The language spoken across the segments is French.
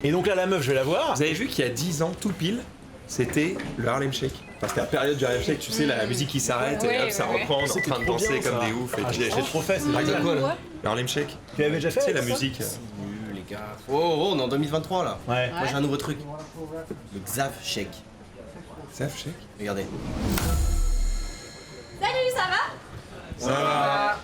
Et donc là, la meuf, je vais la voir. Vous avez vu qu'il y a 10 ans, tout pile, c'était le Harlem Shake. Enfin, c'était la période du Harlem Shake, tu sais, la musique qui s'arrête et hop, ça reprend, on est en train de danser comme des oufs. J'ai trop fait, c'est Par exemple, génial. quoi, là Le Harlem Shake. Tu l'avais déjà fait? Tu sais, la ça musique. Les gars. Oh, on est en 2023 là. Ouais. Moi j'ai un nouveau truc. Le Xav Shake. Xav Shake. Regardez. Salut, ça va? Ça va.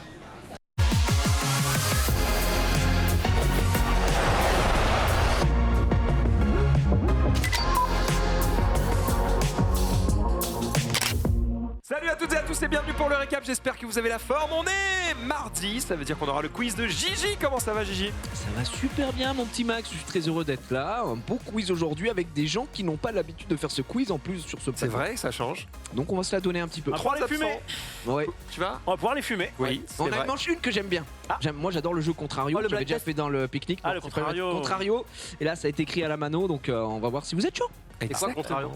Salut à toutes et à tous et bienvenue pour le récap, j'espère que vous avez la forme. On est mardi, ça veut dire qu'on aura le quiz de Gigi. Comment ça va Gigi? Ça va super bien mon petit Max, je suis très heureux d'être là. Un beau quiz aujourd'hui avec des gens qui n'ont pas l'habitude de faire ce quiz en plus sur ce plateau. C'est vrai, ça change. Donc on va se la donner un petit peu. On va pouvoir les fumer. Ouais. Tu vas? On va pouvoir les fumer. Oui, c'est On a vrai. une manche une que j'aime bien. Moi j'adore le jeu Contrario, Oh, le j'avais blind déjà test. fait dans le pique-nique. Ah, le donc c'est pas Contrario. Contrario. Et là ça a été écrit à la mano, donc on va voir si vous êtes chaud. C'est quoi Exactement. Contrario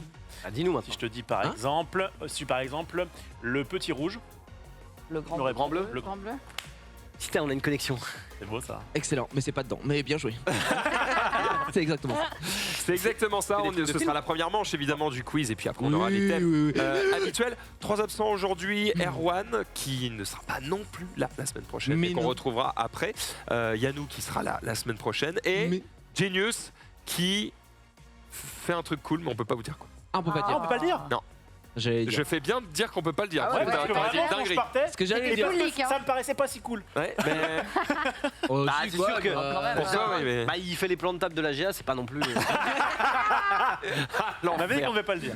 Dis-nous Si maintenant. je te dis par Hein exemple, le petit rouge, Le grand le grand bleu. le grand bleu. Putain, on a une connexion. c'est beau ça. Excellent, mais c'est pas dedans, mais bien joué. C'est exactement ça. C'est exactement ça, ce sera la première manche évidemment du quiz et puis après on aura les thèmes oui, oui. habituels. 3 absents aujourd'hui, Erwan qui ne sera pas non plus là la semaine prochaine Mais et qu'on non. retrouvera après. Yannou qui sera là la semaine prochaine et Mais- Genius qui fait un truc cool mais on peut pas vous dire quoi. Ah, on peut pas Ah, dire. on peut pas le dire. J'allais dire. Je fais bien de dire qu'on peut pas le dire. Ah ouais, T'aurais parce que dit une vraiment, quand je dinguerie. partais, Ce que j'allais C'était dire. cool, Lick, hein. ça me paraissait pas si cool. Ouais, mais Oh, Bah, si, c'est quoi, sûr que- quand même. pourquoi oui, mais Bah, il fait les plans de table de la GA, c'est pas non plus. On avait dit qu'on devait pas le dire.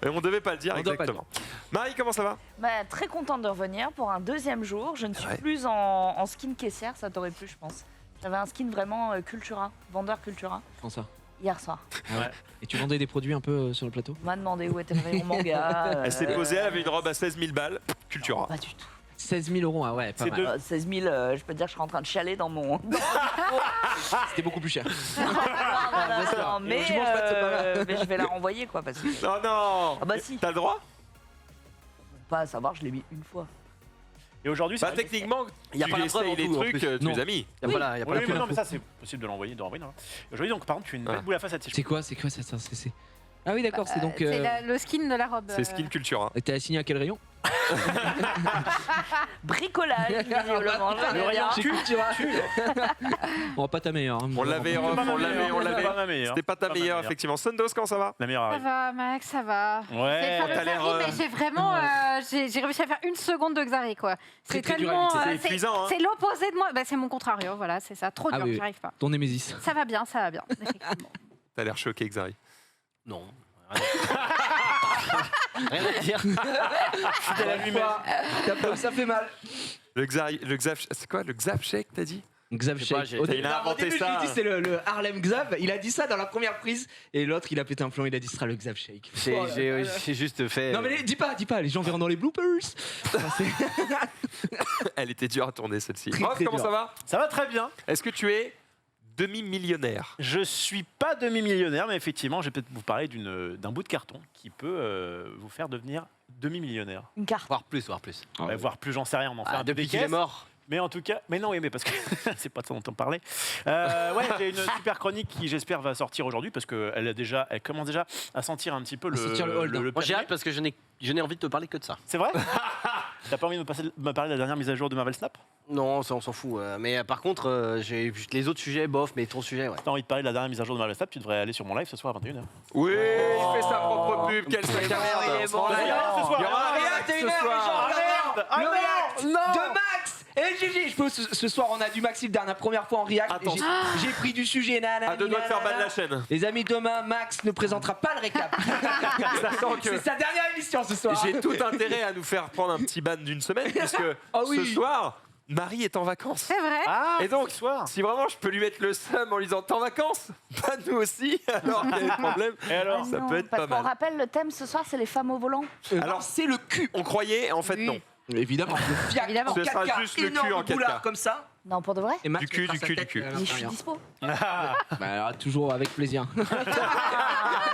Mais on devait pas le dire On doit pas le exactement. Marie, comment ça va? Bah, très contente de revenir pour un deuxième jour. Je ne suis Ouais. plus en skin caissière, ça t'aurait plu, je pense. J'avais un skin vraiment Cultura, vendeur Cultura, Comment ça hier soir. Et tu vendais des produits un peu sur le plateau? On m'a demandé où était le rayon manga. Elle s'est posée, elle avait une robe à 16 000 balles. Cultura. Pas du tout. 16 000 euros, ah ouais, pas C'est mal. deux. 16 000, je peux te dire que je suis en train de chialer dans mon. C'était beaucoup plus cher. Non, mais, Je mange pas de ce pain-là. mais je vais la renvoyer, quoi, parce que. Oh non. Ah bah si. T'as le droit? Pas à savoir, je l'ai mis une fois. Et aujourd'hui, c'est Bah vrai que- techniquement, Il y a tu pas la lui preuve en essayes les tout, en trucs, plus. tu Non. les as mis. Y a pas la, y a pas Oui, la mais non, preuve. mais ça c'est possible de l'envoyer, non. Aujourd'hui, donc par contre, tu as une belle Ouais. boule à face à t-shirt. C'est quoi ça c'est... Ah oui d'accord, c'est donc... Le skin de la robe. C'est Skin Cultura. Et t'es assigné à quel rayon? Bricolage, visiblement. Le rayon Chez Cultura. Bon, pas ta meilleure. hein. On l'avait, Rof, on l'avait. C'était pas ta meilleure, effectivement. Sundos, comment ça va? La meilleure Ça arrive. va, Max, ça va. Ouais, C'est t'as le l'air, Xari, mais j'ai vraiment j'ai réussi à faire une seconde de Xari, quoi. Très, C'est très dur à tellement. éviter. C'est épuisant, hein. C'est l'opposé de moi. Bah, c'est mon contrario, voilà, c'est ça. Trop Ah dur, oui, j'y arrive pas. Ton Némésis. Ça va bien, effectivement. T'as l'air choqué, Xari. Non. Rien à dire. C'était la lui-même. Ça fait mal. Le Xav, c'est quoi? Le Xav Shake, t'as dit? Xav Je sais pas, Shake. j'ai- Au Il a début, inventé au début, ça. je lui ai dit c'est le Harlem Xav. Il a dit ça dans la première prise. Et l'autre, il a pété un plomb. Il a dit ce sera le Xav Shake. J'ai Oh là là. j'ai juste fait. Non mais dis pas. Les gens verront dans les bloopers. Enfin, c'est- Elle était dure à tourner celle-ci. Très, Rof, très comment dur. ça va? Ça va très bien. Est-ce que tu es demi-millionnaire? Je suis pas demi-millionnaire, mais effectivement, je vais peut-être vous parler d'un bout de carton qui peut vous faire devenir demi-millionnaire. Une carte. Voire plus, voire plus. Ouais, voire plus, j'en sais rien, on en fait Ah, un peu depuis des qu'il est caisses. mort. Mais en tout cas, mais non, oui, mais parce que c'est pas de ça dont on parlait. Ouais, j'ai une super chronique qui, j'espère, va sortir aujourd'hui parce elle commence déjà à sentir un petit peu À sentir le hold, hein. Moi j'ai périmètre. hâte parce que je n'ai envie de te parler que de ça. C'est vrai? T'as pas envie de me parler de la dernière mise à jour de Marvel Snap? Non, ça on s'en fout. Mais par contre, j'ai les autres sujets, bof, mais ton sujet, ouais. T'as envie de parler de la dernière mise à jour de Marvel Snap, tu devrais aller sur mon live ce soir à 21h. Oui, il fait sa propre pub, quelle sac à merde. bon, Franchement, il y aura rien ce soir. il y aura rien T'es ce une merde, les gens. soir. merde! Le React de Max et Gigi. Je peux, ce soir, on a du Maxime la première fois en React. et Attends. j'ai pris du sujet. Nanana, À deux doigts de faire nanana. ban la chaîne. Les amis, demain, Max ne présentera pas le récap. Sachant que C'est sa dernière émission ce soir. j'ai tout intérêt à nous faire prendre un petit ban d'une semaine puisque Ah oui. ce soir, Marie est en vacances. C'est vrai. Ah, Et donc, ce soir. si vraiment je peux lui mettre le seum en lui disant t'es en vacances, bah nous aussi, alors quel est le problème? Et alors? Ça Non, peut être parce pas qu'on mal. rappelle, le thème ce soir, c'est les femmes au volant. Alors, c'est le cul. on croyait, en fait Oui. non. Évidemment, le fiac Évidemment. en Ce sera 4K, juste le cul énorme en 4K. boulard comme ça. Non, pour de vrai? Et Max Du cul, mettra du sa cul, tête du cul. à Mais je suis l'intérieur. dispo. Bah, alors, toujours avec plaisir.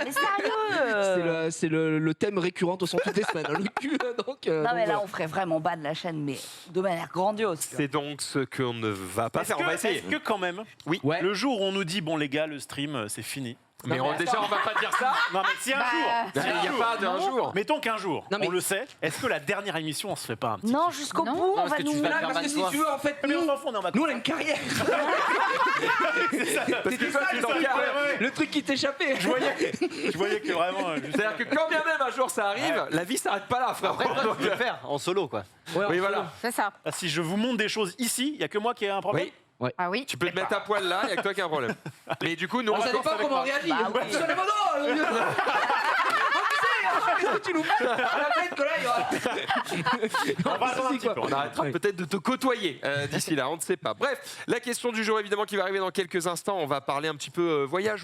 mais sérieux. C'est le thème récurrent au centre toutes les semaines, hein, le cul. Donc, Non, mais donc, là, on ferait vraiment bas de la chaîne, mais de manière grandiose. C'est donc ce qu'on ne va pas faire. On va essayer. Est-ce que quand même, Ouais. le jour où on nous dit, bon les gars, le stream, c'est fini. Mais déjà, on va pas dire ça. Non mais si un jour, Il n'y a pas d'un jour. mettons qu'un jour, Non, mais- on le sait, est-ce que la dernière émission, on se fait pas un petit Non, jusqu'au Non. bout, Non, on parce va que tu nous. vas Là, faire parce que si toi. tu veux, en fait, Mais on nous, s'en fout, on est en vacances. nous, on a une carrière. Parce que toi, tu t'en Ouais, carres. ouais. Le truc qui t'échappait. Je voyais que vraiment... C'est-à-dire que quand bien même un jour ça arrive, la vie s'arrête pas là, frère. Après, toi, tu peux le faire en solo, quoi. Oui, voilà. C'est ça. Ah, si je vous montre des choses ici, il n'y a que moi qui ai un problème. Oui, Ah oui. tu peux te mettre à poil là, il n'y a que toi qui as un problème. Mais du coup, nous, on Ça va dépend commencer avec comment on Marc. réagit. Bah oui. Sur les modos. Qu'est-ce que tu nous fais à la tête que là, il y aura. On va attendre un petit peu. On arrêtera peut-être de te côtoyer d'ici là, on ne sait pas. Bref, la question du jour évidemment qui va arriver dans quelques instants, on va parler un petit peu voyage.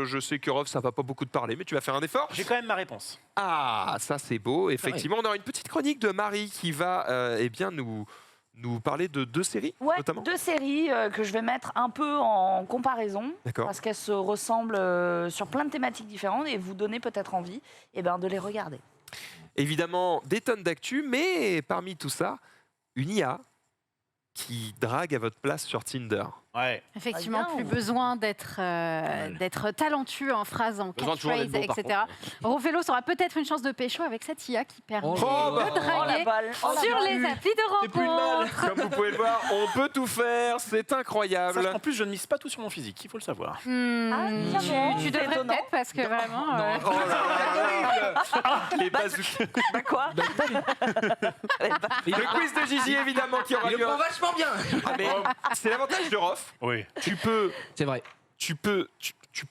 Je sais que Rof, ça va pas beaucoup te parler, mais tu vas faire un effort. J'ai quand même ma réponse. Ah, ça c'est beau. Effectivement, on aura une petite chronique de Marie qui va eh bien nous parler de 2 séries Ouais, notamment. 2 séries que je vais mettre un peu en comparaison. D'accord. Parce qu'elles se ressemblent sur plein de thématiques différentes et vous donner peut-être envie de les regarder. Évidemment, des tonnes d'actu, mais parmi tout ça, une IA qui drague à votre place sur Tinder. Ouais. Effectivement, Ah, plus bien. besoin d'être talentueux en phrase, en Besoin toujours catchphrase, d'être beau, par etc. Rofelos aura peut-être une chance de pécho avec cette IA qui permet Oh, de bah, Oh la draguer balle, oh la sur balle. les applis de C'est plus le mal. rencontre. Comme vous pouvez le voir, on peut tout faire, c'est incroyable. En plus, je ne mise pas tout sur mon physique, il faut le savoir. Ah, tiens, Tu c'est devrais étonnant. peut-être parce que vraiment. Oh là là, les bazookas. Bah quoi Il Le quiz de Gigi évidemment qui aura le lieu. prend vachement bien. Ah, mais c'est l'avantage de Rof. Oui. Tu peux C'est vrai.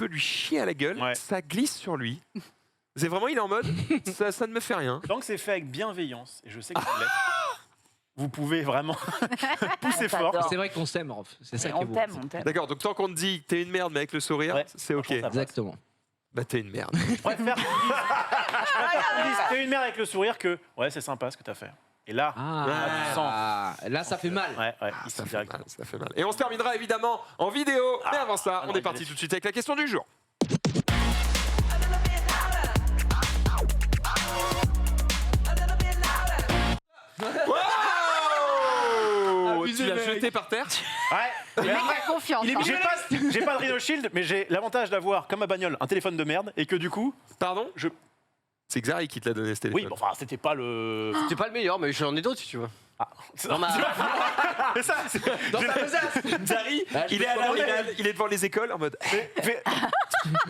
lui chier à la gueule, Ouais. ça glisse sur lui. C'est vraiment, il est en mode, ça ne me fait rien. Tant que c'est fait avec bienveillance, et je sais que vous l'êtes, vous pouvez vraiment pousser On fort. t'adore. C'est vrai qu'on s'aime, Rof. C'est ça qui est On beau. t'aime, on t'aime. D'accord, donc tant qu'on te dit t'es une merde mais avec le sourire, Ouais, c'est ok. franchement, ça va. Exactement. Bah t'es une merde. Je préfère qu'ils disent t'es une mère avec le sourire que ouais, c'est sympa ce que t'as fait. Et là, Là, ça fait mal. ouais, Ça ici fait direct. mal, ça fait mal. Et on se terminera évidemment en vidéo. Mais avant ça, on est parti tout de suite avec la question du jour. Wow, Abusé, tu l'as mec. jeté par terre. Ouais. Le mec a confiance. Il est hein. J'ai pas de Rhino Shield, mais j'ai l'avantage d'avoir, comme ma bagnole, un téléphone de merde et que du coup, Pardon je. C'est Xari qui te l'a donné ce téléphone. Oui, bon, enfin, c'était pas le. C'est pas le meilleur, mais j'en ai d'autres si tu veux. Non, mais ça, Dans sa besace. Xari, Bah, je il peux est à la commander. Rhinal, il est devant les écoles en mode.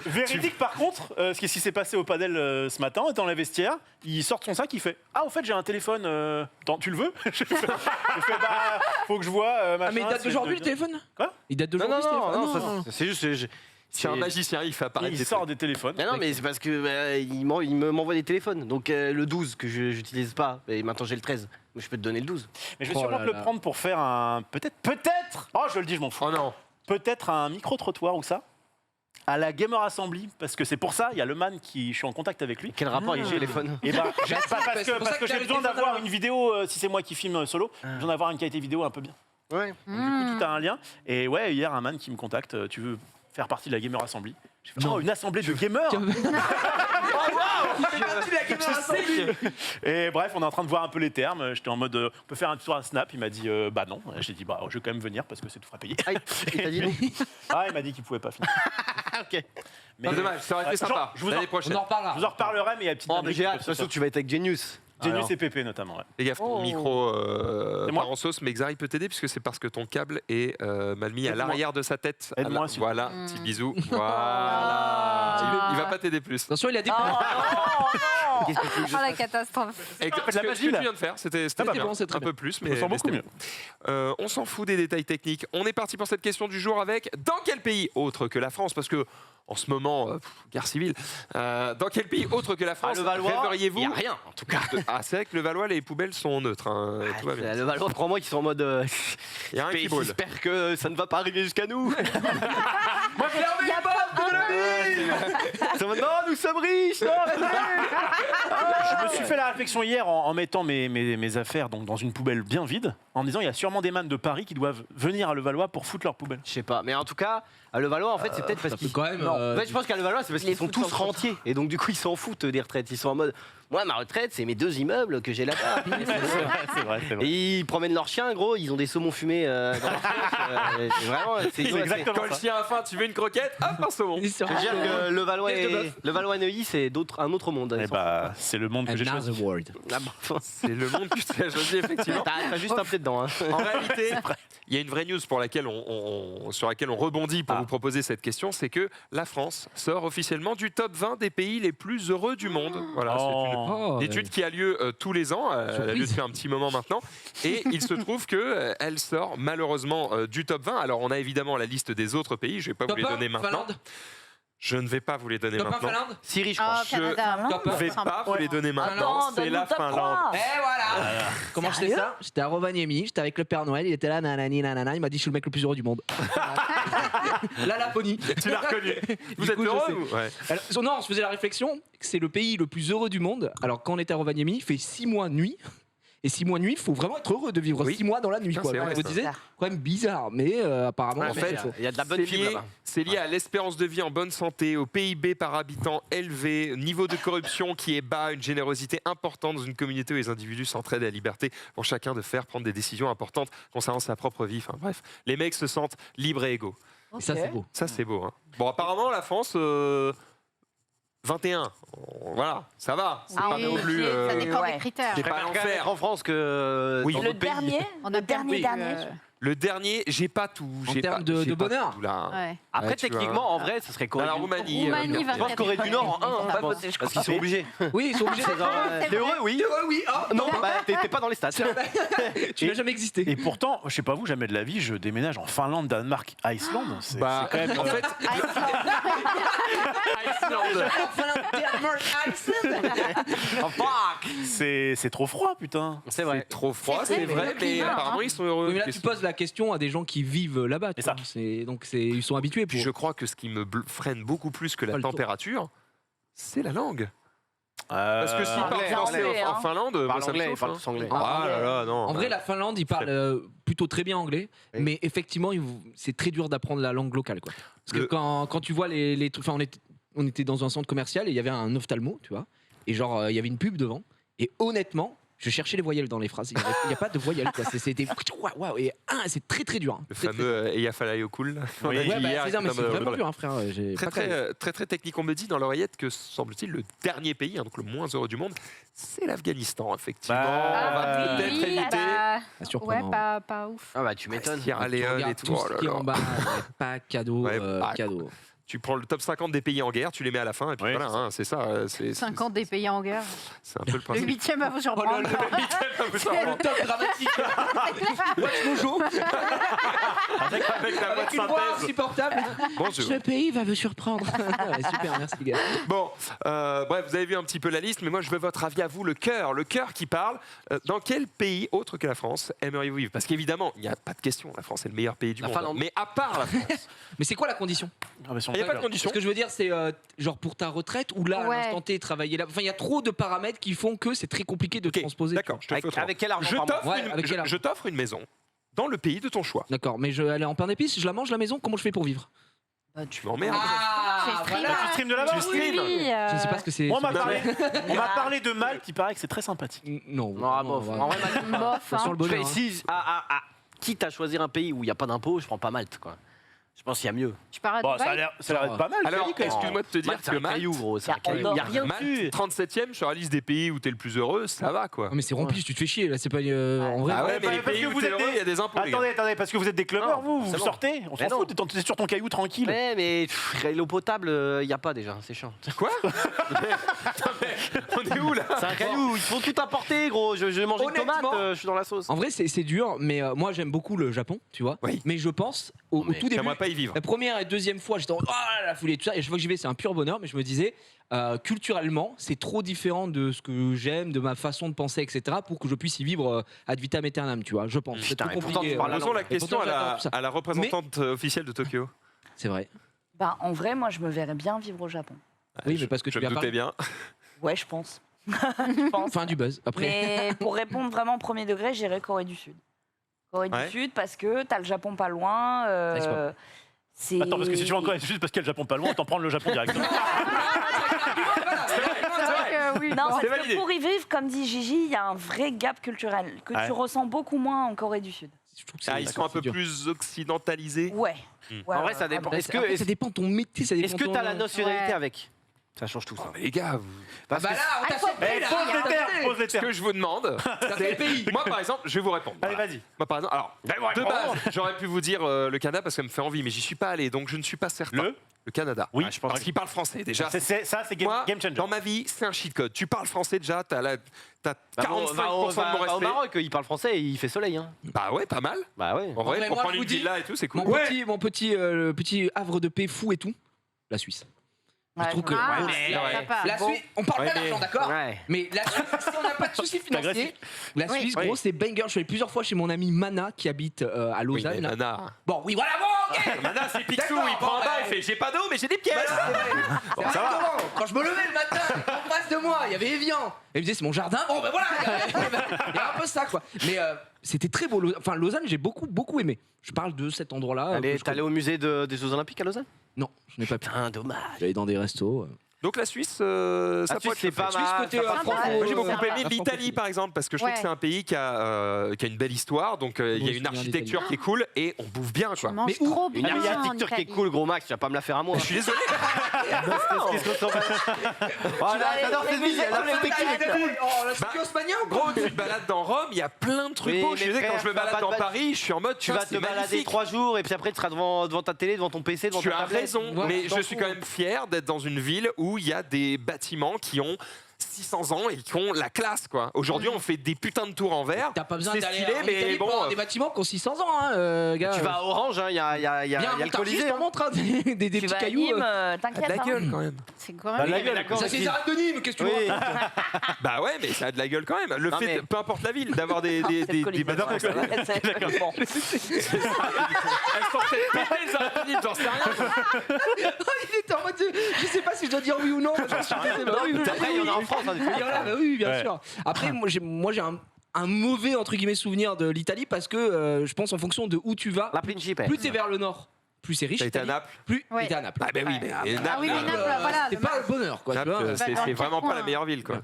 Véridique par contre, ce qui s'est passé au padel ce matin, dans la vestiaire, il sort de son sac, il fait ah au fait j'ai un téléphone, tu le veux? Je fais bah faut que je vois. Ah, machin, mais il date si d'aujourd'hui je le dois- téléphone Quoi? Il date Non, d'aujourd'hui non, ce non, téléphone non, c'est juste. C'est un magicien, il fait apparaître Il des sort trucs. des téléphones. Non, mais c'est parce que il m'envoie des téléphones. Donc le 12 que je n'utilise pas, et maintenant j'ai le 13. Mais je peux te donner le 12. Mais je vais Oh sûrement là te le là. prendre pour faire un peut-être oh je le dis je m'en fous. Oh non. Peut-être un micro trottoir ou ça. À la Gamer Assembly, parce que c'est pour ça, il y a le man qui je suis en contact avec lui. Quel rapport avec le téléphone? Et ben, c'est pour ça parce que que t'as j'ai le besoin téléphone d'avoir à la une vidéo, si c'est moi qui filme solo, j'ai besoin d'avoir une qualité vidéo un peu bien. Ouais. Donc, du coup, tout a un lien. Et ouais, hier, un man qui me contacte, tu veux faire partie de la Gamer Assembly? J'ai fait, oh, une assemblée de gamers. Et bref, on est en train de voir un peu les termes. J'étais en mode, on peut faire un tour à Snap. Il m'a dit, bah non. J'ai dit, bah je vais quand même venir parce que c'est tout fera payer. Ah, il t'a dit Ah, il m'a dit qu'il pouvait pas finir. ok. Mais Ah, dommage, ça aurait été sympa. je vous en- L'année On prochaine. en reparlera. Je vous en reparlerai, mais il y a une petite. Oh, mais anecdote j'ai hâte. De que toute ce façon, soit. tu vas être avec Genius. Genius Alors. et Pépé notamment. Ouais. Les gars, ton Oh. micro C'est moi part en sauce, mais Xari peut t'aider puisque c'est parce que ton câble est mal mis à Aide-moi. l'arrière de sa tête. Aide-moi, s'il te Voilà, plaît. petit bisou. Voilà. Il va pas t'aider plus. Attention, il a des Oh non Qu'est-ce que tu veux que je Oh la fasse? catastrophe. Et la ce que magie, tu là. viens de faire, c'était pas bien. bon, c'est très un peu plus, mais Je me sens mais beaucoup c'était mieux. bon. On s'en fout des détails techniques. On est parti pour cette question du jour avec dans quel pays autre que la France, parce que en ce moment, guerre civile, dans quel pays autre que la France Le Valois, il rêveriez-vous n'y a rien, en tout cas. Ah, c'est vrai que le Valois, les poubelles sont neutres. Hein, tout va bien. Le Valois, crois-moi, qu'ils sont en mode. Il y a un qui brûle. J'espère que ça ne va pas arriver jusqu'à nous. Moi, Il y a pas C'est en mode, non, nous sommes riches, non, Je me suis fait la réflexion hier en mettant mes affaires donc, dans une poubelle bien vide, en me disant il y a sûrement des mannes de Paris qui doivent venir à Levallois pour foutre leur poubelle. Je sais pas, mais en tout cas, à Levallois, en fait, c'est peut-être parce ça peut qu'ils. quand même, Non, en fait, je pense qu'à Levallois, c'est parce Les qu'ils sont foutent tous sans faute. rentiers. Et donc, du coup, ils s'en foutent des retraites. Ils sont en mode, moi, ma retraite, c'est mes 2 immeubles que j'ai là-bas. C'est vrai. Et ils promènent leurs chiens, gros, ils ont des saumons fumés dans leur tronche. Vraiment, c'est exactement Quand le chien a faim, tu veux une croquette, hop, un saumon. Ils sont- Je veux dire que Levallois Pièce de et Levallois et Neuilly, c'est un autre monde. Eh bah, c'est le monde que j'ai choisi. Another world. Ah, bon, enfin, C'est le monde que tu as choisi, effectivement. T'as juste un pied dedans. Hein. En réalité, il y a une vraie news sur laquelle on rebondit pour Ah. vous proposer cette question, c'est que la France sort officiellement du top 20 des pays les plus heureux du monde. Voilà, c'est une Oh, étude qui a lieu tous les ans, elle a lieu Surprise. depuis un petit moment maintenant, et il se trouve que elle sort malheureusement du top 20. Alors on a évidemment la liste des autres pays, je ne vais pas Top vous les 1, donner maintenant. Finlande. Je ne vais pas vous les donner Top 1, maintenant. Finlande. Syrie, je crois. Oh, Canada. Top Je ne 1. vais pas vous les donner maintenant, Attends, c'est donne-nous la top Finlande. 3. Et voilà. Comment je sais Sérieux ça? J'étais à Rovaniemi, j'étais avec le Père Noël, il était là, nanani, nanana, il m'a dit je suis le mec le plus heureux du monde. La Laponie. Tu l'as reconnu. Vous êtes coup, je heureux sais. vous Ouais. Alors, non, on se faisait la réflexion que c'est le pays le plus heureux du monde. Alors quand on était à Rovaniemi, il fait 6 mois de nuit. Et 6 mois de nuit, il faut vraiment être heureux de vivre Oui. 6 mois dans la nuit. Putain, Quoi. c'est Alors, vrai, on me ça. disait, quand même bizarre, mais apparemment, En fait, Il y a de la bonne C'est fibre lié, là-bas. c'est lié à l'espérance de vie en bonne santé, au PIB par habitant élevé, niveau de corruption qui est bas, une générosité importante dans une communauté où les individus s'entraident et la liberté pour chacun de faire prendre des décisions importantes concernant sa propre vie. Enfin bref, les mecs se sentent libres et égaux. ça c'est beau. Ça c'est beau. Hein. Bon, apparemment la France, 21. Voilà, ça va. C'est Ah pas oui, non plus. ça dépend ouais. des critères. C'est Je pas préfère quand même l'enfer. être en France que Oui. dans Le d'autres pays. dernier, On le a dernier, perdu, dernier. Le dernier, j'ai pas tout. En j'ai termes pas- de j'ai pas bonheur. tout, là. Ouais. Après, Ouais, tu techniquement, en vrai, ce serait Dans Corée la du Nord. Roumanie. Roumanie, bien. Je pense Corée du Nord en 1, Pas voté, je parce qu'ils sont obligés. Oui, ils sont obligés. C'est genre, c'est t'es vrai. heureux, oui. oui, oh, Non, bah t'es pas dans les stats. tu n'as jamais existé. Et pourtant, je sais pas vous, jamais de la vie, je déménage en Finlande, Danemark, Islande. C'est Bah, c'est quand même. en fait, Islande. C'est trop froid, putain. C'est vrai. C'est trop froid, C'est c'est vrai, vrai, le mais climat, apparemment hein. ils sont heureux. Oui, mais là, Qu'est-ce tu poses la question à des gens qui vivent là-bas. tu C'est vois. Donc, ils sont habitués. Puis Pour... je crois que ce qui me freine beaucoup plus que la Pas le tour. température, c'est la langue. Parce que s'ils parlent anglais, français anglais, en hein. Finlande, Ils moi, parlent ça me anglais, ils chauffe, parlent hein. tous anglais. Ah là là, non. En vrai, la Finlande, ils parlent plutôt très bien anglais, Oui. mais effectivement, c'est très dur d'apprendre la langue locale. Quoi. Parce que Le- quand tu vois les trucs. Enfin, on était dans un centre commercial et il y avait un ophtalmo, tu vois. Et genre, il y avait une pub devant. Et honnêtement, je cherchais les voyelles dans les phrases. Il n'y a pas de voyelles. Quoi. C'était. Waouh, et c'est très très dur. Hein. Le Très, très- fameux Eyjafjallajökull cool. Oui. Ouais, bah, c'est ça, mais c'est vraiment dur, hein, frère. J'ai Très pas très, calé. très très technique. On me dit dans l'oreillette que semble-t-il le dernier pays, hein, donc le moins heureux du monde, c'est l'Afghanistan. Effectivement, Bah, on va peut-être oui, éviter bah, Pas surprenant. ouais, pas ouf. Ah bah tu m'étonnes. Sierra Tu Leone et regardes tout. tout Oh ce là qui est là. en bas, ouais, pas cadeau, Ouais, bah, cadeau. Tu prends le top 50 des pays en guerre, tu les mets à la fin, et puis Oui, voilà, hein, c'est ça. C'est 50 des pays en guerre. c'est un peu le Le principe. 8e à vous surprendre. Le top dramatique. Watch Mojo. Avec la voix Avec de une voix synthèse. insupportable. Bonjour. Ce pays va vous surprendre. Ouais, super, merci les gars. Bon, bref, vous avez vu un petit peu la liste, mais moi je veux votre avis à vous, le cœur qui parle. Dans quel pays autre que la France aimeriez-vous vivre? Parce qu'évidemment, il n'y a pas de question, la France est le meilleur pays du La monde. Finlande. Mais à part la France, Mais c'est quoi la condition? Ah bah, si on il n'y a pas de peut- condition. Ce que je veux dire, c'est genre pour ta retraite ou là, Ouais. à l'instant T, travailler là. Enfin, il y a trop de paramètres qui font que c'est très compliqué de Ok, transposer. d'accord, je te fais Avec, autrement. avec quel argent Je par mois t'offre Ouais, une, avec quel argent je t'offre une maison dans le pays de ton choix. D'accord, mais je aller en pain d'épices, je la mange la maison, comment je fais pour vivre? Tu m'emmerdes. Ah, voilà. Bah, tu streams de là-bas Tu stream. Je ne sais pas ce que c'est. Moi, on m'a Non, parlé, on m'a parlé de Malte, il paraît que c'est très sympathique. Non, Non, bof. En vrai, Bof, sur hein. le bonheur. hein. si, quitte à choisir un pays où il n'y a pas d'impôt, je prends pas Malte, quoi. Je pense qu'il y a mieux. Tu pars à Bon, ça a Dubaï l'air d'être pas mal. Alors, Kelly, quand même. excuse-moi de te dire Malte, c'est que un caillou, gros. C'est un Il y a caillou. Il n'y a rien Malte, dessus. 37e sur la liste des pays où t'es le plus heureux, ça va quoi. Ah, mais c'est rempli, tu te fais chier là, c'est pas en vrai. Ah ouais, Ouais, mais les parce pays que où vous t'es êtes heureux, il y a des impôts. les gars. Attendez, parce que vous êtes des clubbers, Non, vous c'est bon. sortez, on s'en Mais non. fout, t'es sur ton caillou tranquille. Ouais, mais l'eau potable, il n'y a pas déjà, c'est chiant. Quoi Attends, mais on est où là C'est un caillou, ils font tout importer, gros. Je vais manger une tomate, Honnêtement, je suis dans la sauce. En vrai, c'est dur, mais moi j'aime beaucoup le Japon, tu vois. Oui. Mais je pense au tout début. J'aimerais pas y vivre. La première et deuxième fois, j'étais en la foulée, tout ça. Et chaque fois que j'y vais, c'est un pur bonheur. Mais je me disais, culturellement, c'est trop différent de ce que j'aime, de ma façon de penser, etc. pour que je puisse y vivre ad vitam aeternam, tu vois. Je pense. C'est Putain, trop et pourtant, compliqué. tu parles la Posons la langue. Et question pourtant, à j'adore tout ça. la représentante officielle de Tokyo. C'est vrai. Bah, en vrai, moi, je me verrais bien vivre au Japon. Oui, mais parce que Je tu me viens doutais parler. bien. Ouais, je pense. Je pense. Fin du buzz. Après, Mais pour répondre vraiment au premier degré, j'irais Corée du Sud. Corée Ouais. du Sud parce que t'as le Japon pas loin. c'est pas c'est... Attends, parce que si tu vas en Corée du Sud parce qu'il y a le Japon pas loin, autant prendre le Japon directement. C'est vrai que oui. Non, bon. parce C'est que validé. pour y vivre, comme dit Gigi, il y a un vrai gap culturel que Ouais. tu ressens beaucoup moins en Corée du Sud. je trouve que Ah, ils sont un peu plus occidentalisés. Ouais. Hmm. Ouais, En vrai, ouais, ça dépend. vraiment. Après, ça dépend de ton métier, ça dépend Est-ce que de ton- t'as la nationalité Ouais. avec? Ça change tout ça. Les gars, Parce que- Bah là, on t'a faut- surpris, Eh, là, pose les regarde, terres, t'as pose les ce terres. que je vous demande, T'as quel pays moi par exemple, je vais vous répondre. Allez, Voilà. vas-y. Moi par exemple, alors, de base, j'aurais pu vous dire le Canada parce que ça me fait envie, mais j'y suis pas allé, donc je ne suis pas certain. Le Canada. Oui, je pense qu'il parle français déjà. Ça, c'est Moi, game changer. dans ma vie, c'est un cheat code. Tu parles français déjà, t'as 45% Va au de mon respect. Maroc, il parle français et il fait soleil. Hein. Bah ouais, pas mal. Bah ouais. En vrai, vrai, pour moi, prendre je une vous dis, villa et tout, c'est cool. Mon petit havre de paix fou et tout, la Suisse. Ouais, je trouve que Ah, mais- ça ouais. part. la Bon. Suisse, on parle Ouais, pas d'argent, mais- d'accord Ouais. Mais la Suisse, si on n'a pas de soucis financiers, agressif. la Oui. Suisse, Oui. gros, c'est banger. Je suis allé plusieurs fois chez mon ami Mana qui habite à Oui, Lausanne. mais là. Nana. Bon, oui, voilà, bon, ok. Nana, c'est Picsou, D'accord, il prend un bon, bain, bah, il fait j'ai pas d'eau, mais j'ai des pièces. C'est exactement. Quand je me levais le matin, en face de moi, il y avait Evian. Et il me disait, c'est mon jardin. Bon, ben voilà, il y a un peu ça, quoi. Mais c'était très beau. Enfin, Lausanne, j'ai beaucoup aimé. Je parle de cet endroit-là. Allez, que je t'es allé au musée des Jeux Olympiques à Lausanne? Non, je n'ai pas pu. Putain, dommage. J'allais dans des restos. Donc la Suisse, ça La peut Suisse, être c'est pas Suisse mal. côté, ça passe franco- pas mal. Moi j'ai beaucoup sympa. aimé l'Italie par exemple parce que je trouve Ouais. que c'est un pays qui a une belle histoire donc il y a Bon une souvenir architecture qui est cool et on bouffe bien Tu quoi. manges Mais où trop Une bien en architecture qui est Italie. cool, gros Max, tu vas pas me la faire à moi. Je suis désolé. Voilà, j'adore cette vie, l'architecture est cool. Oh, la studio espagnol, Gros, tu te balades dans Rome, il y a plein de trucs Oui, beaux. Je mais disais quand frère, je me tu vas balade pas dans te Paris, je suis en mode Tu vas te balader 3 jours et puis après tu seras devant ta télé, devant ton PC, devant Tu ta as tablette. raison, Ouais, mais t'en je suis fous. quand même fier d'être dans une ville où il y a des bâtiments qui ont 600 ans et qui ont la classe quoi. Aujourd'hui, on fait des putains de tours en verre. T'as pas besoin C'est d'aller stylé, en mais Italie bon, pour des bâtiments qui ont 600 ans, hein, gars. Tu vas à Orange, il y a Viens, le Colisée. je t'en montre hein, des Tu petits vas à cailloux. Nîmes, Ah, t'inquiète. de la hein. gueule quand même. C'est quand Bah, même. la gueule, d'accord. Ça, c'est les arrêts de Nîmes, qu'est-ce que tu Oui. vois Bah ouais, mais ça a de la gueule quand même. Le Non, fait, mais- peu importe la ville, d'avoir des C'est le Colisée, bâtiments. ouais, ça va, c'est- bon. Elles sont peut-être pétées, les arrêts de Nîmes, j'en sais rien. Il était en mode, je sais pas si je dois dire oui ou non. Mais j'en suis désolé, bah oui, Après, il y en a en France. hein, des trucs. Voilà, bah oui, bien Ouais. sûr. Après, moi, j'ai un mauvais entre guillemets souvenir de l'Italie parce que je pense en fonction de où tu vas, La Principe. plus t'es vers le nord, plus c'est riche. T'as été à l'Italie, Naples. Plus Ouais. t'es à Naples. Ah ben oui, mais Ah oui, mais Naples, voilà, c'est le pas le bonheur, quoi. tu Naples, vois. c'est Dans le vraiment pas coin. la meilleure ville quoi.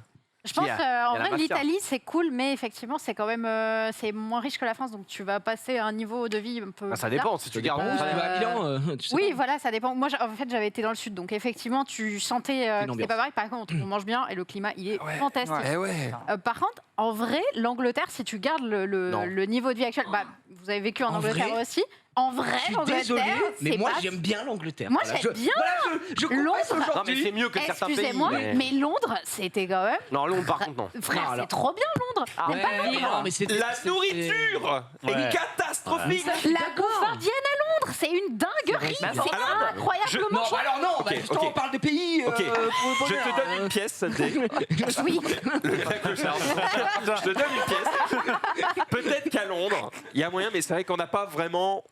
Je pense Il y a en la vrai mafia. l'Italie c'est cool, mais effectivement c'est quand même c'est moins riche que la France, donc tu vas passer à un niveau de vie un peu. Ah, ça bizarre. dépend si tu gardes. Où tu vas à Milan, tu sais Oui, pas. voilà, ça dépend. Moi, en fait, j'avais été dans le sud, donc effectivement, tu sentais que ambiance. c'était pas pareil. Par contre, on mange bien et le climat, il est fantastique. Eh ouais. Par contre, en vrai, l'Angleterre, si tu gardes Non. le niveau de vie actuel, bah, vous avez vécu en En Angleterre vrai aussi. En vrai, Je suis l'Angleterre, désolé, mais c'est moi pas- j'aime bien l'Angleterre. Moi, Voilà, j'aime bien je confesse Londres. Non, mais aujourd'hui. c'est mieux que certains pays. Excusez-moi, mais Londres, c'était quand même. Non, Londres, par contre, non. Frère, Non, c'est alors- trop bien Londres. Ah, T'aimes pas Ouais, Londres non, mais c'est La nourriture est Ouais. catastrophique. La bouffe indienne à Londres, c'est une dinguerie. Bah, C'est alors, incroyablement Non, bah alors non, bah, Ok, justement, ok. on parle des pays. Ok. pour le Je te bonheur, donne une pièce, Sunday. Oui. Le vrai clochard. Je te donne une pièce. Peut-être qu'à Londres, il y a moyen, mais c'est vrai qu'on n'a pas vraiment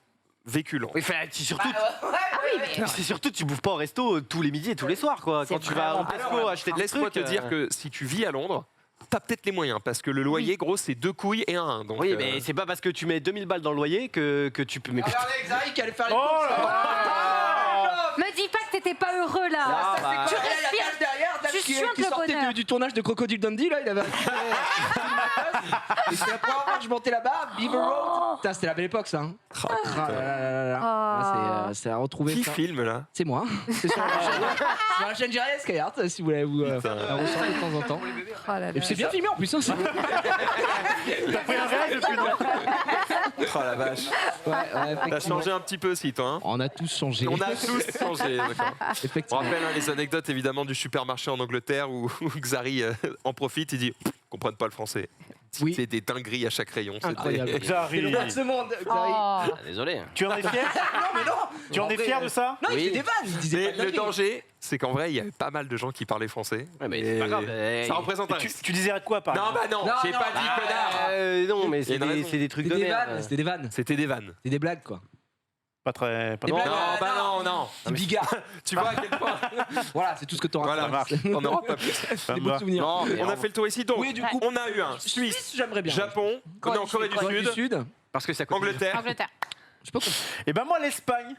vécu Londres. Oui, c'est surtout. Oui, mais C'est surtout, tu bouffes pas au resto tous les midis et tous les soirs, quoi. C'est Quand tu vas au vraiment Tesco Alors, acheter des laisse-moi trucs. te dire que si tu vis à Londres, t'as peut-être les moyens, parce que le loyer, gros, c'est 2 couilles et un. Donc, Oui, mais c'est pas parce que tu mets 2000 balles dans le loyer que tu peux. Mais putain. Regardez, Xari qui allait faire les Oh courses. là là. me dis pas que t'étais pas heureux là. Ah, Ça, c'est bah. quoi, Tu la respires. cage derrière, là, Tu qui suintes le sortait bonheur. du tournage de Crocodile Dundee, là, il avait. Et c'est la première fois que je montais là-bas, Beaver Road. Putain, c'était la belle époque, ça. Hein. Ah là là là là. Ah. C'est à retrouver. qui ça. filme là? C'est moi. C'est sur la chaîne Jerry Skyheart, si vous voulez vous la ressortir de temps en temps. Oh là là. Et puis c'est bien filmé en plus. Hein, Oh la vache. T'as effectivement. changé un petit peu aussi, toi. Hein, On a tous changé. on a tous changé. D'accord. On Effectivement. rappelle les anecdotes évidemment du supermarché en Angleterre où Xari en profite. Il dit Pff, ils comprennent pas le français. Oui. C'est des dingueries à chaque rayon. c'était- Incroyable. C'est le J'arrive. roi de ce monde. Xari. Oh. Ah, désolé. Tu en es fier Non, mais non. Tu en es vrai, fier de ça Non, il Oui. fait des vannes. Il disait Mais pas de le dingueries. danger, c'est qu'en vrai, il y avait pas mal de gens qui parlaient français. Ouais, mais Et c'est pas grave. Ça représente un Tu, risque. tu disais à quoi par Non, exemple bah non, Non, j'ai non, pas dit connard. Non, mais Il y a une raison. c'est des trucs C'était de des merde. vannes. C'était des vannes. C'était des vannes. C'était des blagues, quoi. Pas très. Pas Eh non. ben, Non. C'est bigard. Tu vois à quel point. Voilà, c'est tout ce que tu auras. Voilà, marche. on n'aura pas plus. Des beaux souvenirs. Non, mais On a fait le tour ici. Donc, Oui, du coup, on a eu un Suisse, j'aimerais bien. Japon, on est en Corée du Corée du Sud, Sud. parce que c'est à côté. Angleterre. Angleterre. Je peux comprendre. Et ben moi, l'Espagne.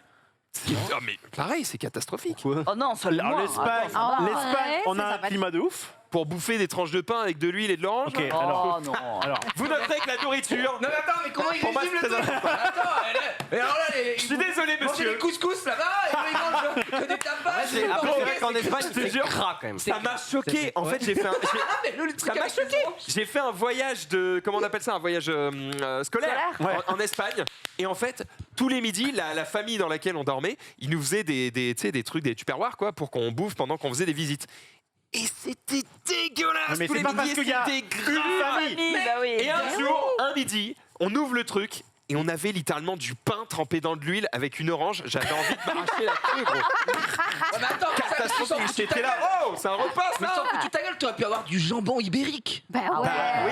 Ah, mais pareil, c'est catastrophique. Quoi Oh non, seulement. Alors, l'Espagne, Ah, ouais, on c'est a un sympathique. climat de ouf. Pour bouffer des tranches de pain avec de l'huile et de l'orange. Ok, alors. Oh non. Alors, Vous noterez que la nourriture. Non mais attends, mais comment il Pour moi, résume le c'est truc Attends, mais alors là, Je suis désolé, Manger monsieur. des couscous là-bas, et là, ils mangent que des tapas. Après, c'est vrai qu'en Espagne, je te c'est jure. gras quand même. Ça m'a choqué. En fait, j'ai fait un. Ah, mais le truc Ça m'a avec les choqué. J'ai fait un voyage de. Comment on appelle ça? Un voyage scolaire Ouais. en Espagne. Et en fait, tous les midis, la famille dans laquelle on dormait, ils nous faisaient des trucs, des tupperwares, quoi, pour qu'on bouffe pendant qu'on faisait des visites. Et c'était dégueulasse. mais tous c'est les pas parce midis, qu'il y a c'était une gras. famille. Bah oui. Et un jour, un midi, on ouvre le truc. Et on avait littéralement du pain trempé dans de l'huile avec une orange. J'avais envie de m'arracher la queue, gros. Ouais, mais attends, Catastrophique. J'étais là, oh, c'est un repas, Mais ça. sans foutre ta gueule, tu aurais pu avoir du jambon ibérique. Bah ouais. Oui,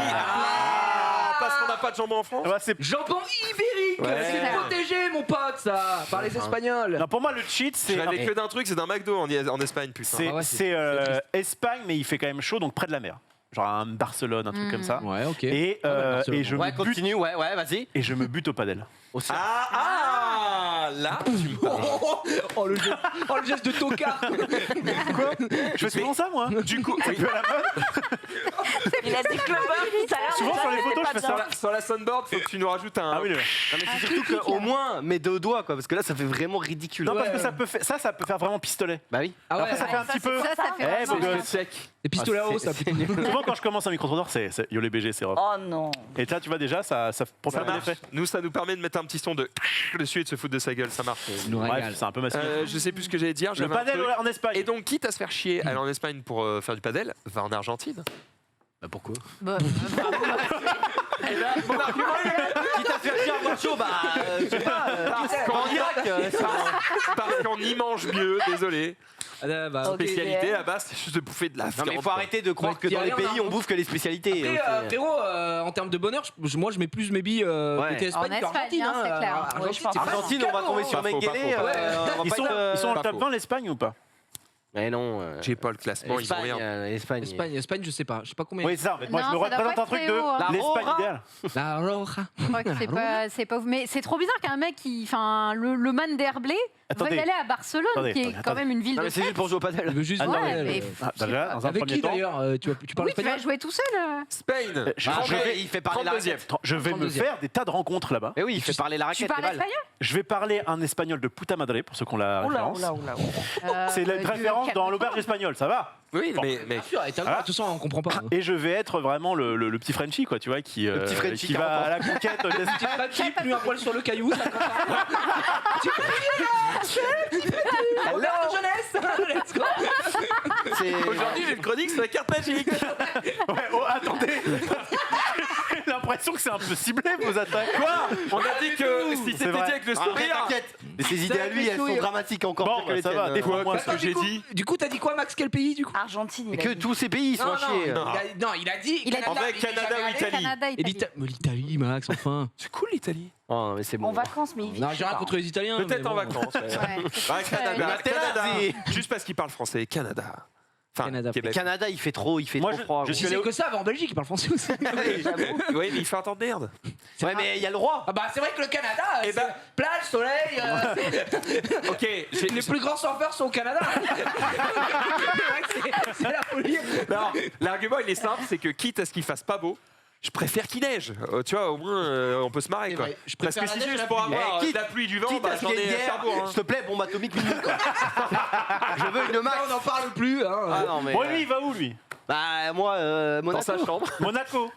parce qu'on n'a pas de jambon en France. ah bah, c'est- Jambon ibérique Ouais. C'est protégé, mon pote, ça Par les Espagnols. non, pour moi, le cheat, Je c'est. rêvais que d'un truc, c'est d'un McDo en Espagne, putain. C'est Ah ouais, c'est, triste. Espagne, mais il fait quand même chaud, donc près de la mer. Genre un Barcelone, un truc comme ça. Ouais, ok. Et, Ah ouais, Barcelone. et je Ouais, me bute, continue, ouais, vas-y. et je me bute au padel. Là, tu me parles. Oh, le geste de tocard. Je fais souvent ça, moi. Du coup, oui. Il a dit Clover tout à l'heure. Souvent déjà, sur les c'était photos, pas je fais bien. ça. Sur la sunboard, faut que tu nous rajoutes un. Ah oui, Non, mais c'est surtout qu'au moins, mes deux doigts, quoi, parce que là, ça fait vraiment ridicule. non, parce que Ouais. ça peut faire vraiment pistolet. Bah oui. Ah ouais, Après, ça fait un Ça, petit peu. ça fait Eh, vraiment beau mal. gosse. les pistolets à eau, ça plutôt. Souvent, quand je commence un micro-trottoir, c'est yo les BG, c'est rough. Oh non. Et là, tu vois déjà, ça pour Ça faire marche. l'effet. Nous, ça nous permet de mettre un petit son de dessus et de se foutre de sa gueule. Ça marche. Nous Bref, régale. c'est un peu massif. Je sais plus ce que j'allais dire. Le j'avais un padel truc. en Espagne. Et donc, quitte à se faire chier, aller en Espagne pour faire du padel, va en Argentine. Bah pourquoi Bah, Et là, mon argument, il est Quitte à faire chier un chaud, bah, je sais pas. parce qu'on y mange mieux, désolé. Ah, bah, Ok. Spécialité là-bas, c'est juste de bouffer de la Non, mais il viande, faut quoi. arrêter de croire Ouais, que dans les t'y allais en pays, on bouffe que les spécialités. Après, Donc, frérot, en termes de bonheur, moi je mets plus mes billes côté Espagne En Espagne, qu'Argentine. hein, c'est clair. Argentine, Ouais, je pense. c'est pas Argentine, un on va cadeau, tomber hein. sur Pas faux, Mengele. pas faux. on va Ils pas sont, être, ils sont dans pas le top faux. 20 l'Espagne ou pas? Mais non. J'ai pas le classement, ils ont Espagne, rien. Espagne. Espagne, je sais pas. Je sais pas combien. Oui, c'est ça. En fait, moi, Non, je me ça doit représente pas un être truc très haut, hein. de La l'Espagne Roja. idéale. La Roja. Je crois que c'est pas ouf. Mais c'est trop bizarre qu'un mec qui. Enfin, le man d'Herblay va Attendez. y aller à Barcelone, Attendez, qui est attendez, quand même une ville Non, de mais c'est juste fête. pour jouer au Il padel. veut juste. Ouais, ouais, mais- Ah, déjà, dans un Avec premier qui temps. d'ailleurs tu parles Oui, tu vas espagnol jouer tout seul. Spain. Il fait parler la 32e. raquette. Je vais me 32e. faire des tas de rencontres là-bas. Mais oui, il fait parler la Tu raquette. parles les balles. espagnol Je vais parler un espagnol de puta madre pour ceux qui ont la Oula, référence. oula, oula. C'est la référence dans l'auberge espagnole, ça va. Oui, Bon. mais Bien sûr, et t'as le droit, de toute façon, on comprend pas. Et je vais être vraiment le petit Frenchie, quoi, tu vois, qui petit Frenchie, qui va à la conquête. Petit Frenchie, plus un poil sur le caillou, ça compte pas. Robert de jeunesse. Let's go. C'est- aujourd'hui, j'ai une chronique sur la carte magique. Ouais, oh, attendez. J'ai l'impression que c'est un peu ciblé vos attaques. Quoi? On a dit que si C'est c'était dit vrai. avec le Arrête, sourire. t'inquiète. Mais ses idées à lui, elles sont dramatiques encore Bon, plus que les bah, ça va, tiennes. des fois, moi, ce que Attends, j'ai du coup- dit. Du coup, t'as dit quoi, Max? Quel pays, du coup? Argentine, Mais il a que dit. tous ces pays, ils sont à chier. Non, il a dit. Il a dit- En vrai, Canada ou Italie. Canada, Et Italie. Mais l'Italie, Max, enfin. C'est cool l'Italie. Oh, non, mais c'est bon. En vacances, mais il vit. Non, j'ai rien contre les Italiens. Peut-être mais en bon. vacances. Ouais. Ouais. Ouais, Canada. Ouais. Canada. Canada. Juste parce qu'il parle français. Canada. Enfin, Canada. Québec. Canada, il fait trop Moi, froid. je Si suis c'est allé que ça, va en Belgique, il parle français aussi. Oui, mais il fait un temps de merde. Ouais, mais il y a le droit. Ah bah c'est vrai que le Canada, Eh c'est ben- plage, soleil. Ok, Les plus grands surfeurs sont au Canada. c'est la folie. Non, l'argument il est simple, c'est que quitte à ce qu'il fasse pas beau, je préfère qu'il neige. Tu vois, au moins on peut se marrer C'est quoi. vrai, je Parce préfère que la si neige c'est à juste la pour pluie. avoir Eh, de la pluie du vent, Quitte bah à ce j'en qu'il y ait ai une à guerre, Cherbourg. hein. s'il te plaît, bombe atomique minute, quoi. Je veux une max. On n'en parle plus. Hein. Ah non, mais. Bon, lui, il va où, lui? Bah, moi, Dans Monaco. sa chambre. Monaco.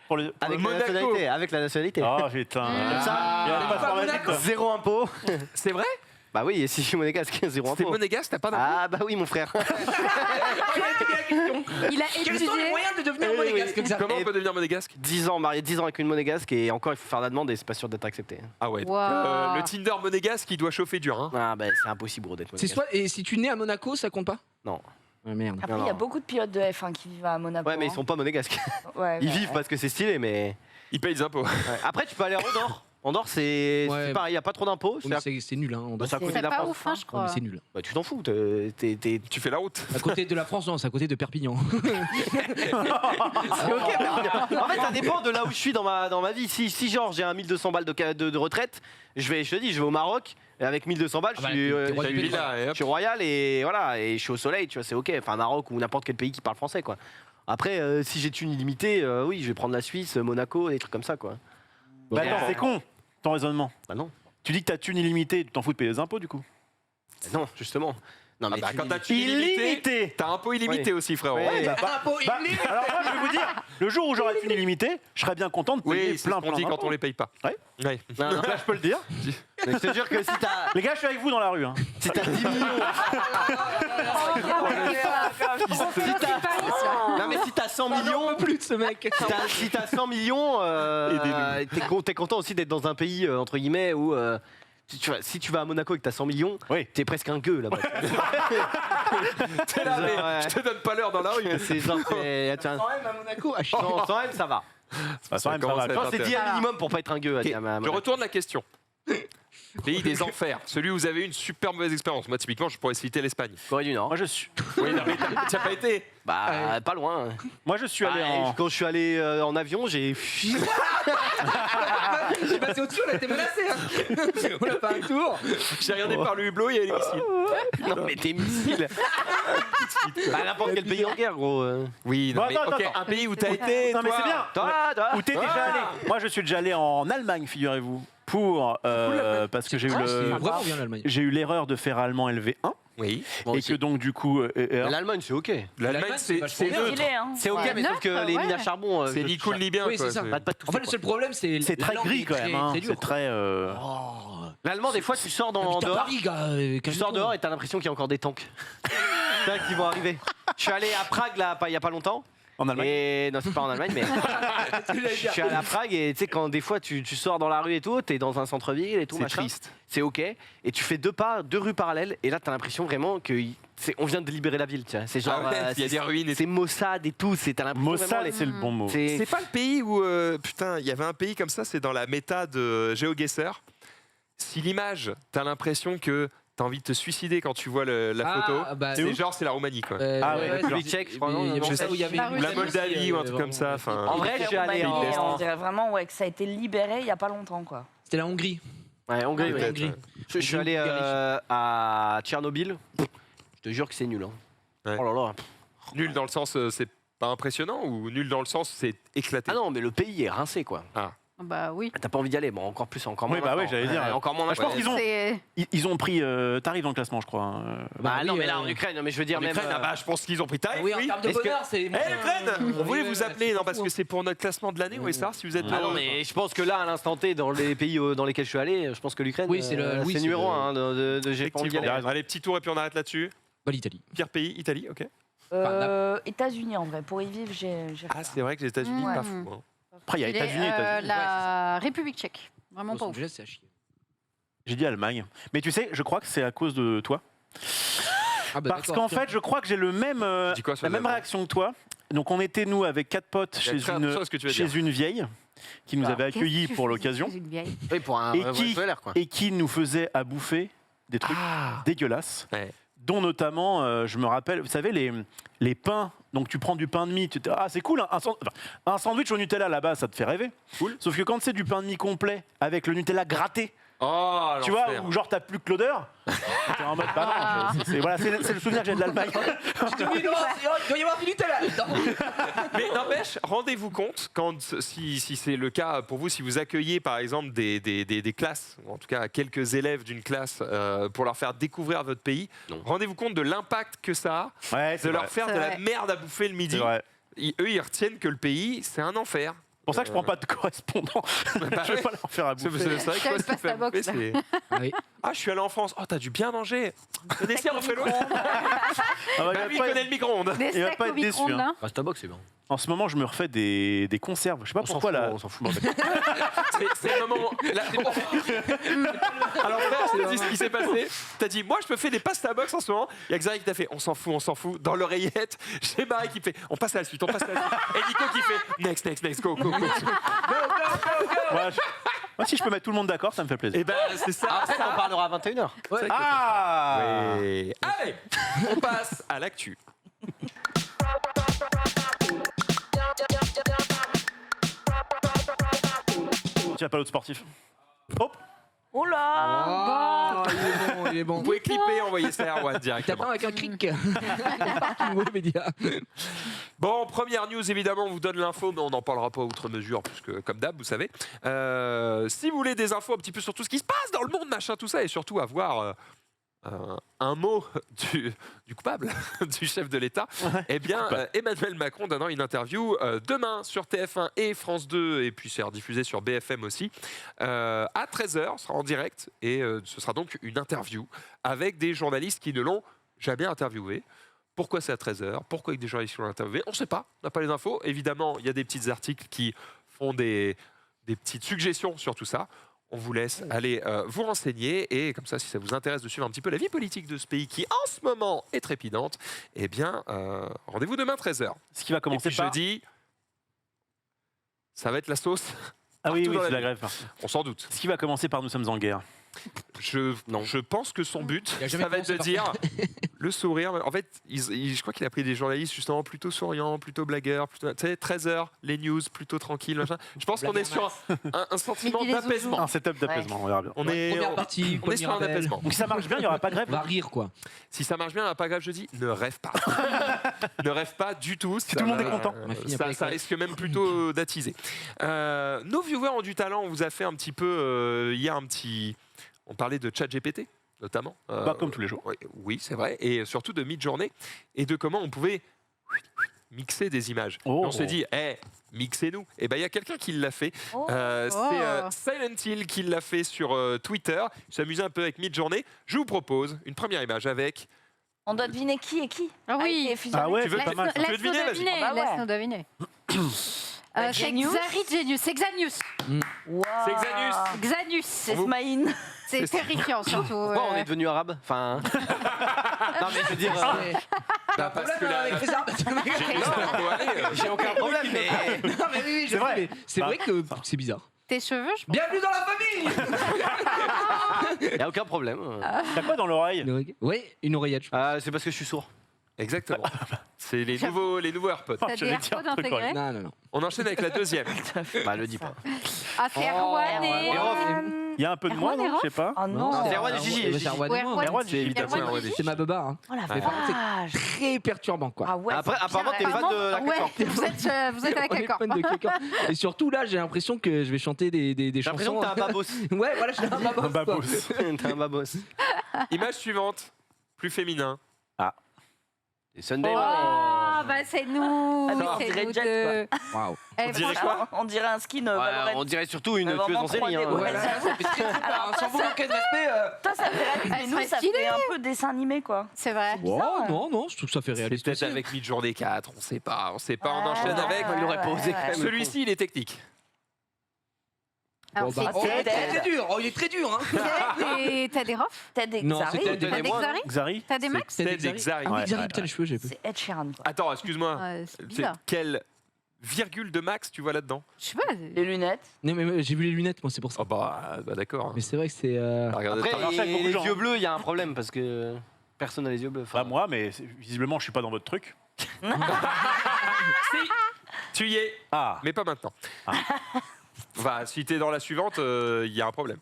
Pour le... Avec la Monaco. nationalité. Avec la nationalité. Oh putain. Comme ça, Il y a pas de pas formalité. Monaco. zéro impôt. C'est vrai? Bah oui, et si je suis monégasque, zéro T'es impôt. monégasque, t'as pas d'impôt? Ah bah oui, mon frère. Il a Quels sont les étudié. moyens de devenir Oui, oui, monégasque oui. comme ça? Comment on peut devenir monégasque? 10 ans, marié 10 ans avec une monégasque et encore il faut faire la demande et c'est pas sûr d'être accepté. Ah ouais. Wow. Le Tinder monégasque il doit chauffer dur. Hein. Ah bah c'est impossible gros d'être C'est monégasque. soit et si tu nais à Monaco, ça compte pas? Non. Ah merde. Après, Non, il y a non. beaucoup de pilotes de F1 qui vivent à Monaco. Ouais mais ils hein. sont pas monégasques. Ouais, Ils bah, vivent parce que c'est stylé mais... Il paye des impôts. Ouais. Après tu peux aller à Andorre. Andorre, c'est Ouais. pareil, il n'y a pas trop d'impôts. Oh, mais c'est nul, hein. C'est à côté C'est de la pas France. ouf, hein, je Ouais, crois. mais c'est nul. Bah, tu t'en fous. Tu fais la route. À côté de la France, non, c'est à côté de Perpignan. C'est ok. En fait, ça dépend de là où je suis dans ma vie. Si genre j'ai un 1200 balles de retraite, je te dis, je vais au Maroc. Et avec 1200 balles, Ah bah, je suis, t'es roi je du suis- pays, là, et je hop. suis royal et voilà, et je suis au soleil, tu vois, c'est ok. Enfin, Maroc ou n'importe quel pays qui parle français, quoi. Après, si j'ai de thunes illimitées, oui, je vais prendre la Suisse, Monaco, des trucs comme ça, quoi. Bah attends, c'est con ton raisonnement. Bah non, Tu dis que t'as thune illimitée, tu t'en fous de payer les impôts du coup. non, justement. Non, mais Quand t'as illimitées. illimité, t'as un pot illimité aussi, frérot. Ouais. Bah, alors moi, je vais vous dire, le jour où j'aurai thune illimitée, je serais bien content de payer Oui, c'est ce plein qu'on dit quand d'impôts. on les paye pas. Ouais. Ouais. Non, non, Là, je peux le dire. mais je te jure que si t'as Les gars, je suis avec vous dans la rue. Hein. 10 millions. Non, mais si t'as 100 millions. plus de ce mec. Si t'as 100 millions, t'es content aussi d'être dans un pays, entre guillemets, où si tu vas à Monaco et que t'as 100 millions, Oui. t'es presque un gueux là-bas. T'es là, mais Ouais. je te donne pas l'heure dans la rue. C'est genre, tiens, Quand même à Monaco, à chier. sans M, ça va. Ça, ça, commence va. à être Je pense que c'est 10 intéressant. minimum pour pas être un gueux. Ok, à Monaco. je retourne la question. Pays des enfers, celui où vous avez eu une super mauvaise expérience. Moi, typiquement, je pourrais citer l'Espagne. Corée du Nord. Moi, je suis. Oui, non, mais t'as pas été. Bah, pas loin. Moi, je suis allé en. Quand je suis allé en avion, j'ai. J'ai passé au-dessus, on a été menacé. Hein. On a fait un tour. J'ai regardé par le hublot, il y a les missiles. Non, mais tes missiles. Bah, n'importe quel pays en guerre, gros. Oui, non, Bon, mais attends, ok, attends. un pays où t'as été. Non, mais toi. c'est bien. Toi. Où t'es déjà allé Moi, je suis déjà allé en Allemagne, figurez-vous, pour parce que j'ai eu C'est le. vraiment bien l'Allemagne. J'ai eu l'erreur de faire allemand LV1 Oui. Bon, et que donc du coup L'Allemagne, c'est ok. L'Allemagne, c'est vachement bien. neutre. Stylé, hein. C'est ok, Ouais. mais sauf que Neuf, les ouais. mines à charbon. C'est ni cool ni bien. Oui, quoi, c'est ça. Pas de tout En fait, le seul problème, c'est c'est la très langue gris est quand très- même. Hein. très dure. C'est très. L'allemand, des fois, tu sors Habite à dehors. Paris, gars. Tu sors dehors et t'as l'impression qu'il y a encore des tanks. C'est vrai qu'ils vont arriver. Je suis allé à Prague là, il y a pas longtemps. En Allemagne. Et non, c'est pas en Allemagne, mais je suis allé à Prague et tu sais quand des fois tu sors dans la rue et tout, t'es dans un centre-ville et tout, C'est machin. triste. C'est ok. Et tu fais deux rues parallèles et là t'as l'impression vraiment que on vient de libérer la ville. Tu vois. C'est genre, Ah ouais, il y a des ruines et c'est Mossad et tout. T'as l'impression vraiment Mossad, c'est le bon mot. C'est pas le pays où. Putain, il y avait un pays comme ça, c'est dans la méta de GeoGuessr. Si l'image, t'as l'impression que t'as envie de te suicider quand tu vois la photo, bah, c'est genre, c'est la Roumanie, quoi. Ah ouais, d'accord. République tchèque, je crois, non, Il y non, avait ça où il y avait La une- Russie. La Moldavie ou un truc comme ça. Enfin, En vrai, je suis allé Roumanie, en. On dirait vraiment ouais, que ça a été libéré il y a pas longtemps, quoi. C'était la Hongrie. Ouais, Hongrie, Ouais, ouais. Hongrie. Je suis allé à Tchernobyl. Je te jure que c'est nul. Hein. Ouais. Oh là là. nul dans le sens, c'est pas impressionnant, ou nul dans le sens, c'est éclaté. Ah non, mais le pays est rincé quoi. Bah oui. T'as pas envie d'y aller, bon encore plus, encore moins. Oui, bah oui, maintenant. j'allais dire. Encore moins. Bah, je pense maintenant. qu'ils ont- C'est Ils ont pris. T'arrives dans le classement, je crois. Hein. Bah oui, non, mais là en Ukraine, mais je veux dire En même. Ukraine, ah bah, je pense qu'ils ont pris taille. Oui, en termes de Est-ce que- bonheur, c'est. Eh Ukraine, on voulait vous appeler, non, parce que c'est pour notre classement de l'année, on va savoir si vous êtes. Ah non, mais je pense que là, à l'instant T, dans les pays dans lesquels je suis allé, je pense que l'Ukraine, Oui, c'est le- oui, c'est c'est numéro le- 1 de j'ai pas envie d'y Effectivement. aller. Allez, petit tour et puis on arrête là-dessus. Pas l'Italie. Pire pays, Italie, ok. États-Unis en vrai, pour y vivre, j'ai. Ah, c'est vrai que les États-Unis, Ouais. pas fou. Hein. Après, il y a il est, États-Unis, États-Unis. la République tchèque. Vraiment Los pas ouf. Angeles, c'est à chier. J'ai dit Allemagne. Mais tu sais, je crois que c'est à cause de toi. Ah bah, Parce d'accord. qu'en fait, je crois que j'ai le même, Dis quoi sur la les même Allemands réaction que toi. Donc, on était, nous, avec 4 potes Il y a très attention à ce que tu vas dire. chez une vieille qui nous avait accueillis pour l'occasion Une vieille. Oui, pour un Et vrai qui- solaire quoi. et qui nous faisait à bouffer des trucs Ah, dégueulasses. Ouais. Dont notamment, je me rappelle, vous savez, les pains. Donc tu prends du pain de mie, tu te dis, ah c'est cool, un sandwich au Nutella là-bas, ça te fait rêver. Cool. Sauf que quand c'est du pain de mie complet avec le Nutella gratté, Oh, tu vois, l'enfer. où genre t'as plus que l'odeur, t'es en mode, bah non, voilà, c'est le souvenir que j'ai de l'Allemagne. Tu te dis, non, il doit y avoir du Nutella là-dedans. Mais n'empêche, rendez-vous compte, quand, si c'est le cas pour vous, si vous accueillez par exemple des classes, ou en tout cas quelques élèves d'une classe, pour leur faire découvrir votre pays, Non. rendez-vous compte de l'impact que ça a Ouais, de c'est leur vrai. faire C'est de la vrai. merde à bouffer le C'est midi. vrai. Eux, ils retiennent que le pays, c'est un enfer. C'est pour ça que je prends pas de correspondant. Bah Je vais ouais. pas leur faire à C'est bouffer. vrai que Quelle toi, ce qui pasta fait bouffer, box, là. c'est... Ah oui. Ah, je suis allé en France. Oh, t'as dû bien manger. Le dessert, on fait l'autre. Ah bah, Bah, lui, il connaît le micro-ondes. Des Il va steaks pas au être déçu, micro-ondes, hein. là. Bah, Starbucks, c'est bien. En ce moment, je me refais des conserves. Je sais pas pourquoi là. On s'en fout. C'est le moment. Là... Alors, frère, je te dis ce qui s'est passé. T'as dit, moi, je me fais des pasta box en ce moment. Il y a Xavier qui t'a fait, on s'en fout. Dans l'oreillette, j'ai Barry qui fait, on passe à la suite. Et Nico qui fait, next, go. Moi, Moi, si je peux mettre tout le monde d'accord, ça me fait plaisir. Et ben c'est ça. Après, on parlera à 21h. Ah Oui. Allez, on passe à l'actu. Tu as pas l'autre sportif. Hop. Oh là Il est bon. Vous pouvez clipper, envoyer ça à Erwan T'attends directement. avec un cric. Parking Webmedia. Bon, première news, évidemment, on vous donne l'info, mais on n'en parlera pas outre mesure, puisque, comme d'hab, vous savez. Si vous voulez des infos un petit peu sur tout ce qui se passe dans le monde, machin, tout ça, et surtout avoir un mot du coupable, du chef de l'État, eh bien, Emmanuel Macron donnant une interview demain sur TF1 et France 2, et puis c'est rediffusé sur BFM aussi, à 13h, sera en direct, et ce sera donc une interview avec des journalistes qui ne l'ont jamais interviewé. Pourquoi c'est à 13h? Pourquoi avec des journalistes qui l'ont interviewé? On ne sait pas, on n'a pas les infos. Évidemment, il y a des petits articles qui font des petites suggestions sur tout ça. On vous laisse aller vous renseigner et comme ça, si ça vous intéresse de suivre un petit peu la vie politique de ce pays qui, en ce moment, est trépidante, eh bien, rendez-vous demain 13h. Ce qui va Et commencer puis par... jeudi, ça va être la sauce. Ah oui, partout oui, dans c'est la la vie. grève. On s'en doute. Ce qui va commencer par nous sommes en guerre. Je pense que son but, Il a jamais ça va être de commencé dire le sourire. En fait, je crois qu'il a pris des journalistes justement plutôt souriants, plutôt blagueurs, plutôt, tu sais, 13h, les news plutôt tranquilles, machin. Je pense qu'on est sur un sentiment Mais puis les d'apaisement. Un setup d'apaisement, on verra bien. On est, Première partie, on est sur un premier appel. apaisement. Donc si ça marche bien, il n'y aura pas de grève. On va rire, quoi. Si ça marche bien, pas grave, je dis, ne rêve pas. Ne rêve pas du tout. Si tout le monde est content. On a fini Ça, après ça l'école. risque même plutôt d'attiser. Nos viewers ont du talent. On vous a fait un petit peu hier un petit. On parlait de ChatGPT notamment. Pas comme tous les jours. Oui, c'est vrai. Et surtout de Midjourney et de comment on pouvait mixer des images. Oh. Et on s'est dit, mixez-nous. Et ben il y a quelqu'un qui l'a fait. Oh. C'est Silent Hill qui l'a fait sur Twitter. Il s'amusait un peu avec Midjourney. Je vous propose une première image avec. On doit deviner qui est qui. Ah oui. A été fusionné. Ah ouais, Tu veux c'est pas mal. Tu veux deviner, vas-y. Ah bah ouais. Laisse-nous deviner. C'est Genius. Genius, c'est Xanius. Wow. C'est Xanus. Xanius, C'est Smaïn. c'est terrifiant surtout. Pourquoi on est devenu arabe? Enfin. Non, mais je veux dire. Parce que là, J'ai aucun problème, mais. Non, mais oui, C'est vrai. C'est vrai que c'est bizarre. Tes cheveux, je pense. Bienvenue dans la famille. Il n'y a aucun problème. T'as quoi dans l'oreille? Oui, une oreillette. je pense. C'est parce que je suis sourd. Exactement. C'est les nouveaux AirPods. T'as des J'allais dire AirPods un truc intégrés. Non, non, non. On enchaîne avec la deuxième. Bah, le dis pas. Ah, c'est Erwan et. Erwan. Il y a un peu de moi, Erwan et non? Je sais pas. Oh non. c'est Erwan et Gigi. C'est Erwan et Ouais, moi. Erwan, Erwan, c'est évidemment Erwan et Erwan et Gigi. C'est ma beba. Hein. Oh la Ouais. vache. Très perturbant, quoi. Ah ouais. Après, c'est apparemment, t'es pire. fan de la Ouais, Cacorte. vous êtes avec On est accord. fan de Kékor. Et surtout, là, j'ai l'impression que je vais chanter des J'ai l'impression chansons. que t'es un babos. Ouais, voilà, je suis un babos. Un babos. quoi. T'es un babos. Image suivante. Plus féminin. Et Sunday, Oh, ouais. bah c'est nous. Ah, mais on C'est dirait nous Jet, deux. Waouh. Eh, On dirait franchement, quoi? On dirait un skin Ouais, Valorant. on dirait surtout une Vraiment tueuse en série. 3D, Hein. ouais. Voilà, ça fait très sympa, hein. Sans vous manquer de respect. Toi, ça fait réaliste. Mais Elle nous, serait ça stylée. fait un peu dessin animé, quoi. C'est vrai. Oh, non, non, je trouve que ça fait C'est réaliste. peut-être aussi. avec Midjourney 4. On sait pas. On sait pas. On enchaîne Ouais, avec. Il aurait pas osé quand même. Celui-ci, il est technique. Alors, Bon, bah, c'est c'est très dur. Oh, il est très dur. Hein. T'as des refs? Ted et Non, Xari. c'était T'as des Xari? Xari. T'as des Max? C'est Ted et Xari. Ah oui, Ouais, Xari, ouais, putain, les cheveux, j'ai peu. C'est Ed Sheeran, quoi. Attends, excuse-moi. Ouais, c'est C'est bizarre. quelle virgule de max tu vois là-dedans? Je sais pas. Les lunettes. Non, mais j'ai vu les lunettes, moi, c'est pour ça. Oh bah d'accord. Mais c'est vrai que c'est. Regarde, Après, attends. marche avec beaucoup de les gens, yeux hein. bleus, il y a un problème parce que personne n'a les yeux bleus. Enfin, Pas moi, mais visiblement, je suis pas dans votre truc. Si, tu y es, Ah. mais pas maintenant. Ah. Bah, si t'es dans la suivante, il y a un problème.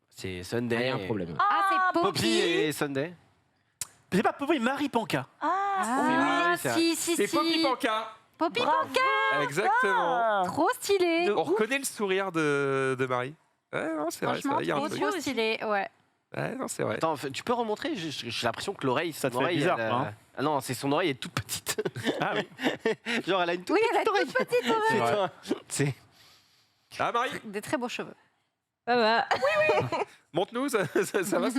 c'est Il y Sunday. a un problème. Ah, c'est Poppy Poppy. et Sunday. C'est pas Poppy, Marie Panka. Ah, oui, c'est vrai. si. C'est Poppy Panka. Poppy Bravo. Panka. Exactement. Ah. Trop stylé. On reconnaît le sourire de Marie. Ouais, non, c'est vrai, Franchement, il y a un trop, truc. trop stylé. Ouais. Ouais, non, c'est vrai. Attends, tu peux remontrer? J'ai l'impression que l'oreille, Ça te son fait oreille, bizarre, elle, hein. Ah non, c'est son oreille est toute petite. Ah oui. Genre, elle a une toute Oui, elle a petite toute petite oreille. C'est vrai. oreille. C'est Ah, Marie, Des très beaux cheveux. Ça va. montre-nous, ça va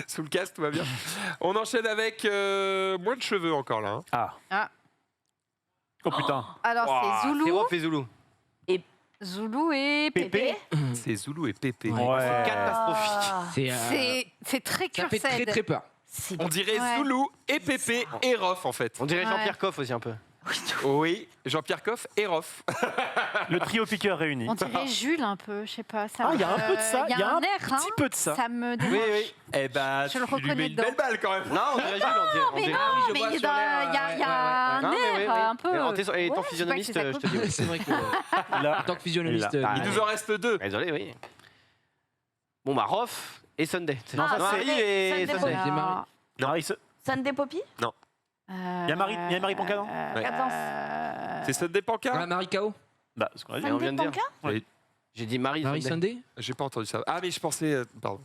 sous le casque, tout va bien. On enchaîne avec moins de cheveux encore là. Hein. Ah. Oh putain. Alors, Ouah, c'est c'est Zoulou. Rof et Zoulou. Zoulou et Pépé. C'est Zoulou et Pépé. Ouais. Ouais. Catastrophique. Ah. C'est très Ça fait très cursed. très peur. C'est On dirait Ouais. Zoulou et Pépé et Rof en fait. On dirait Ouais. Jean-Pierre Coff aussi un peu. Oui, Jean-Pierre Coff et Roff. Le trio piqueur réuni. On dirait Jules un peu, je sais pas. Ça Ah, il y a un peu de ça, Il y a un air, petit peu de ça. Ça me dérange. Oui, oui. Eh ben, Je le tu lui mets reconnais une dedans. belle balle quand même. Non, on dirait Jules, on Mais dirait. non, je mais vois il y sur l'air, a un Non, mais oui, air oui. un peu. Et en étant Ouais, physionomiste, je sais pas je que te dis oui. C'est vrai que Là, en tant que physionomiste, Il a- Il nous en reste 2. Désolé, oui. Bon, bah, Rof et Sunday. Non, ça, Marie c'est- et Sunday Sunday. Poppy. Ah, Marie, Sunday Poppy Il y a Marie Panca, non Cadence. C'est Sunday Panca. Ah, Marie Kao, Bah, ce qu'on a dit. Mais on vient de dire. Panca J'ai dit Marie, Marie Sunday. Sunday. J'ai pas entendu ça. Ah, mais je pensais. Pardon.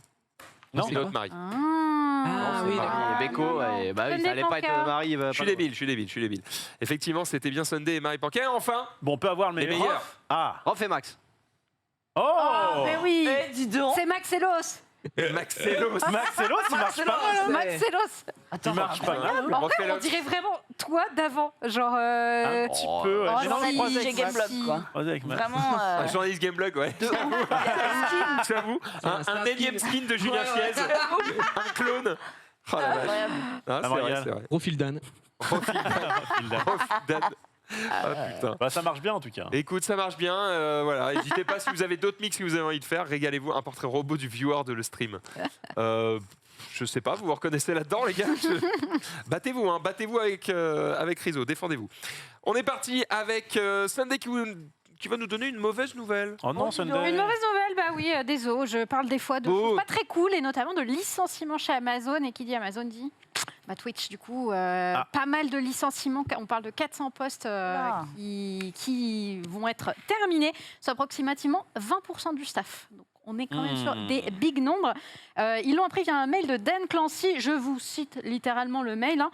Non, C'est l'autre Marie. Ah, Ah, C'est oui, Marie et Beko. non, Et bah, oui, Sunday ça allait pas Panca. être Marie. Je suis débile. Effectivement, c'était bien Sunday et Marie Panca. Et enfin, Bon, on peut avoir le les meilleur. meilleurs. Ah. Rof et Max. Oh Mais oui, Eh, dis donc. c'est Maxelos. Maxello. Maxello, il marche pas mal. Maxelos. Il marche pas mal. En vrai, on dirait vraiment toi d'avant. Genre. Un petit peu. ouais. oh, J'ai envie de croiser Chez avec Game Max. Blog, quoi. Croiser avec Max. Vraiment. Un journaliste Gameblog, ouais. J'avoue. Un énième skin de Julien Fiez. Un clone. Oh la vache. Incroyable. Ah, c'est Marianne. vrai, c'est vrai. Profil Dan. Dan. Ah putain. Bah, ça marche bien en tout cas. Écoute, ça marche bien. Voilà. N'hésitez pas si vous avez d'autres mix que vous avez envie de faire. Régalez-vous. Un portrait robot du viewer de le stream. Je sais pas, vous vous reconnaissez là-dedans, les gars. Battez-vous, hein. Battez-vous avec Rizzo. Défendez-vous. On est parti avec Sunday qui va nous donner une mauvaise nouvelle. Oh non, Sunday. Une mauvaise nouvelle, bah oui, désolé, je parle des fois de Oh. choses pas très cool et notamment de licenciements chez Amazon. Et qui dit Amazon dit bah, Twitch, du coup, pas mal de licenciements. On parle de 400 postes Ah. qui vont être terminés, soit approximativement 20% du staff. Donc, on est quand même sur des big nombres. Ils l'ont appris via un mail de Dan Clancy. Je vous cite littéralement le mail.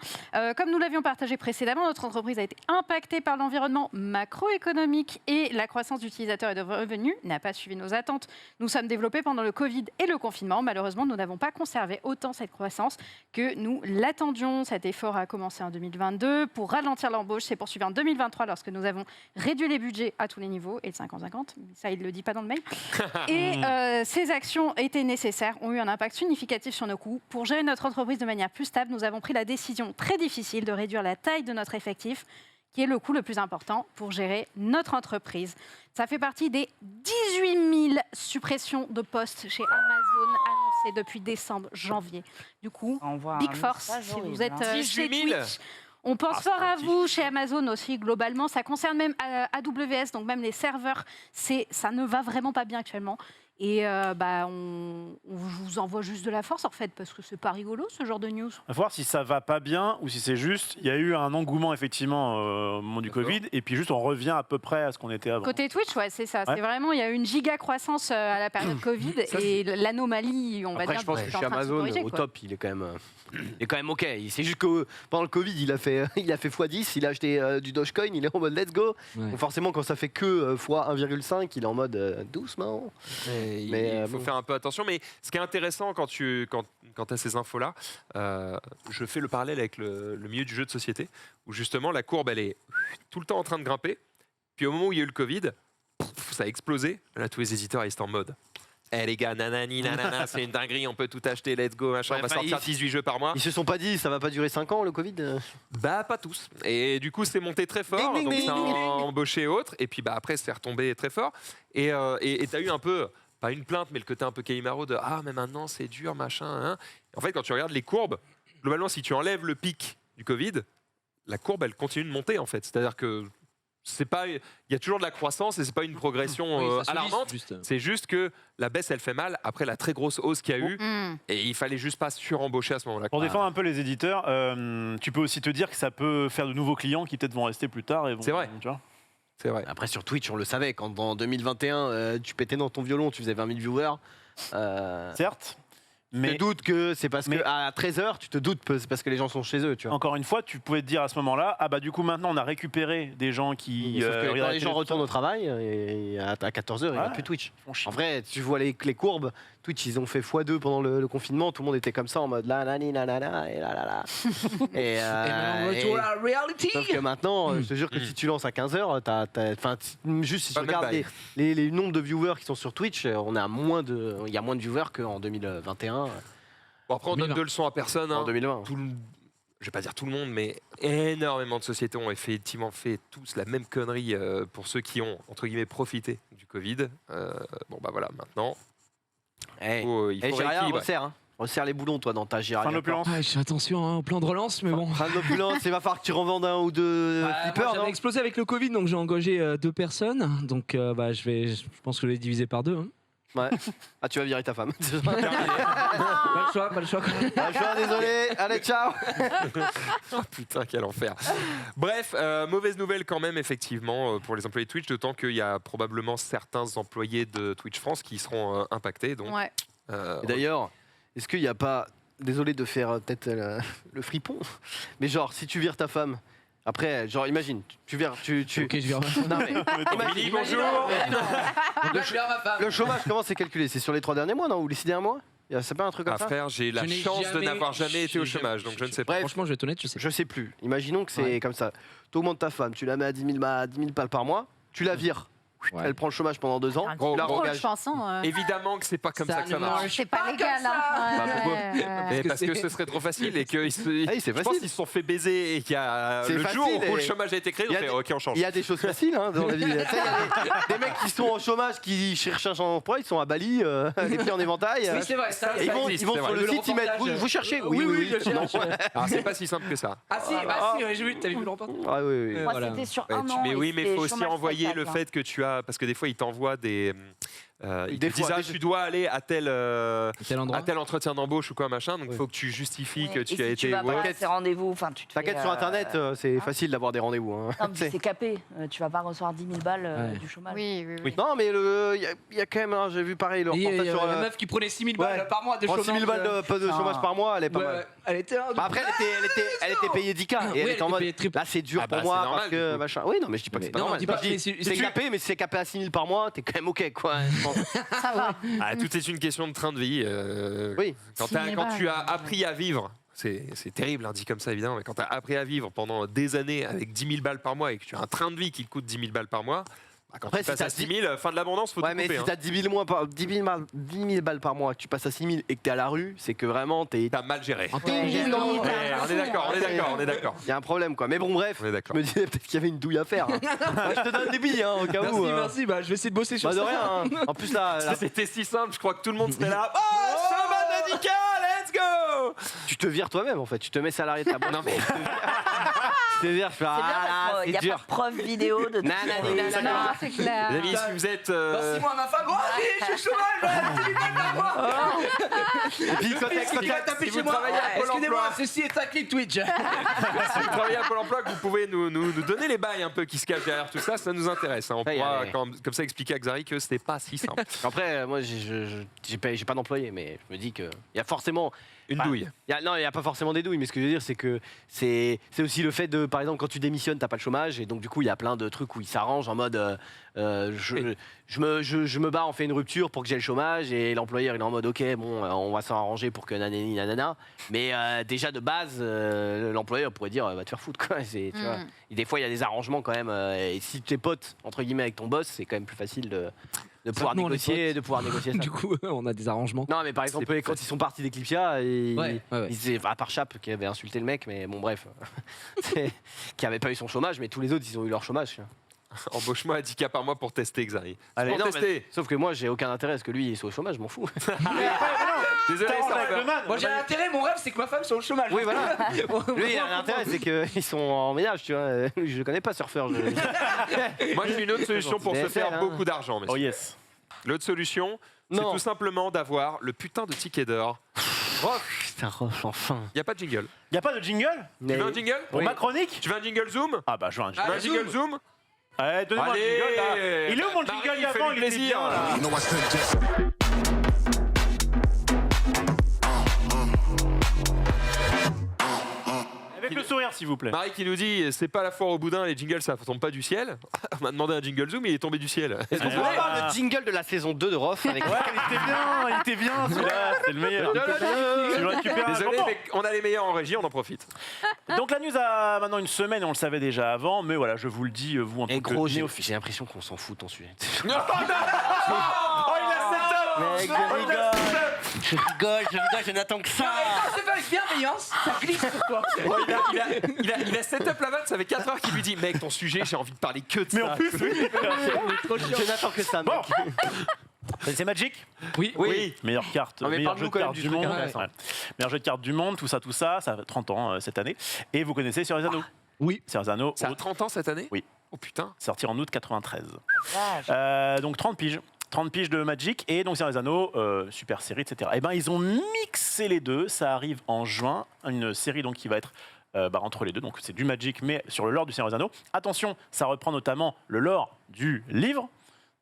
Comme nous l'avions partagé précédemment, notre entreprise a été impactée par l'environnement macroéconomique et la croissance d'utilisateurs et de revenus n'a pas suivi nos attentes. Nous sommes développés pendant le Covid et le confinement. Malheureusement, nous n'avons pas conservé autant cette croissance que nous l'attendions. Cet effort a commencé en 2022. Pour ralentir l'embauche, s'est poursuivi en 2023 lorsque nous avons réduit les budgets à tous les niveaux et de 50-50. Mais ça, il ne le dit pas dans le mail. Et ces actions étaient nécessaires, ont eu un impact significatif sur nos coûts. Pour gérer notre entreprise de manière plus stable, nous avons pris la décision très difficile de réduire la taille de notre effectif, qui est le coût le plus important pour gérer notre entreprise. Ça fait partie des 18 000 suppressions de postes chez Amazon annoncées depuis décembre, janvier. Du coup, On voit Big un Force, message si vous horrible, êtes hein. chez 18 000. Twitch. On pense c'est fort pas à petit. vous chez Amazon aussi, globalement. Ça concerne même AWS, donc même les serveurs. Ça ne va vraiment pas bien actuellement. Et on vous envoie juste de la force, en fait, parce que c'est pas rigolo, ce genre de news. On va voir si ça va pas bien ou si c'est juste. Il y a eu un engouement effectivement au moment du D'accord. Covid et puis juste on revient à peu près à ce qu'on était avant. Côté Twitch, ouais, c'est ça. Ouais. C'est vraiment, il y a eu une giga croissance à la période Covid et l'anomalie, on va Après, dire, je pense est que en chez train de se Amazon, corriger, au quoi. top, il est quand même OK. C'est juste que pendant le Covid, il a fait x10, il a acheté du Dogecoin, il est en mode let's go. Ouais. Donc forcément, quand ça fait que fois 1,5, il est en mode doucement. Mais Mais, il faut bon. faire un peu attention. Mais ce qui est intéressant quand tu as ces infos-là, je fais le parallèle avec le milieu du jeu de société, où justement la courbe, elle est tout le temps en train de grimper. Puis au moment où il y a eu le Covid, ça a explosé. Là, tous les éditeurs, ils étaient en mode. Eh les gars, nanani, nanana, c'est une dinguerie, on peut tout acheter, let's go, machin, Ouais, on va enfin, sortir ils- 18 jeux par mois. Ils se sont pas dit, ça va pas durer 5 ans le Covid. Bah pas tous. Et du coup c'est monté très fort, Ding, ding, donc ding, ça a ding, ding. embauché autres, et puis bah après c'est retombé très fort. Et t'as eu un peu, pas une plainte, mais le côté un peu Calimero de ah mais maintenant c'est dur machin. Hein. En fait quand tu regardes les courbes, globalement si tu enlèves le pic du Covid, la courbe elle continue de monter en fait. C'est-à-dire que c'est pas, il y a toujours de la croissance et c'est pas une progression Oui, ça se alarmante. lisse, juste. C'est juste que la baisse elle fait mal après la très grosse hausse qu'il y a eu. Mm. Et il fallait juste pas surembaucher à ce moment-là. Pour défendre un peu les éditeurs, tu peux aussi te dire que ça peut faire de nouveaux clients qui peut-être vont rester plus tard. Et vont, C'est vrai. Tu vois. C'est vrai. Après, sur Twitch, on le savait, quand en 2021, tu pétais dans ton violon, tu faisais 20 000 viewers. Certes, Tu mais te doutes que c'est parce mais- qu'à 13h, tu te doutes que c'est parce que les gens sont chez eux, tu vois. encore une fois, tu pouvais te dire à ce moment-là, ah bah du coup maintenant on a récupéré des gens qui Sauf que regardent quand la les télé, gens tout retournent au travail, et à 14h, il n'y a Ouais. plus Twitch. ça, font chier. En vrai, tu vois les courbes, Twitch, ils ont fait x2 pendant le confinement, tout le monde était comme ça en mode là, là, ni, là, là, et là, là, là. et, Et maintenant, retour à la reality. sauf que maintenant, je te jure que si tu lances à 15h, juste si tu Pas le même regardes bail. les nombres de viewers qui sont sur Twitch, il y a moins de viewers qu'en 2021, Bon, après on donne 2020. de leçons à personne. en Hein. 2020. Tout le- je vais pas dire tout le monde, mais énormément de sociétés ont effectivement fait tous la même connerie pour ceux qui ont, entre guillemets, profité du Covid. Bon, bah voilà, maintenant, il faut Gérard, rééquilibrer. resserre les boulons, toi, dans ta Fin Gérard. de l'opulence. Ouais, je fais attention hein, au plan de relance, mais bon. Fin de l'opulence, il va falloir que tu revendes un ou deux Moi, flippers, non j'avais explosé avec le Covid, donc j'ai engagé 2 personnes. Donc je pense que je vais diviser par 2. Hein. Ouais. Ah, tu vas virer ta femme. Pas le choix, pas le choix. Ah, je suis désolé. Allez, ciao. Oh, putain, quel enfer. Bref, mauvaise nouvelle quand même, effectivement, pour les employés de Twitch, d'autant qu'il y a probablement certains employés de Twitch France qui seront impactés. Donc, Ouais. Et d'ailleurs, est-ce qu'il n'y a pas... Désolé de faire peut-être le fripon, mais genre, si tu vires ta femme, après, genre, imagine, tu vires... Ok, je vire ma femme. Non, mais... Billy, bonjour. Le chômage, comment c'est calculé? C'est sur les 3 derniers mois, non? Ou les 6 derniers mois? C'est pas un truc comme Ah ça? frère, j'ai la Je n'ai chance de jamais- n'avoir jamais été au j'ai chômage, donc je ne sais pas. Bref, Franchement, je vais être honnête, je sais. je sais plus. Imaginons que c'est Ouais. comme ça. Tu augmentes ta femme, tu la mets à 10 000 balles par mois, tu la vires. Ouais. Elle prend le chômage pendant 2 ans, Gros, tu la gros, Drôle, rengages. je pense. Hein. Évidemment que c'est pas comme ça que ça ne marche. marche C'est pas légal. comme ça. Hein. Bah, pourquoi Mais parce que c'est- ce serait trop facile et que Ah oui, c'est je pense facile. qu'ils se sont fait baiser et qu'il y a C'est le facile jour où le et- chômage a été créé, Il y on a fait des- ok, on change. Il y a des choses faciles hein, dans la vie. Tu sais, il y a des mecs qui sont au chômage, qui cherchent un emploi, ils sont à Bali, les pieds en éventail. Oui, c'est vrai. Ça, Et ils ça vont, existe, ils vont c'est sur vrai. le Le site, ils mettent. reportage. Vous cherchez? Oui, je non. cherche. Alors c'est pas si simple que ça. Ah si, bah si, ouais, j'ai vu, t'avais vu longtemps. Ah oui, oui. Moi, Voilà. c'était sur Ouais, un an. mais et oui, mais il c'était faut aussi chômage envoyer le spectacle, hein. fait que tu as, parce que des fois ils t'envoient des, ils Des te disent fois, ah, des- tu dois aller à tel Tel endroit. à tel entretien d'embauche ou quoi machin, donc il Oui. faut que tu justifies Ouais. que Et tu si as tu été. vas pas ouais. à ces rendez-vous, enfin, tu te T'inquiète, fais, sur internet, c'est facile d'avoir des rendez-vous. hein. Non, mais c'est capé. Tu vas pas recevoir 10 000 balles Ouais. du chômage. Oui, oui, oui. Non, mais il y a quand même, hein, j'ai vu pareil, le Il y a reportage sur la meuf qui prenait 6 000 Ouais. balles par mois de chômage. 6 000 balles de chômage par mois, elle est pas Ouais, mal. ouais. Elle était. Bah, après, elle était payée 10K. Oui, Et elle elle était en était mode. payée triple. Là, c'est dur Ah bah, pour moi c'est normal, parce que du coup. machin. Oui, non, mais je dis pas que c'est pas Non, normal. dis pas, Je dis, mais c'est- c'est tu- capé, mais si c'est capé à 6 000 par mois, t'es quand même ok, quoi. je pense. Ça va. Ah, tout est une question de train de vie. Oui. Quand, quand tu as appris à vivre, c'est terrible, hein, dit comme ça évidemment, mais quand tu as appris à vivre pendant des années avec 10 000 balles par mois et que tu as un train de vie qui te coûte 10 000 balles par mois, bah, quand Après, tu si passes t'as à 6 000, fin de l'abondance, faut Ouais, tout mais couper. si Hein. t'as 10 000 balles par mois, que tu passes à 6 000 et que t'es à la rue, c'est que vraiment, T'as mal géré. En Oui, oui, temps, oui, Ouais, t'as on est d'accord, on est d'accord, on est d'accord. il y a un problème, quoi. Mais bon, bref, On est je d'accord. me disais peut-être qu'il y avait une douille à faire. hein. Je te donne des billes, hein, au cas Merci, où. merci. Bah, je vais essayer de bosser sur Bah, de ça. rien. hein. En plus, là, Si c'était si simple, je crois que tout le monde serait là. Oh, chômage radical, let's go. tu te vires toi-même, en fait. Tu te mets salarié de ta boîte. Non mais Tu te vires, je fais, C'est bien ah, parce qu'il c'est n'y a pas dur. de preuve vidéo de Nanani, nanana. Non, c'est clair. les amis, si vous êtes Merci-moi, ma femme. Oh, allez, je suis au chômage. 10 000 balles par mois. Et puis, quand Qu'est-ce qu'il va taper si chez vous moi travaillez à Pôle Excusez-moi, emploi. ceci est un clip Twitch. si vous travaillez à Pôle emploi, que vous pouvez nous donner les bails un peu qui se cachent derrière tout ça, ça nous intéresse. hein. On Ouais, pourra ouais. comme ça expliquer à Xari que c'était pas si simple. Après, moi, j'ai pas d'employé, mais je me dis qu'il y a forcément. Une Enfin, douille. Non, il n'y a pas forcément des douilles, mais ce que je veux dire, c'est que c'est aussi le fait de, par exemple, quand tu démissionnes, t'as pas de chômage, et donc du coup, il y a plein de trucs où ils s'arrangent en mode je me bats, on fait une rupture pour que j'ai le chômage, et l'employeur il est en mode ok, bon, on va s'arranger pour que nanani nanana, mais déjà de base, l'employeur pourrait dire va te faire foutre, quoi. Tu vois. Et des fois, il y a des arrangements quand même, et si tu es pote, entre guillemets, avec ton boss, c'est quand même plus facile de pouvoir nous, on est négocier ça. Du coup, on a des arrangements. Non, mais par exemple, plus quand ils sont partis d'Eclipsia, Ouais. à part Chap qui avait insulté le mec, mais bon, bref, qui avait pas eu son chômage, mais tous les autres, ils ont eu leur chômage. Embauche-moi à 10K par mois pour tester, Xari. Allez, Pour non, tester. Sauf que moi, j'ai aucun intérêt à ce que lui il soit au chômage, je m'en fous. Désolé, T'arranges ça avec va. le man. Moi j'ai un intérêt, mon rêve c'est que ma femme soit au chômage. Oui, voilà. Lui, il a un intérêt, c'est qu'ils sont en ménage, tu vois. Je le connais pas, surfeur. Moi, j'ai une autre solution pour se DSL, faire hein. beaucoup d'argent. Oh messieurs. yes. L'autre solution, c'est Non. tout simplement d'avoir le putain de ticket d'or. Putain, Roche, enfin. Il n'y a pas de jingle. Y a pas de jingle Tu veux un jingle Pour Oui. ma chronique? Tu veux un jingle Zoom Ah bah je veux un Tu jingle. veux un jingle Zoom Allez, donnez-moi un Allez. jingle là. Il est où mon Marie, jingle d'avant? fais-lui Il était plaisir, bien là. là. Avec le sourire s'il vous plaît. Marie qui nous dit c'est pas la foire au boudin, les jingles ça tombe pas du ciel. On m'a demandé un jingle Zoom, il est tombé du ciel. Est-ce qu'on peut Ouais. avoir le jingle de la saison 2 de Rof avec Ouais, il était bien celui-là, c'est le meilleur. Tu le récupères à Désolé, temps. mais on a les meilleurs en régie, on en profite. Donc la news a maintenant une semaine, on le savait déjà avant, mais voilà, je vous le dis, vous en tant Et que gros, j'ai néophyte. l'impression qu'on s'en fout de ton sujet. Oh, il a setup Mec, Oh, il a rigole. setup Je rigole, je n'attends que ça. C'est pas avec bienveillance, ça glisse sur toi. Oh, il a set up la vanne, ça fait 4 heures qu'il lui dit mec, ton sujet, j'ai envie de parler que de Mais ça. en plus, oui. Je n'attends que ça, mec. Bon. C'est Magic. Oui. Meilleure carte, Non, mais meilleur jeu parle-nous de quand même cartes du du truc monde. intéressant. Ouais. Meilleur jeu de cartes du monde, tout ça, ça fait 30 ans cette année. Et vous connaissez Seigneur des Anneaux. Oui. Seigneur des Anneaux, Ça a 30 ans cette année? Oui. Oh putain. sorti en août 93. Vache. Donc 30 piges. 30 piges de Magic et donc Seigneur des Anneaux, super série, etc. Et ben ils ont mixé les deux. Ça arrive en juin, une série donc qui va être entre les deux. Donc c'est du Magic mais sur le lore du Seigneur des Anneaux. Attention, ça reprend notamment le lore du livre.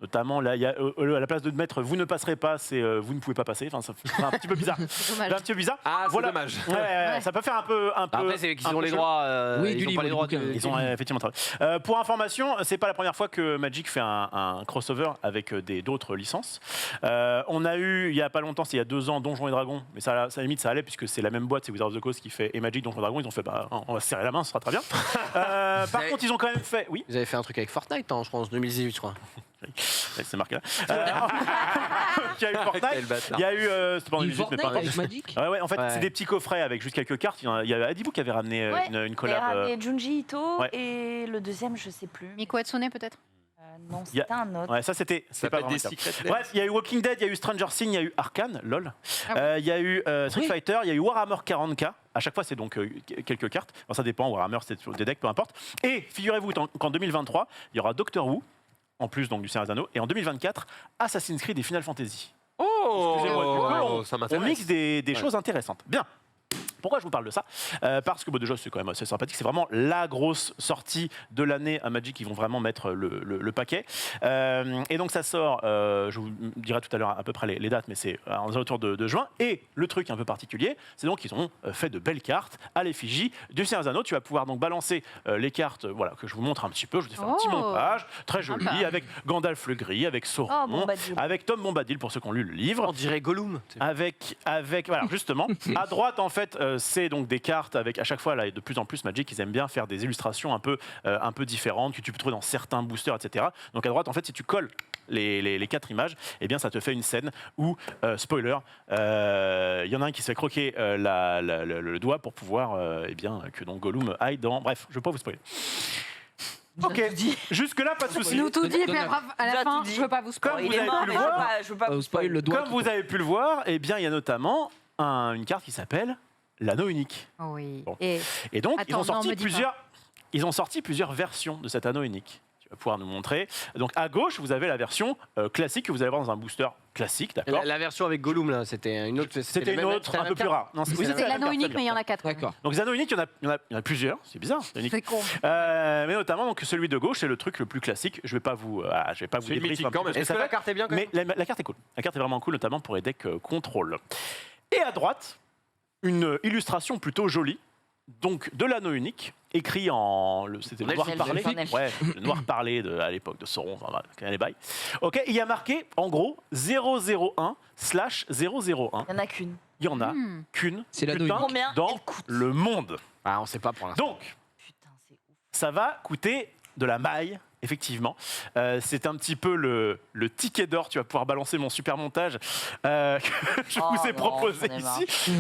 Notamment, là, il y a, à la place de mettre « vous ne passerez pas », c'est « vous ne pouvez pas passer ». Enfin, ça fait un petit peu bizarre. C'est dommage. Un petit peu bizarre. Ah, c'est Voilà. dommage. Ouais, ça peut faire un peu. Après, c'est qu'ils un ont peu les chelou. droits. Oui, ils du ont livre, pas les du droits. bouquin. Ils ont effectivement travaillé. Pour information, c'est pas la première fois que Magic fait un crossover avec d'autres licences. On a eu, il y a pas longtemps, c'était il y a 2 ans, Donjons et Dragons, mais ça, à la limite, ça allait puisque c'est la même boîte, c'est Wizards of the Coast qui fait et Magic, Donjons et Dragons, ils ont fait, bah, on va se serrer la main, ce sera très bien. Par contre, ils ont quand même fait, oui, Ils avaient fait un truc avec Fortnite, hein, je pense, 2018, je crois. c'est marqué là. Il y a eu Fortnite, Quel bâtard. il y a eu, c'était pas en Il 2018, mais Fortnite pas avec Magic. Ouais, en fait, Ouais. c'est des petits coffrets avec juste quelques cartes. Il y a Adibou qui avait ramené Ouais. une Il y collab. avait Junji Ito ouais. et le deuxième, je sais plus. Miko Hatsune peut-être. Non, Il y a- c'était un autre. Ouais, ça c'était Ça pas peut être vraiment des une carte. secrets. Bref, il y a eu Walking Dead, il y a eu Stranger Things, il y a eu Arcane, lol. Ah oui. Il y a eu Street Oui. Fighter, il y a eu Warhammer 40K. À chaque fois, c'est donc quelques cartes. Enfin, ça dépend, Warhammer, c'est sur des decks, peu importe. Et figurez-vous qu'en 2023, il y aura Doctor Who, en plus donc du Seigneur des Anneaux. Et en 2024, Assassin's Creed et Final Fantasy. Excusez-moi, du coup, ça On m'intéresse. mixe des choses intéressantes. Bien. Pourquoi je vous parle de ça Parce que déjà c'est quand même assez sympathique, c'est vraiment la grosse sortie de l'année à Magic, ils vont vraiment mettre le paquet. Et donc ça sort, je vous dirai tout à l'heure à peu près les dates, mais c'est autour de juin. Et le truc un peu particulier, c'est donc qu'ils ont fait de belles cartes à l'effigie du Seigneur des Anneaux. Tu vas pouvoir donc balancer les cartes, voilà, que je vous montre un petit peu. Je vous ai fait un petit Oh. montage, très joli, Sympa. avec Gandalf le Gris, avec Sauron, Oh, Bombadil. avec Tom Bombadil pour ceux qui ont lu le livre. On dirait Gollum. Avec voilà, justement, à droite, en fait, c'est donc des cartes avec, à chaque fois, là, et de plus en plus, Magic, ils aiment bien faire des illustrations un peu différentes que tu peux trouver dans certains boosters, etc. Donc à droite, en fait, si tu colles les 4 images, eh bien, ça te fait une scène où, spoiler, il y en a un qui se fait croquer le doigt pour pouvoir, eh bien, que donc Gollum aille dans. Bref, je ne vais pas vous spoiler. Ok, jusque-là, pas de souci. Nous tout dit, et puis après, à Déjà la fin, tout dit. je veux pas vous spoiler. Comme Il vous est avez mort, pu le mais je veux voir, pas- je veux pas vous spoil le doigt. Comme vous avez pu le voir, eh bien, il y a notamment une carte qui s'appelle l'anneau unique. Oui. Bon. Et Et donc, Attends, non, me dis ils ont sorti plusieurs versions de cet anneau unique. Tu vas pouvoir nous montrer. Donc, à gauche, vous avez la version classique que vous allez voir dans un booster classique, d'accord. La version avec Gollum, là, c'était une autre. C'était une autre, un peu plus rare. Non, Oui, c'était c'est la même l'anneau carte, unique, très mais il y bien. en a 4. D'accord. Donc, les anneaux uniques, il y en a plusieurs. C'est bizarre. c'est unique. C'est con. Mais notamment, donc, celui de gauche, c'est le truc le plus classique. Je vais pas vous C'est débrief mythique un petit quand même. peu. Est-ce que la carte est bien quand même Mais la carte est cool. La carte est vraiment cool, notamment pour les decks contrôle. Et à droite, une illustration plutôt jolie, donc de l'anneau unique, écrit c'était le En noir elfique. parlé. En elfique. Ouais, le noir parlé à l'époque de Sauron, enfin, voilà, les bails. Ok, il y a marqué en gros 001/001. Il y en a qu'une. Il y en a Hmm. qu'une C'est l'anneau putain, unique. Combien dans elle coûte le monde. Ah, on sait pas pour l'instant. Donc, Putain, c'est ouf. ça va coûter de la maille, effectivement. C'est un petit peu le ticket d'or. Tu vas pouvoir balancer mon super montage que je Oh vous ai non, proposé j'en ai marre. ici.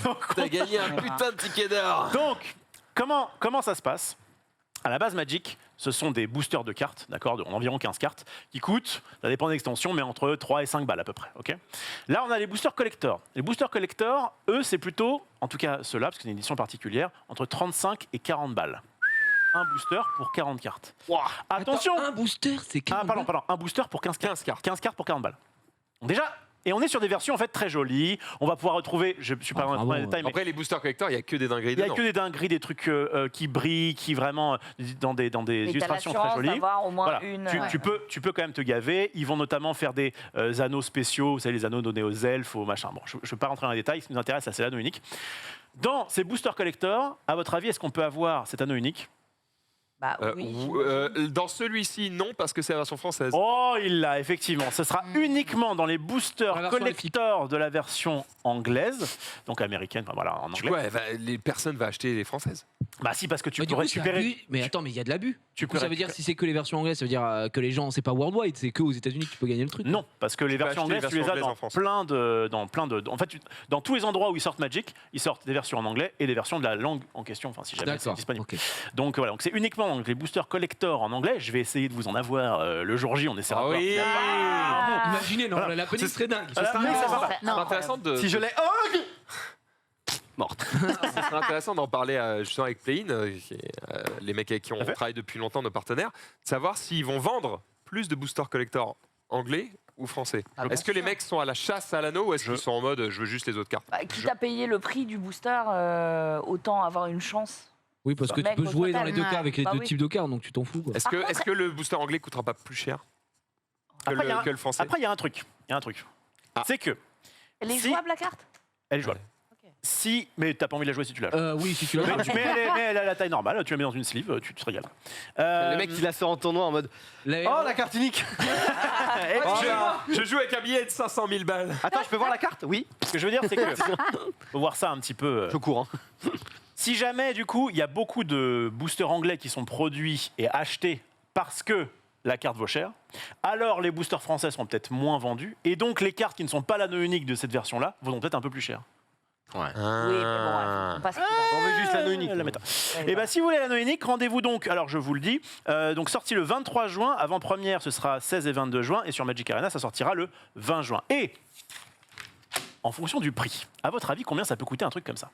Donc, T'as gagné un putain de ticket d'or. donc, comment ça se passe? À la base, Magic, ce sont des boosters de cartes, d'accord, environ 15 cartes, qui coûtent, ça dépend de l'extension, mais entre 3 et 5 balles à peu près. ok. Là, on a les boosters collector. Les boosters collector, eux, c'est plutôt, en tout cas ceux-là, parce que c'est une édition particulière, entre 35 et 40 balles. Un booster pour 40 cartes. Attention. Attends, un booster, c'est 40 Pardon, un booster pour 15 cartes. 15 cartes pour 40 balles. Donc déjà, et on est sur des versions en fait très jolies. On va pouvoir retrouver, je ne suis pas dans les détails, mais Après, les boosters collectors, il n'y a que des dingueries il n'y a dedans. que des dingueries, des trucs qui brillent, qui vraiment dans des Mais t'as illustrations très l'assurance jolies. d'avoir au moins Voilà. une. Tu peux quand même te gaver. Ils vont notamment faire des anneaux spéciaux, vous savez, les anneaux donnés aux elfes, aux machins. Bon, je ne veux pas rentrer dans les détails, ce qui nous intéresse, c'est l'anneau unique. Dans ces boosters collector, à votre avis, est-ce qu'on peut avoir cet anneau unique? Bah oui. Dans celui-ci, non, parce que c'est la version française. Oh, il l'a, effectivement. Ce sera uniquement dans les boosters La version collector de la version anglaise, donc américaine, enfin, voilà, en Du anglais. coup, les personnes vont acheter les françaises. Bah si, parce que tu Mais peux du coup, c'est récupérer... abus. Mais attends, mais il y a de l'abus. Tu Du coup, peux ça veut dire si c'est que les versions anglaises, ça veut dire que les gens, c'est pas worldwide, c'est que aux États-Unis que tu peux gagner le truc. Non, parce que les peux versions acheter les anglaises, tu les as versions dans anglaises en France. en fait, dans tous les endroits où ils sortent Magic, ils sortent des versions en anglais et des versions de la langue en question, enfin si jamais c'est D'accord. disponible. ok. Donc voilà, donc c'est uniquement donc, les boosters collector en anglais. Je vais essayer de vous en avoir le jour J, on essaiera de voir. oui. Imaginez, non, Voilà. la police serait dingue. Voilà, mais ça va pas. C'est intéressant de. Si je l'ai. Oh Ce serait intéressant d'en parler justement avec Play-in, les mecs avec qui on fait. travaille depuis longtemps, nos partenaires, de savoir s'ils vont vendre plus de boosters collector anglais ou français. Est-ce que les mecs sont à la chasse à l'anneau ou est-ce qu'ils sont en mode je veux juste les autres cartes? Bah, quitte à payer le prix du booster, autant avoir une chance. Oui, parce que tu Mec, peux au jouer dans total, les deux cas avec les bah deux oui. types de cartes, donc tu t'en fous. Quoi. Est-ce que le booster anglais coûtera pas plus cher que, Après, il y a un- que le français? Après, il y a un truc. Ah. C'est que Elle est Si. jouable la carte? elle est jouable. Ok. Si, mais t'as pas envie de la jouer si tu l'as. Oui, si tu l'as. Mais elle a la taille normale, tu la mets dans une sleeve, tu te régales. Le mec qui la sort en tournoi en mode Oh la carte unique Je joue avec un billet de 500 000 balles. Attends, je peux voir la carte Oui. Ce que je veux dire, c'est que faut voir ça un petit peu. Je cours. Hein. Si jamais, du coup, il y a beaucoup de boosters anglais qui sont produits et achetés parce que la carte vaut cher, alors les boosters français seront peut-être moins vendus, et donc les cartes qui ne sont pas l'anneau unique de cette version-là vaudront peut-être un peu plus cher. Oui, mais bon, ouais, pas ce qu'il On veut juste l'anneau unique. La méta. a. Et bien, si vous voulez l'anneau unique, rendez-vous donc, alors je vous le dis, donc sorti le 23 juin, avant-première ce sera 16 et 22 juin, et sur Magic Arena ça sortira le 20 juin. Et en fonction du prix, à votre avis, combien ça peut coûter un truc comme ça?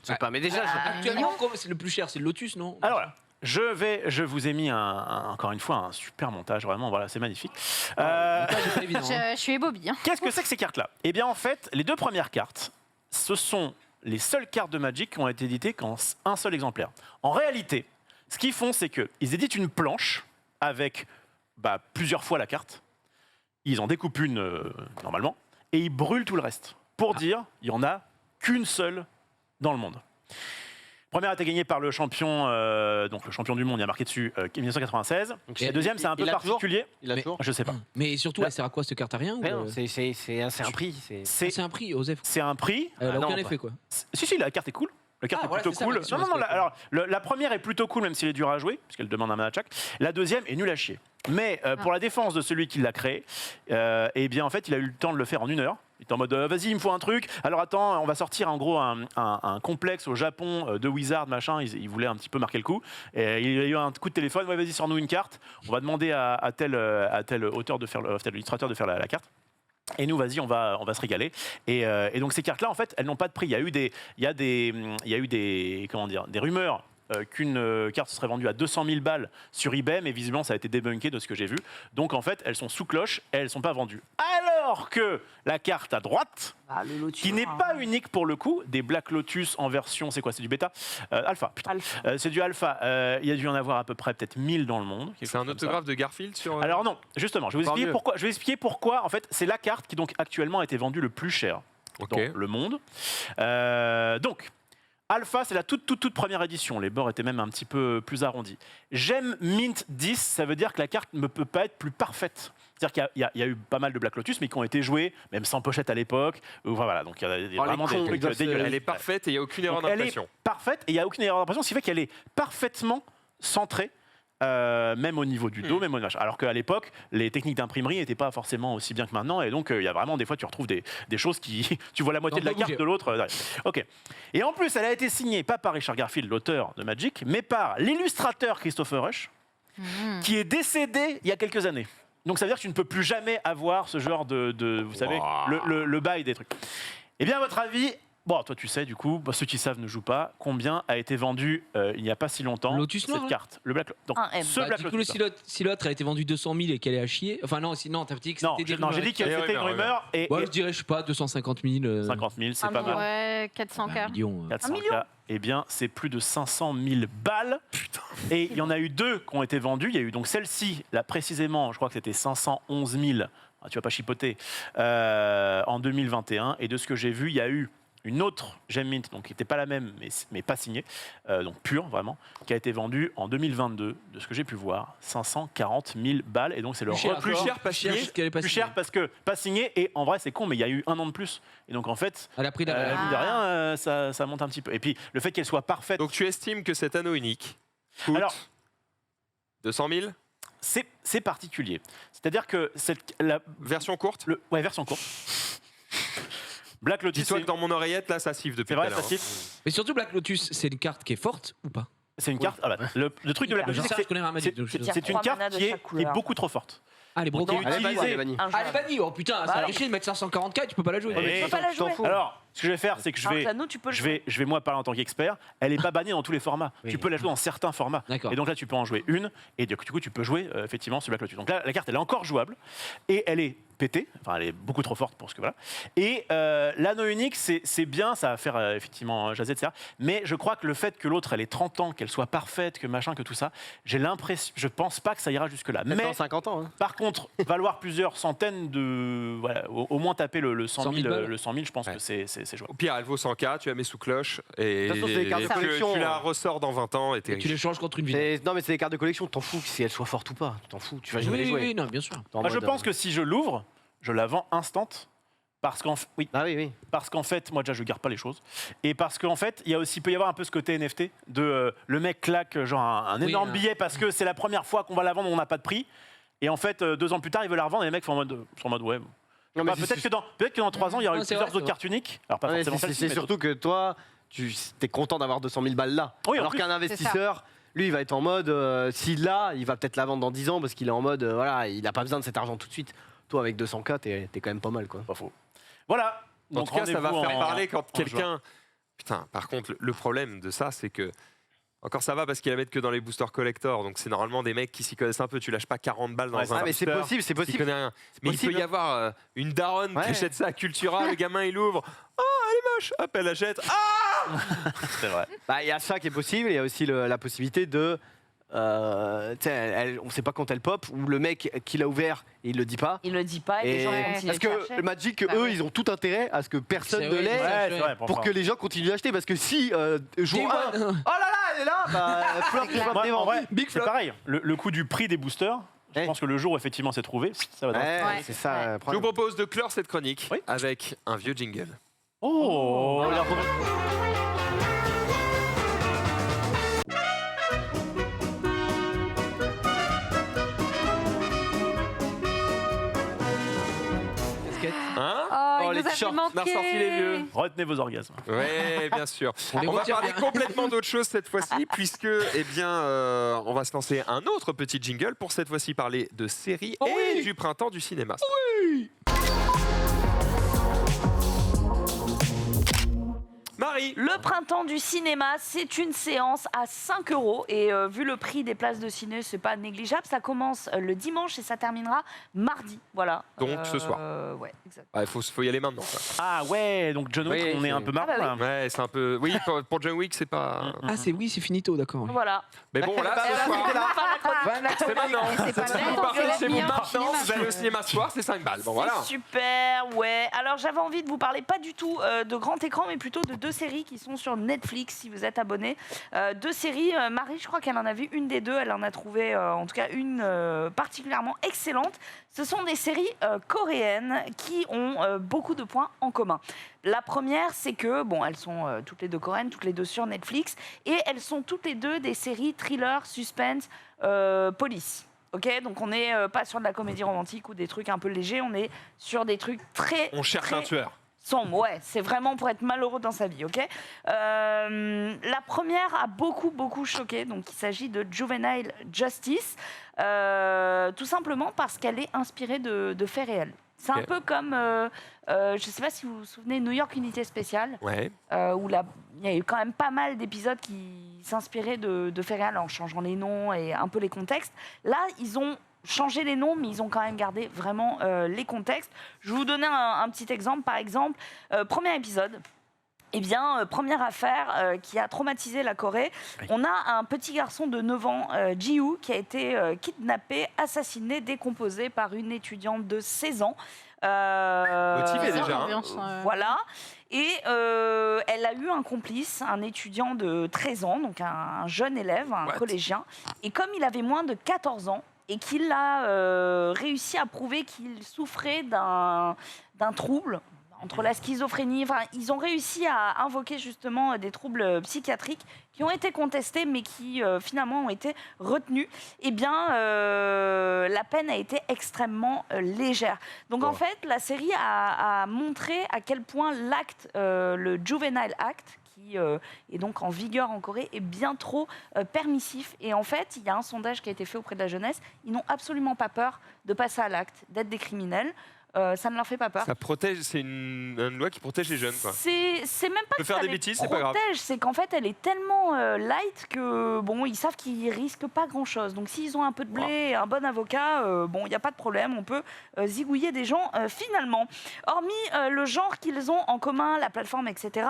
Je sais pas, mais déjà, Actuellement, c'est le plus cher, c'est le Lotus, non Alors voilà. Je vous ai mis encore une fois un super montage, vraiment, voilà, c'est magnifique. C'est pas évident. hein. Je suis ébobie. Hein. Qu'est-ce que c'est que ces cartes-là? Eh bien, en fait, les deux premières cartes, ce sont les seules cartes de Magic qui ont été éditées qu'en un seul exemplaire. En réalité, ce qu'ils font, c'est qu'ils éditent une planche avec plusieurs fois la carte. Ils en découpent une normalement et ils brûlent tout le reste. Pour dire, il n'y en a qu'une seule dans le monde. Première a été gagnée par le champion, donc le champion du monde, il y a marqué dessus 1996. Et La deuxième, c'est un peu il a toujours particulier. Il a toujours Je sais pas. Mais surtout, elle sert à quoi cette carte à rien ou, Mais non, c'est un prix. C'est un prix, Osef. c'est un prix. Elle a Ah, non, aucun pas. effet, quoi. Si, la carte est cool. La carte Ah, est voilà, plutôt c'est ça ma cool. question, Non, parce que- alors, la première est plutôt cool, même s'il est dur à jouer, puisqu'elle demande un mana chaque. La deuxième est nulle à chier. Mais pour la défense de celui qui l'a créé, eh bien, en fait, il a eu le temps de le faire en 1 heure. Il était en mode, vas-y, il me faut un truc. Alors attends, on va sortir en gros un complexe au Japon de Wizard, machin. Ils voulaient un petit peu marquer le coup. Et il a eu un coup de téléphone, ouais, vas-y, sors-nous une carte. On va demander à tel auteur de faire, tel illustrateur de faire la carte. Et nous, vas-y, on va se régaler. Et donc ces cartes-là, en fait, elles n'ont pas de prix. Il y a eu des rumeurs qu'une carte serait vendue à 200 000 balles sur eBay, mais visiblement ça a été débunké de ce que j'ai vu. Donc en fait, elles sont sous cloche et elles ne sont pas vendues. Alors que la carte à droite, Bah, le Lotus, qui n'est hein. pas unique pour le coup, des Black Lotus en version, c'est quoi? C'est du bêta? Alpha, putain. Alpha. C'est du alpha. Il y a dû en avoir à peu près peut-être 1000 dans le monde. quelque C'est un chose comme ça. autographe de Garfield sur. Alors non, justement, je vais vous Encore expliquer mieux. pourquoi. Je vais expliquer pourquoi. En fait, c'est la carte qui donc actuellement a été vendue le plus cher Ok. dans le monde. Donc, Alpha, c'est la toute première édition. Les bords étaient même un petit peu plus arrondis. Gem Mint 10, ça veut dire que la carte ne peut pas être plus parfaite. C'est-à-dire qu'il y a eu pas mal de Black Lotus, mais qui ont été joués, même sans pochette à l'époque. Enfin, voilà, donc il y a les vraiment cons, des trucs ils doivent se- dégueulasses. Elle est parfaite et il n'y a aucune erreur Donc, elle est d'impression. parfaite et il n'y a aucune erreur d'impression, ce qui fait qu'elle est parfaitement centrée. Même au niveau du dos, même au machin. Alors qu'à l'époque, les techniques d'imprimerie n'étaient pas forcément aussi bien que maintenant, et donc il y a vraiment des fois tu retrouves des choses qui, tu vois la moitié de la Dans le carte budget. de l'autre. Derrière. Ok. Et en plus, elle a été signée pas par Richard Garfield, l'auteur de Magic, mais par l'illustrateur Christopher Rush, qui est décédé il y a quelques années. Donc ça veut dire que tu ne peux plus jamais avoir ce genre de vous savez, Wow. le bail des trucs. Eh bien, à votre avis, bon, toi tu sais du coup, ceux qui savent ne jouent pas, combien a été vendu il n'y a pas si longtemps Lotus Noir, cette hein. carte, le Black donc, Un M. ce Bah, Black du coup, Lotus. si l'autre elle a été vendue 200 000 et qu'elle est à chier. Enfin, non, sinon, t'as dit que Non, c'était des non, rumeurs. j'ai dit que Des c'était une rumeurs, rumeur et, Ouais, et je dirais, je sais pas, 250 000. 50 000, c'est Un pas million. mal. Ouais, 400 Un k. million. 400 Un million. K, eh bien, c'est plus de 500 000 balles. Et il y en a eu 2 qui ont été vendues. Il y a eu donc celle-ci, là précisément, je crois que c'était 511 000. Ah, tu vas pas chipoter. En 2021. Et de ce que j'ai vu, il y a eu une autre gemme mint, donc qui n'était pas la même, mais pas signée, donc pure vraiment, qui a été vendue en 2022, de ce que j'ai pu voir, 540 000 balles. Et donc c'est le Plus cher, record Plus cher, pas signé. parce qu'elle est pas plus signée. cher parce que pas signé. Et en vrai, c'est con, mais il y a eu 1 an de plus. Et donc en fait, Elle a pris la. mine de rien, ça monte un petit peu. Et puis le fait qu'elle soit parfaite, Donc tu estimes que cet anneau unique coûte Alors- 200 000? c'est particulier. C'est-à-dire que la Version courte? version courte. Black Lotus, Dis-toi que dans mon oreillette, là, ça siffle depuis c'est tout à vrai, l'heure. ça siffle. Mais surtout Black Lotus, c'est une carte qui est forte ou pas? C'est une carte. Ah bah, le truc de Black Lotus, Genre ça, c'est je connais un Magic. donc je- Il y a c'est une 3 carte manas de qui est chaque couleur. beaucoup trop forte. Ah, les brocants. Ok. Elle est bannie, elle est bannie. Ah, elle est bannie. Oh putain, ça alors. a chier de mettre 540K, tu peux pas la jouer. Mais Tu peux pas la tu t'en jouer. fous. Alors, ce que je vais faire, c'est que Alors que l'anneau, tu peux le jouer. je vais moi parler en tant qu'expert. Elle n'est pas bannie dans tous les formats. Oui. Tu peux la jouer dans certains formats. D'accord. Et donc là, tu peux en jouer une. Et du coup, tu peux jouer effectivement sur Black Lotus. Donc là, la carte, elle est encore jouable. Et elle est pétée. Enfin, elle est beaucoup trop forte pour ce que voilà. Et l'anneau unique, c'est bien. Ça va faire effectivement jaser, etc. Mais je crois que le fait que l'autre, elle ait 30 ans, qu'elle soit parfaite, que machin, que tout ça, j'ai l'impression. Je pense pas que ça ira jusque-là. Mais Mais 50 ans. Hein. par contre, valoir plusieurs centaines de. Voilà, au moins taper le 100 000, balles. le 100 000, je pense Ouais. que c'est jouable. Au pire, elle vaut 100K, tu la mets sous cloche et De toute façon, c'est des cartes de tu collection, la hein. ressors dans 20 ans et t'es Tu riche. les changes contre une vie. Non, mais c'est des cartes de collection, t'en fous si elles soient fortes ou pas. T'en fous, tu vas jamais les Oui, jouer. oui, non, bien sûr. T'es en Moi, je mode, pense que si je l'ouvre, je la vends instant. Parce Ah oui, oui. qu'en fait, moi déjà je garde pas les choses. Et parce qu'en fait, peut y avoir un peu ce côté NFT de le mec claque genre un Oui, énorme hein. billet parce que c'est la première fois qu'on va la vendre, on n'a pas de prix. Et en fait, 2 ans plus tard, il veut la revendre et les mecs sont en mode ouais. Non, mais Bah, peut-être que dans 3 ans, il y aura Non, eu c'est plusieurs vrai, autres cartes uniques. Alors pas Ouais, forcément c'est celle-ci, c'est mais surtout que toi, tu es content d'avoir 200 000 balles là. Oui, en Alors plus, qu'un investisseur, lui, il va être en mode, s'il l'a, il va peut-être la vendre dans 10 ans parce qu'il est en mode, voilà, il n'a pas besoin de cet argent tout de suite. Toi, avec 200K, t'es quand même pas mal, quoi. pas faux. Voilà. En Donc, tout cas, ça va rendez-vous faire en- parler quand en juin. quelqu'un. Putain, par contre, le problème de ça, c'est que. Encore ça va parce qu'ils la mettent que dans les boosters collector, donc c'est normalement des mecs qui s'y connaissent un peu. Tu lâches pas 40 balles dans Ouais, un Ah, mais c'est booster possible, c'est qui possible. connaît rien. Mais il possible, peut y hein. avoir une daronne Ouais. qui achète ça à Cultura, le gamin il ouvre. Oh, elle est moche. Hop, elle achète. Ah C'est vrai. Bah, il y a ça qui est possible, il y a aussi la possibilité de. Tu sais, on sait pas quand elle pop, ou le mec qui l'a ouvert, il le dit pas. Il le dit pas et les Et gens continuent parce de que chercher. le Magic, Bah eux, oui. ils ont tout intérêt à ce que personne C'est ne vrai, l'ait. Ouais, c'est vrai. Pour que les gens continuent d'acheter, parce que si jour Day 1, one. oh là là, elle est là, bah, flop, flop, Moi, des en ventes. vrai, Big c'est flop. pareil. Le coût du prix des boosters, je Ouais. pense que le jour où effectivement c'est trouvé, ça va dans Ouais, Ouais. c'est ça Ouais. le Je vous problème. propose de clore cette chronique Oui. avec un vieux jingle. Oh, Casquette. Hein Oh, Oh, il les nous a fait t-shirts. On a ressorti les manquer. vieux. Retenez vos orgasmes. Ouais, bien sûr. les On va retire parler bien. complètement d'autre chose cette fois-ci, puisque, eh bien, on va se lancer un autre petit jingle pour cette fois-ci parler de séries Oh et oui. du printemps du cinéma. Marie, Le printemps du cinéma, c'est une séance à 5 € et vu le prix des places de ciné, c'est pas négligeable. Ça commence le dimanche et ça terminera mardi. Voilà. Donc, ce soir. Ouais, exact. il faut y aller maintenant. quoi. Ah ouais, donc John Wick, Oui, on est un c'est- peu marrant Ah bah là. Ouais, c'est un peu. Oui, pour John Wick, c'est pas. Ah, c'est finito, d'accord. Voilà. Mais bon, là, Bah, ce là, soir, c'était là. c'est maintenant. C'est pas Si vrai. vous partez Donc, chez vous la maintenant, cinéma. vous allez au cinéma ce soir, c'est 5 balles. Bon, voilà. C'est super, ouais. Alors j'avais envie de vous parler pas du tout de grand écran, mais plutôt de 2 séries qui sont sur Netflix, si vous êtes abonné. 2 séries, Marie, je crois qu'elle en a vu une des deux, elle en a trouvé en tout cas une particulièrement excellente. Ce sont des séries coréennes qui ont beaucoup de points en commun. La première, c'est que, bon, elles sont toutes les deux coréennes, toutes les deux sur Netflix, et elles sont toutes les deux des séries thriller, suspense, police. Ok, donc on n'est pas sur de la comédie romantique ou des trucs un peu légers, on est sur des trucs très On cherche très un tueur. sombre. Ouais, c'est vraiment pour être malheureux dans sa vie, ok. La première a beaucoup choqué, donc il s'agit de Juvenile Justice, tout simplement parce qu'elle est inspirée de faits réels. C'est un Ok. peu comme, je ne sais pas si vous vous souvenez, New York Unité Spéciale, Ouais. où il y a eu quand même pas mal d'épisodes qui s'inspiraient de faits réels en changeant les noms et un peu les contextes. Là, ils ont changé les noms, mais ils ont quand même gardé vraiment les contextes. Je vais vous donner un petit exemple. Par exemple, premier épisode. Eh bien, première affaire qui a traumatisé la Corée. Oui. On a un petit garçon de 9 ans, Ji-woo, qui a été kidnappé, assassiné, décomposé par une étudiante de 16 ans. Motivée, C'est déjà, hein. l'ambiance, Voilà. Et elle a eu un complice, un étudiant de 13 ans, donc un jeune élève, un What? collégien. Et comme il avait moins de 14 ans et qu'il a réussi à prouver qu'il souffrait d'un trouble entre la schizophrénie, enfin, ils ont réussi à invoquer justement des troubles psychiatriques qui ont été contestés mais qui finalement ont été retenus. Eh bien, la peine a été extrêmement légère. Donc en fait, la série a montré à quel point l'acte, le Juvenile Act, qui est donc en vigueur en Corée, est bien trop permissif. Et en fait, il y a un sondage qui a été fait auprès de la jeunesse. Ils n'ont absolument pas peur de passer à l'acte, d'être des criminels. Ça ne leur fait pas peur. Ça protège, c'est une loi qui protège les jeunes, quoi. C'est même pas peut que faire ça des les bêtises, c'est pas grave. protège, c'est qu'en fait elle est tellement light que bon, ils savent qu'ils risquent pas grand chose. Donc s'ils ont un peu de blé et un bon avocat, bon, il n'y a pas de problème, on peut zigouiller des gens finalement. Hormis le genre qu'ils ont en commun, la plateforme, etc.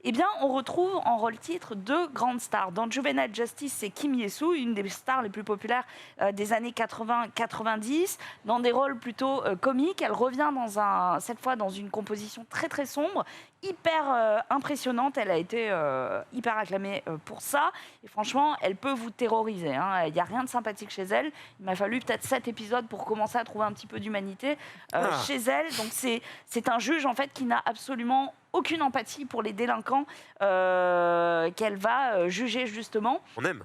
Eh bien, on retrouve en rôle titre deux grandes stars. Dans Juvenile Justice, c'est Kim Ye-soo, une des stars les plus populaires des années 80-90, dans des rôles plutôt comiques. Elle revient cette fois dans une composition très très sombre, hyper impressionnante. Elle a été hyper acclamée pour ça. Et franchement, elle peut vous terroriser, hein. Il n'y a rien de sympathique chez elle. Il m'a fallu peut-être 7 épisodes pour commencer à trouver un petit peu d'humanité chez elle. Donc c'est un juge en fait qui n'a absolument aucune empathie pour les délinquants qu'elle va juger justement. On aime.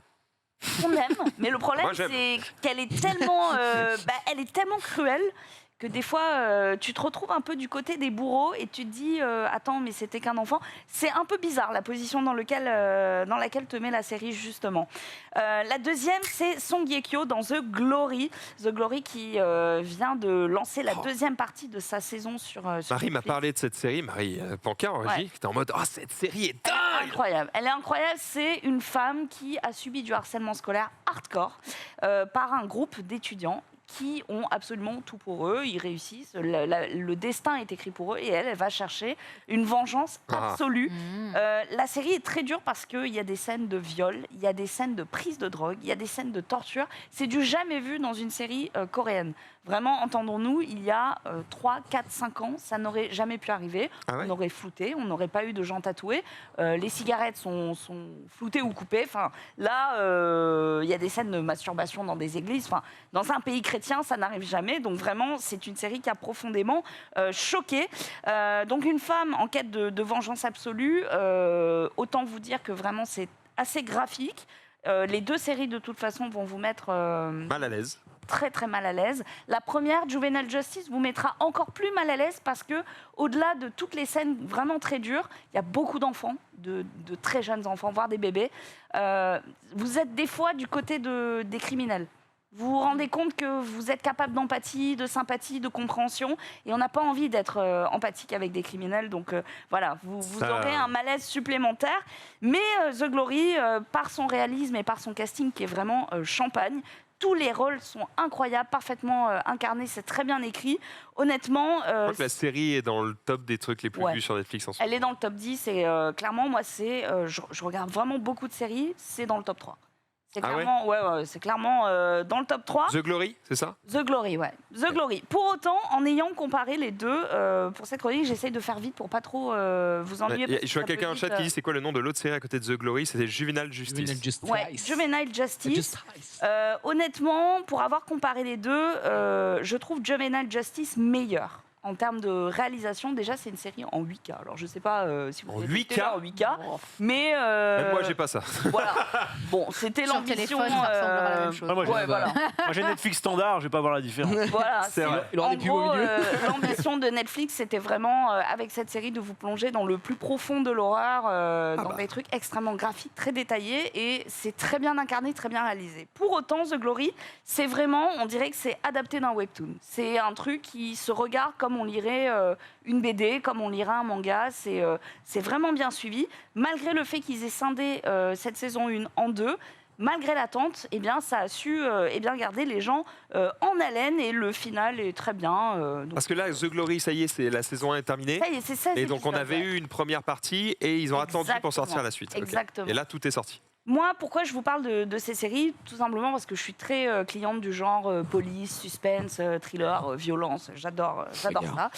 On aime, mais le problème Moi, j'aime. c'est qu'elle est tellement, elle est tellement cruelle que des fois, tu te retrouves un peu du côté des bourreaux et tu te dis attends, mais c'était qu'un enfant. C'est un peu bizarre la position dans laquelle te met la série, justement. La deuxième, c'est Song Ye-kyo dans The Glory. The Glory qui vient de lancer la deuxième partie de sa saison sur Marie m'a Netflix. parlé de cette série, Marie Pancard, en régie, qui était en mode « Ah, cette série est dingue !» Incroyable. Elle est incroyable. C'est une femme qui a subi du harcèlement scolaire hardcore par un groupe d'étudiants qui ont absolument tout pour eux. Ils réussissent. Le destin est écrit pour eux et elle va chercher une vengeance absolue. La série est très dure parce qu'il y a des scènes de viol, il y a des scènes de prise de drogue, il y a des scènes de torture. C'est du jamais vu dans une série coréenne. Vraiment, entendons-nous, il y a 3, 4, 5 ans, ça n'aurait jamais pu arriver. Ah ouais. On aurait flouté, on n'aurait pas eu de gens tatoués. Les cigarettes sont floutées ou coupées. Enfin, là, il y a des scènes de masturbation dans des églises. Enfin, dans un pays chrétien, ça n'arrive jamais. Donc vraiment, c'est une série qui a profondément choqué. Donc une femme en quête de vengeance absolue, autant vous dire que vraiment c'est assez graphique. Les deux séries, de toute façon, vont vous mettre Mal à l'aise. très très mal à l'aise. La première, Juvenile Justice, vous mettra encore plus mal à l'aise parce que au-delà de toutes les scènes vraiment très dures, il y a beaucoup d'enfants, de très jeunes enfants, voire des bébés. Vous êtes des fois du côté des criminels. Vous vous rendez compte que vous êtes capable d'empathie, de sympathie, de compréhension, et on n'a pas envie d'être empathique avec des criminels. Donc voilà, vous aurez un malaise supplémentaire. Mais The Glory, par son réalisme et par son casting qui est vraiment champagne, tous les rôles sont incroyables, parfaitement incarnés, c'est très bien écrit. Honnêtement, Je crois que la série est dans le top des trucs les plus vus sur Netflix en ce elle moment. est dans le top 10 et clairement, moi, je regarde vraiment beaucoup de séries, c'est dans le top 3. C'est Ah ouais clairement, c'est clairement dans le top 3. The Glory, c'est ça? The Glory, ouais. The Glory. Pour autant, en ayant comparé les deux, pour cette chronique, j'essaye de faire vite pour pas trop vous ennuyer. parce que Je vois ça quelqu'un peut en chat vite, qui dit c'est quoi le nom de l'autre série à côté de The Glory? C'était Juvenile Justice. Juvenile Justice. Ouais, Juvenile Justice. Justice. Honnêtement, pour avoir comparé les deux, je trouve Juvenile Justice meilleur. En termes de réalisation, déjà, c'est une série en 8K. Alors, je sais pas si vous En avez 8K? été là en 8K, mais... Même moi, j'ai pas ça. Voilà. Bon, c'était Sur l'ambition... téléphone, ça ressemblera à la même chose. Ah, moi, j'ai Ouais, voilà. moi, j'ai Netflix standard, je vais pas voir la différence. Voilà, C'est vrai. Il aura en des pubs au gros, milieu. l'ambition de Netflix, c'était vraiment, avec cette série, de vous plonger dans le plus profond de l'horreur, dans des trucs extrêmement graphiques, très détaillés, et c'est très bien incarné, très bien réalisé. Pour autant, The Glory, c'est vraiment, on dirait que c'est adapté d'un webtoon. C'est un truc qui se regarde comme on lirait une BD, comme on lirait un manga. C'est vraiment bien suivi. Malgré le fait qu'ils aient scindé cette saison 1 en 2, malgré l'attente, eh bien, ça a su garder les gens en haleine et le final est très bien. Donc, Parce que là, The Glory, ça y est, la saison 1 est terminée. ça y est, c'est 16 Et donc, on épisodes, avait ouais. eu une première partie et ils ont attendu pour Exactement. sortir la suite. Ok. Exactement. Et là, tout est sorti. Moi, pourquoi je vous parle de ces séries? Tout simplement parce que je suis très cliente du genre police, suspense, thriller, violence. J'adore ça.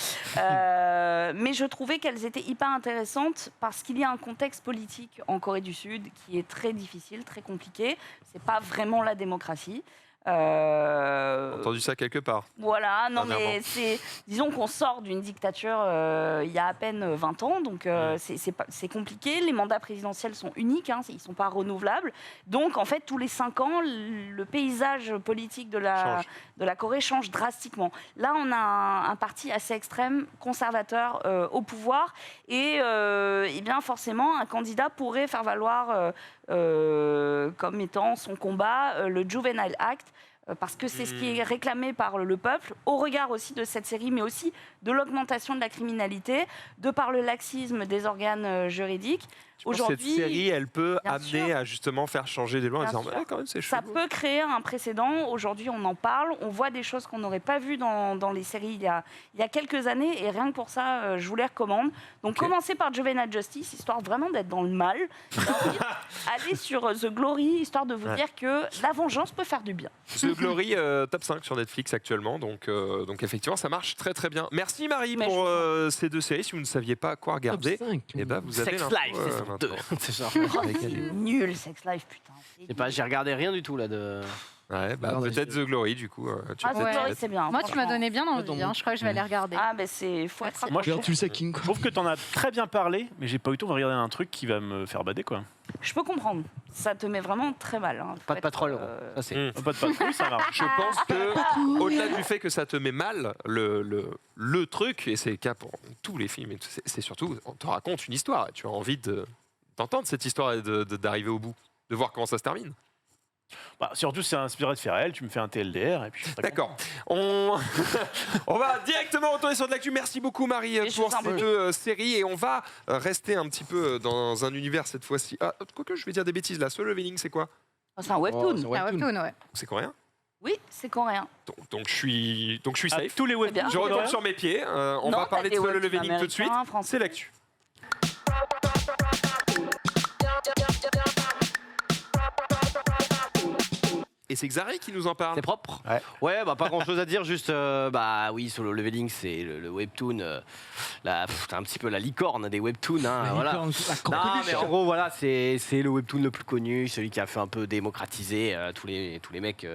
Mais je trouvais qu'elles étaient hyper intéressantes parce qu'il y a un contexte politique en Corée du Sud qui est très difficile, très compliqué. C'est pas vraiment la démocratie. Entendu ça quelque part. Voilà, non Dernièrement. mais disons qu'on sort d'une dictature il y a à peine 20 ans, donc c'est compliqué. Les mandats présidentiels sont uniques, ils ne sont pas renouvelables. Donc en fait, tous les 5 ans, le paysage politique de la Corée change drastiquement. Là, on a un parti assez extrême, conservateur au pouvoir, et bien forcément, un candidat pourrait faire valoir comme étant son combat le Juvenile Act, parce que c'est ce qui est réclamé par le peuple, au regard aussi de cette série, mais aussi de l'augmentation de la criminalité, de par le laxisme des organes juridiques. Cette série, elle peut Bien amener sûr. à justement faire changer des lois en Bien disant, sûr. quand même, c'est Ça chelou. peut créer un précédent. Aujourd'hui, on en parle. On voit des choses qu'on n'aurait pas vues dans les séries il y a quelques années. Et rien que pour ça, je vous les recommande. Donc, commencez par Juvenile Justice, histoire vraiment d'être dans le mal. Et ensuite, allez sur The Glory, histoire de vous dire que la vengeance peut faire du bien. The Glory, top 5 sur Netflix actuellement. Donc effectivement, ça marche très très bien. Merci Marie Mais pour ces 2 séries. Si vous ne saviez pas quoi regarder, Top 5. eh ben, vous avez Sex l'info, Life, c'est ça. maintenant. C'est ça. Nul, Sex Life, putain. Je sais pas, j'ai regardé rien du tout là de. Ouais, bah, Non, peut-être The Glory du coup. Tu Ah, peux The Ouais. peut-être- Glory, c'est bien. Moi, tu m'as franchement. donné bien envie. Attends, Je crois que je vais aller regarder. Ah, ben faut être Moi, je Regarde, tu le sais, King, quoi. Je trouve que t'en as très bien parlé, mais j'ai pas eu le temps de regarder un truc qui va me faire bader, quoi. Je peux comprendre. Ça te met vraiment très mal. Faut Pas de être, patrol. Ça, c'est. Pas de patrouille, ça marche. Je pense que, au-delà du fait que ça te met mal, le truc, et c'est le cas pour tous les films, c'est surtout, on te raconte une histoire. Et tu as envie d'entendre cette histoire et d'arriver au bout, de voir comment ça se termine. Bah, surtout, c'est inspiré de faits réels, tu me fais un TLDR et puis. je serai D'accord. On... on va directement retourner sur de l'actu. Merci beaucoup Marie Et je pour vous en ces prie. 2 séries. Et on va rester un petit peu dans un univers cette fois-ci. Ah, quoique je vais dire des bêtises là. Solo Leveling, c'est quoi? C'est un webtoon. c'est Ah, webtoon, ouais. C'est coréen? Oui, c'est coréen. Donc je suis Ah, safe. tous les Eh bien, webtoons. Je c'est retombe bien. sur mes pieds. On Non, va parler de t'as des Solo webtoons Leveling tout de suite. américains, français. C'est l'actu. Et c'est Xari qui nous en parle. C'est propre. Ouais. Bah pas grand chose à dire, juste bah oui, Solo Leveling, c'est le webtoon, c'est un petit peu la licorne des webtoons, hein, voilà. Non, mais en gros, voilà, c'est le webtoon le plus connu, celui qui a fait un peu démocratiser tous les mecs.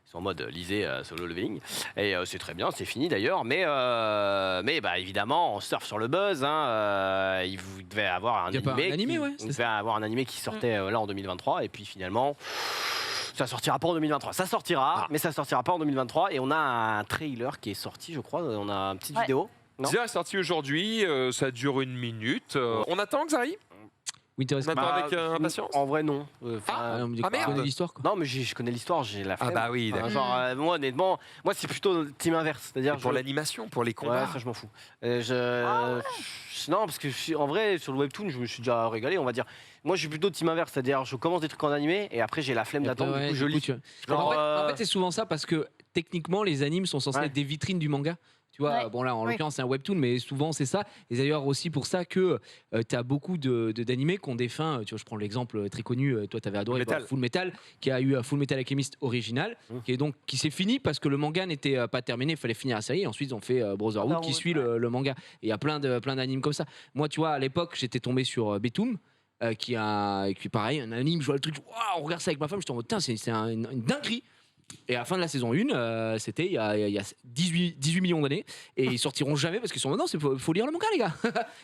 Sont en mode lisez Solo Leveling et c'est très bien, c'est fini d'ailleurs, mais bah évidemment on surfe sur le buzz, il devait avoir un Il y a pas animé, un animé, ouais, on c'est devait avoir un animé qui sortait là en 2023 et puis finalement ça sortira pas en 2023. Ça sortira, mais ça sortira pas en 2023 et on a un trailer qui est sorti, je crois, on a une petite Ouais. vidéo. Non. Teaser est sorti aujourd'hui, ça dure 1 minute. On attend Xari? Winter is On attend Coming. avec impatience. En vrai non. Ah, non, mais Ah, tu merde. connais l'histoire, quoi. Non mais je connais l'histoire, j'ai la flemme. bah oui, d'accord. Genre moi honnêtement, moi c'est plutôt team inverse, c'est-à-dire Pour l'animation, pour les combats. Ouais, ça je m'en fous. Non, parce que en vrai, sur le webtoon, je me suis déjà régalé, on va dire. Moi, je suis plutôt team inverse, c'est-à-dire je commence des trucs en animé et après j'ai la flemme Et après, d'attendre, ouais, du coup je lis. tu vois. Genre, En fait, c'est souvent ça parce que techniquement, les animes sont censés Ouais. être des vitrines du manga. Tu vois, Ouais. bon là, en Oui. l'occurrence, c'est un webtoon, mais souvent c'est ça. Et d'ailleurs aussi pour ça que tu as beaucoup d'animés qui ont des fins. Tu vois, je prends l'exemple très connu, toi tu avais adoré Full Metal. Full Metal, qui a eu Full Metal Alchemist original, qui s'est fini parce que le manga n'était pas terminé, il fallait finir la série. Ensuite, ils ont fait Brotherhood qui Brotherhood, suit le manga. Et il y a plein d'animes comme ça. Moi, tu vois, à l'époque, j'étais tombé sur Betum. Qui pareil, un anime, je vois le truc, waouh, on regarde ça avec ma femme, j'étais en mode, putain, c'est une dinguerie. Et à la fin de la saison 1, c'était il y a 18 millions d'années, et ils sortiront jamais parce qu'ils sont non, faut lire le manga, les gars.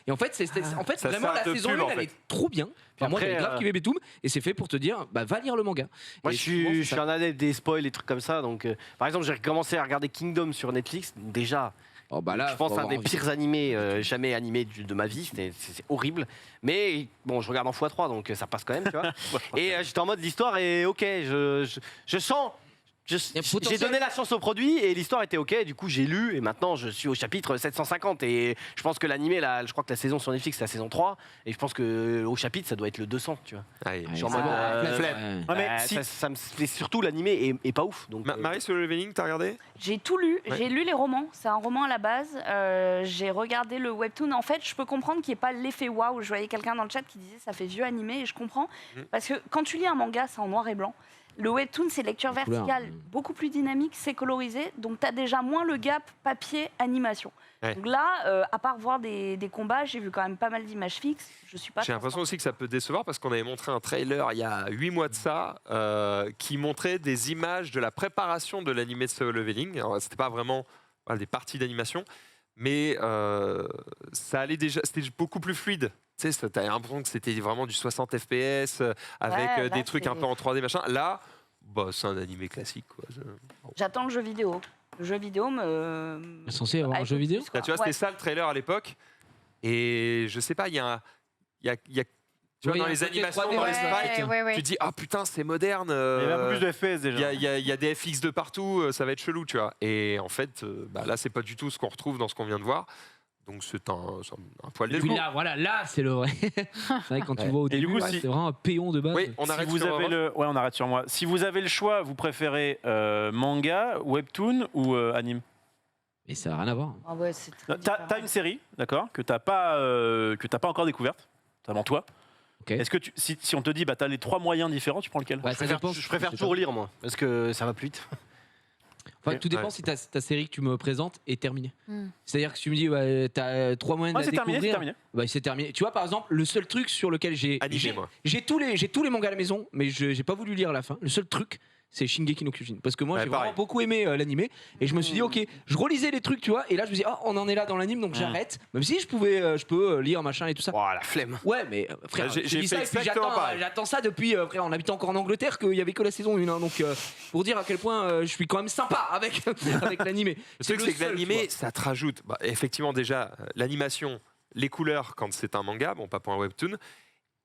Et en fait, Ça vraiment sert la de saison pub, 1, en elle fait. est trop bien. Enfin, moi, après, j'avais grave kiffé Betum, et c'est fait pour te dire, bah, va lire le manga. Moi, Et je souvent, suis, c'est je suis ça. un adepte des spoils et trucs comme ça. Donc, par exemple, j'ai commencé à regarder Kingdom sur Netflix. Déjà, Oh, bah là, je pense faut un avoir des envie. pires animés jamais animés de ma vie. C'est horrible. Mais bon, je regarde en x3, donc ça passe quand même, tu vois. Et j'étais en mode l'histoire est ok. Je sens. J'ai donné la chance au produit et l'histoire était ok. Du coup, j'ai lu et maintenant je suis au chapitre 750. Et je pense que l'animé, là, je crois que la saison sur Netflix, c'est la saison 3. Et je pense qu'au chapitre, ça doit être le 200, tu vois. Allez, Ouais, Genre c'est en mode, bon, flemme. Ouais, mais Bah, si- mais surtout, l'animé est pas ouf. Donc, Marie, Solo Leveling, t'as regardé? J'ai tout lu, Ouais. j'ai lu les romans, c'est un roman à la base, j'ai regardé le webtoon. En fait, je peux comprendre qu'il n'y ait pas l'effet waouh. Je voyais quelqu'un dans le chat qui disait ça fait vieux animé et je comprends. Parce que quand tu lis un manga, c'est en noir et blanc. Le webtoon, c'est lecture couleurs. verticale, beaucoup plus dynamique, c'est colorisé, donc tu as déjà moins le gap papier-animation. Ouais. Donc là, à part voir des combats, j'ai vu quand même pas mal d'images fixes. Je suis pas J'ai très l'impression aussi que ça peut décevoir parce qu'on avait montré un trailer il y a 8 mois de ça qui montrait des images de la préparation de l'animé de Solo Leveling. Alors, c'était pas vraiment des parties d'animation, mais ça allait déjà, c'était beaucoup plus fluide. Tu sais, t'avais l'impression que c'était vraiment du 60 FPS avec Ouais, là, des trucs un c'est- peu en 3D machin. Là, bah, c'est un animé classique, quoi. J'attends le jeu vidéo. Le jeu vidéo me. C'est censé avoir un jeu vidéo. Là, tu vois, c'était ça le trailer à l'époque. Et je sais pas, il y a tu vois, Oui, dans un les côté animations, 3D, dans les ouais. sprites, tu te dis, ah putain, c'est moderne. Il y avait un peu plus de FPS Il déjà. y a des FX de partout, ça va être chelou, tu vois. Et en fait, là, c'est pas du tout ce qu'on retrouve dans ce qu'on vient de voir. Donc c'est un poil Et d'élephant. puis là, voilà, là c'est le vrai. C'est vrai que quand tu le vois au Et du début, coup, ouais, si- c'est vraiment un péon de base. Oui, on Si arrête vous sur avez Europe. ouais, on arrête sur moi. Si vous avez le choix, vous préférez manga, webtoon ou anime? Et ça n'a rien à voir. Ah ouais, c'est très T'as différent. t'as une série, d'accord, que t'as pas encore découverte, avant toi. Ok. Est-ce que si on te dit, bah t'as les 3 moyens différents, tu prends lequel? Ouais, ça dépend. je préfère sais toujours pas. lire, moi, parce que ça va plus vite. Enfin, tout dépend Ouais. si ta série que tu me présentes est terminée. Hmm. C'est-à-dire que si tu me dis, ouais, t'as 3 moyens Ouais, de c'est la terminé, c'est découvrir. terminé. Bah, c'est terminé. Tu vois, par exemple, le seul truc sur lequel Animé, moi. j'ai tous les mangas à la maison, mais j'ai pas voulu lire à la fin. Le seul truc, c'est Shingeki no Kyojin. Parce que moi, Ouais, j'ai pareil. vraiment beaucoup aimé l'animé. Et je me suis dit, ok, je relisais les trucs, tu vois. Et là, je me dis, ah, on en est là dans l'anime, donc j'arrête. Même si je peux lire machin et tout ça. Oh, la flemme. Ouais, mais frère, Ouais, j'ai je dis fait ça et puis exactement pareil. j'attends ça depuis, frère, on habite encore en Angleterre, qu'il y avait que la saison 1. Donc, pour dire à quel point je suis quand même sympa avec, avec l'animé. Le truc, c'est que seul, tu l'animé, vois. ça te rajoute, effectivement, déjà, l'animation, les couleurs quand c'est un manga, bon, pas pour un webtoon.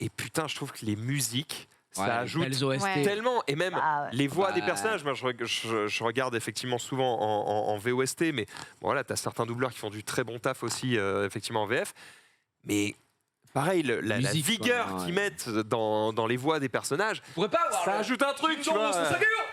Et putain, je trouve que les musiques, Ouais, ça les ajoute belles OST. Ouais. tellement. Et même Ah ouais. les voix des Ouais. personnages, moi je regarde effectivement souvent en VOST, mais bon, voilà, tu as certains doubleurs qui font du très bon taf aussi, effectivement en VF. Mais pareil, la Musique, vigueur quoi, ouais. qu'ils mettent dans les voix des personnages, On pourrait pas avoir. ça le- ajoute un truc, tu vois.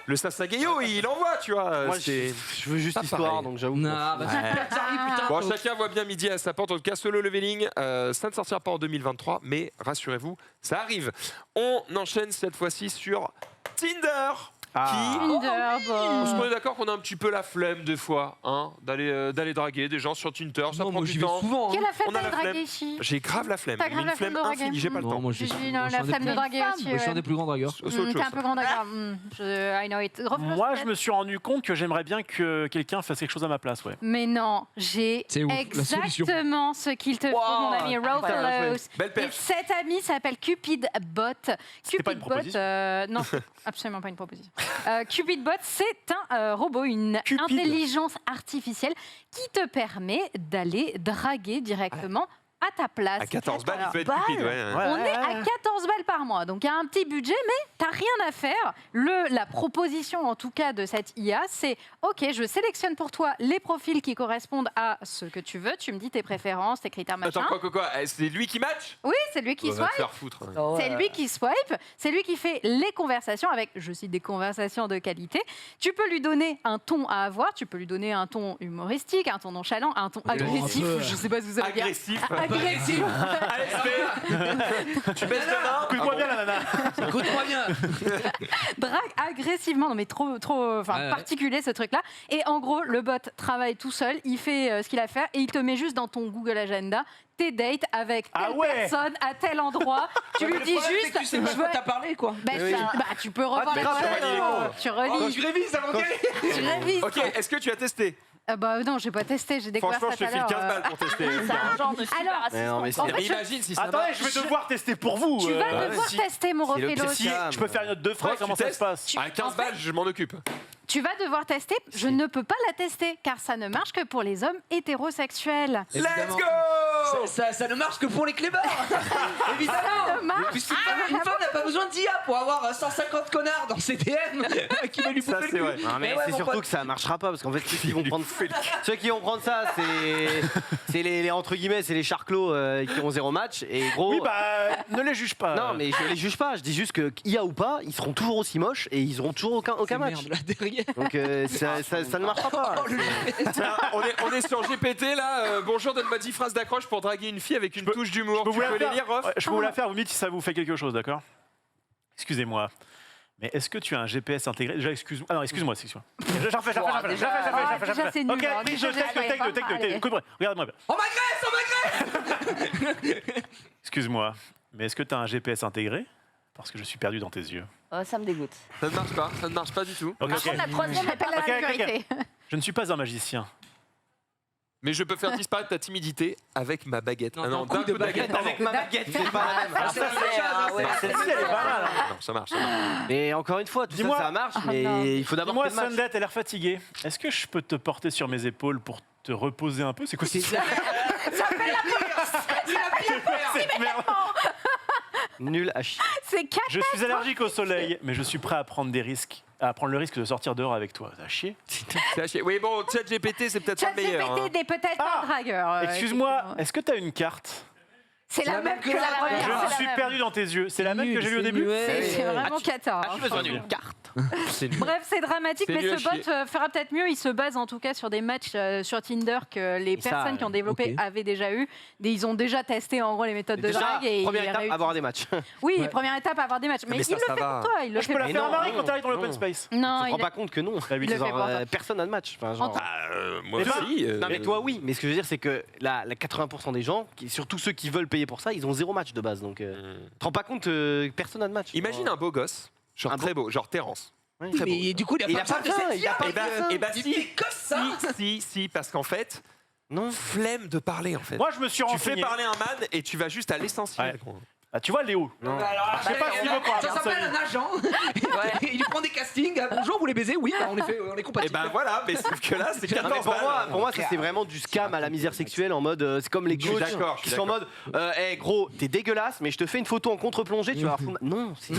Le Sasageyo, il envoie, tu vois. Moi, c'est- je veux juste pas l'histoire, pareil. donc j'avoue. Non, que- bah, ça arrive, putain. Bon, chacun voit bien midi à sa porte. En tout cas, Solo Leveling, ça ne sortira pas en 2023, mais rassurez-vous, ça arrive. On enchaîne cette fois-ci sur Tinder. Ah. Tinder, On se bon. met d'accord qu'on a un petit peu la flemme des fois, hein, d'aller draguer des gens sur Tinder. Ça Non, prend moi du j'y vais temps. souvent. Qui hein. l'a fait On a la d'aller draguer flemme. ici? J'ai grave la flemme. T'as grave mais une la flemme flemme de draguer. infinie, j'ai pas le Non, temps. moi je J'ai suis la flemme de draguer aussi. je suis un ouais. des plus grands dragueurs. C'est autre T'es chose. un peu grand d'accord. I know it. Refuse Moi, peut-être. je me suis rendu compte que j'aimerais bien que quelqu'un fasse quelque chose à ma place, ouais. Mais non, j'ai C'est ouf, la solution. exactement ce qu'il te faut, mon ami Rofelos. Belle Et perche. cet ami s'appelle Cupid Bot. C'était pas une proposition Non, c'est absolument pas une proposition. Cupid Bot, c'est un robot, une Cupid. intelligence artificielle qui te permet d'aller draguer directement à ta place. À 14 balles, il peut être balles. cupide, ouais. On est à 14 balles par mois, donc il y a un petit budget, mais t'as rien à faire. La proposition, en tout cas, de cette IA, c'est OK, je sélectionne pour toi les profils qui correspondent à ce que tu veux. Tu me dis tes préférences, tes critères, machin. Attends, quoi C'est lui qui match Oui, c'est lui qui On va te swipe. faire foutre. C'est lui qui swipe, c'est lui qui fait les conversations avec, je cite, des conversations de qualité. Tu peux lui donner un ton à avoir, tu peux lui donner un ton humoristique, un ton nonchalant, un ton agressif, un peu. je sais pas ce que ça veut dire. Agressif. Agressif. Tu baisses de main. Écoute-moi bien, la nana. Écoute-moi bien. Drague agressivement, non mais trop Ouais, ouais. particulier ce truc-là. Et en gros, le bot travaille tout seul, il fait ce qu'il a à faire et il te met juste dans ton Google Agenda tes dates avec telle Ah ouais. personne à tel endroit. Tu lui dis juste, Tu sais pas je quoi veux- t'as parlé quoi. tu peux revoir les d'accord, tu relis les conversations. cours. Tu Oh, relis, je révise avant qu'elle. tu révises. Ok, est-ce que tu as testé Bah non, j'ai pas testé, j'ai découvert Franchement, ça je tout te à file l'heure. 15 balles pour tester. C'est un genre de super Alors, Mais non, mais assistant. en c'est- fait, je- Imagine si ça Attendez, je vais devoir tester pour vous. tu vas devoir si- tester mon c'est le Rofelos. petit- Si je peux faire une note de frais, Toi, tu comment ça se testes passe? À 15 balles, je m'en occupe. Tu vas devoir tester. Je ne peux pas la tester car ça ne marche que pour les hommes hétérosexuels. Let's go Ça ne marche que pour les clébards. Évidemment. Ça ne marche. Puisqu'une femme n'a pas besoin d'IA pour avoir 150 connards dans ses DM qui va lui bouffer c'est le vrai. cul. Non, mais ouais, c'est mon surtout pote. que ça marchera pas parce qu'en fait ceux qui vont prendre ça c'est les entre guillemets c'est les charclos qui ont 0 match et gros. Oui, bah, ne les juge pas. Non mais je les juge pas, je dis juste que IA ou pas, ils seront toujours aussi moches et ils auront toujours aucun C'est match. merde là derrière. Donc ça ne marchera pas. Oh, le On est sur GPT là. Bonjour, donne-moi 10 phrases d'accroche pour draguer une fille avec une touche d'humour. Je peux Tu vous la peux les faire. lire, Rof? Ouais, je peux vous la faire, vous me dites si ça vous fait quelque chose, d'accord? Excusez-moi. Mais est-ce que tu as un GPS intégré? Déjà, excuse-moi. Ah non, excuse-moi. J'en refais. Déjà, c'est nul, Ok, hein. prise de Déjà, take, j'avais pas parlé. Écoute-moi, regarde-moi bien. On m'agresse. Excuse-moi, mais est-ce que tu as un GPS intégré? Parce que je suis perdu dans tes yeux. Oh, ça me dégoûte. Ça ne marche pas du tout. Ok, Par ok. contre, la troisième J'appelle la Ok, ok, ok. sécurité. Je ne suis pas un magicien. Mais je peux faire disparaître ta timidité avec ma baguette. Non, Ah non, d'un coup de baguette. pardon. Avec ma baguette, c'est pas la même. Ah, ça, c'est, ouais, Celle-ci, elle est pas mal. Hein. Non, ça marche. Mais encore une fois, tout Dis-moi. ça marche, Ah, mais non. il faut d'abord Dis-moi, que le match. Sundet, elle a l'air fatiguée. Est-ce que je peux te porter sur mes épaules pour te reposer un peu? C'est quoi C'est cette ça. merde? Nul à chier. C'est 4. Je suis allergique au soleil, mais je suis prêt à prendre des risques, à prendre le risque de sortir dehors avec toi. Ça chier. C'est à chier. Oui, bon, ChatGPT, c'est peut-être pas le meilleur. hein. ChatGPT n'est peut-être pas Ah, dragueur. Excuse-moi, effectivement. est-ce que tu as une carte? C'est la même que la Je première. me suis perdu dans tes yeux. C'est la même que j'ai vue au début? C'est vraiment cata. J'ai besoin d'une carte. C'est nul. Bref, c'est dramatique, C'est mais nul à ce bot chier. fera peut-être mieux. Il se base en tout cas sur des matchs sur Tinder que les ça, personnes qui ont développé ok. avaient déjà eu. Ils ont déjà testé en gros les méthodes de Déjà, drague et première il étape, réussit. avoir des matchs. Oui, Ouais. première étape, avoir des matchs. Mais, Mais ça, il le ça fait va. pour toi. Il le Je fait peux la pour faire à non, Marie non, quand t'arrives dans non. l'open space. Non, Tu te il rends a- pas compte que non. Bah oui, Il le Genre, fait pas. personne n'a de match. Enfin, genre, Moi Mais pas- aussi. Non mais toi oui, mais ce que je veux dire c'est que la 80% des gens, surtout ceux qui veulent payer pour ça, ils ont 0 match de base. Donc tu te rends pas compte personne n'a de match. Imagine un beau gosse, genre Un très beau, genre Terence. Ouais. Très beau. Mais du coup, il Il a a pas pas besoin de faim, cette il a IA. pas Eh ben, faim. eh ben, Il si, est comme ça. si, parce qu'en fait, Non. flemme de parler en fait. Moi, je me suis Tu fais renseigné. parler un man et tu vas juste à l'essentiel. Ouais. gros. Ah, tu vois, Léo. Non. Je sais pas s'il veut qu'on Ça raconte s'appelle sa un vie. agent. Il lui prend des castings. Bonjour, vous les baisez? Oui, bah, on est Et compatibles. ben voilà, mais sauf que là, c'est Non, mais 14 pour moi, ça c'est vraiment du scam à la misère sexuelle en mode c'est comme les Je suis coachs d'accord, je qui suis sont en mode hey, gros t'es dégueulasse mais je te fais une photo en contre-plongée tu vas avoir non c'est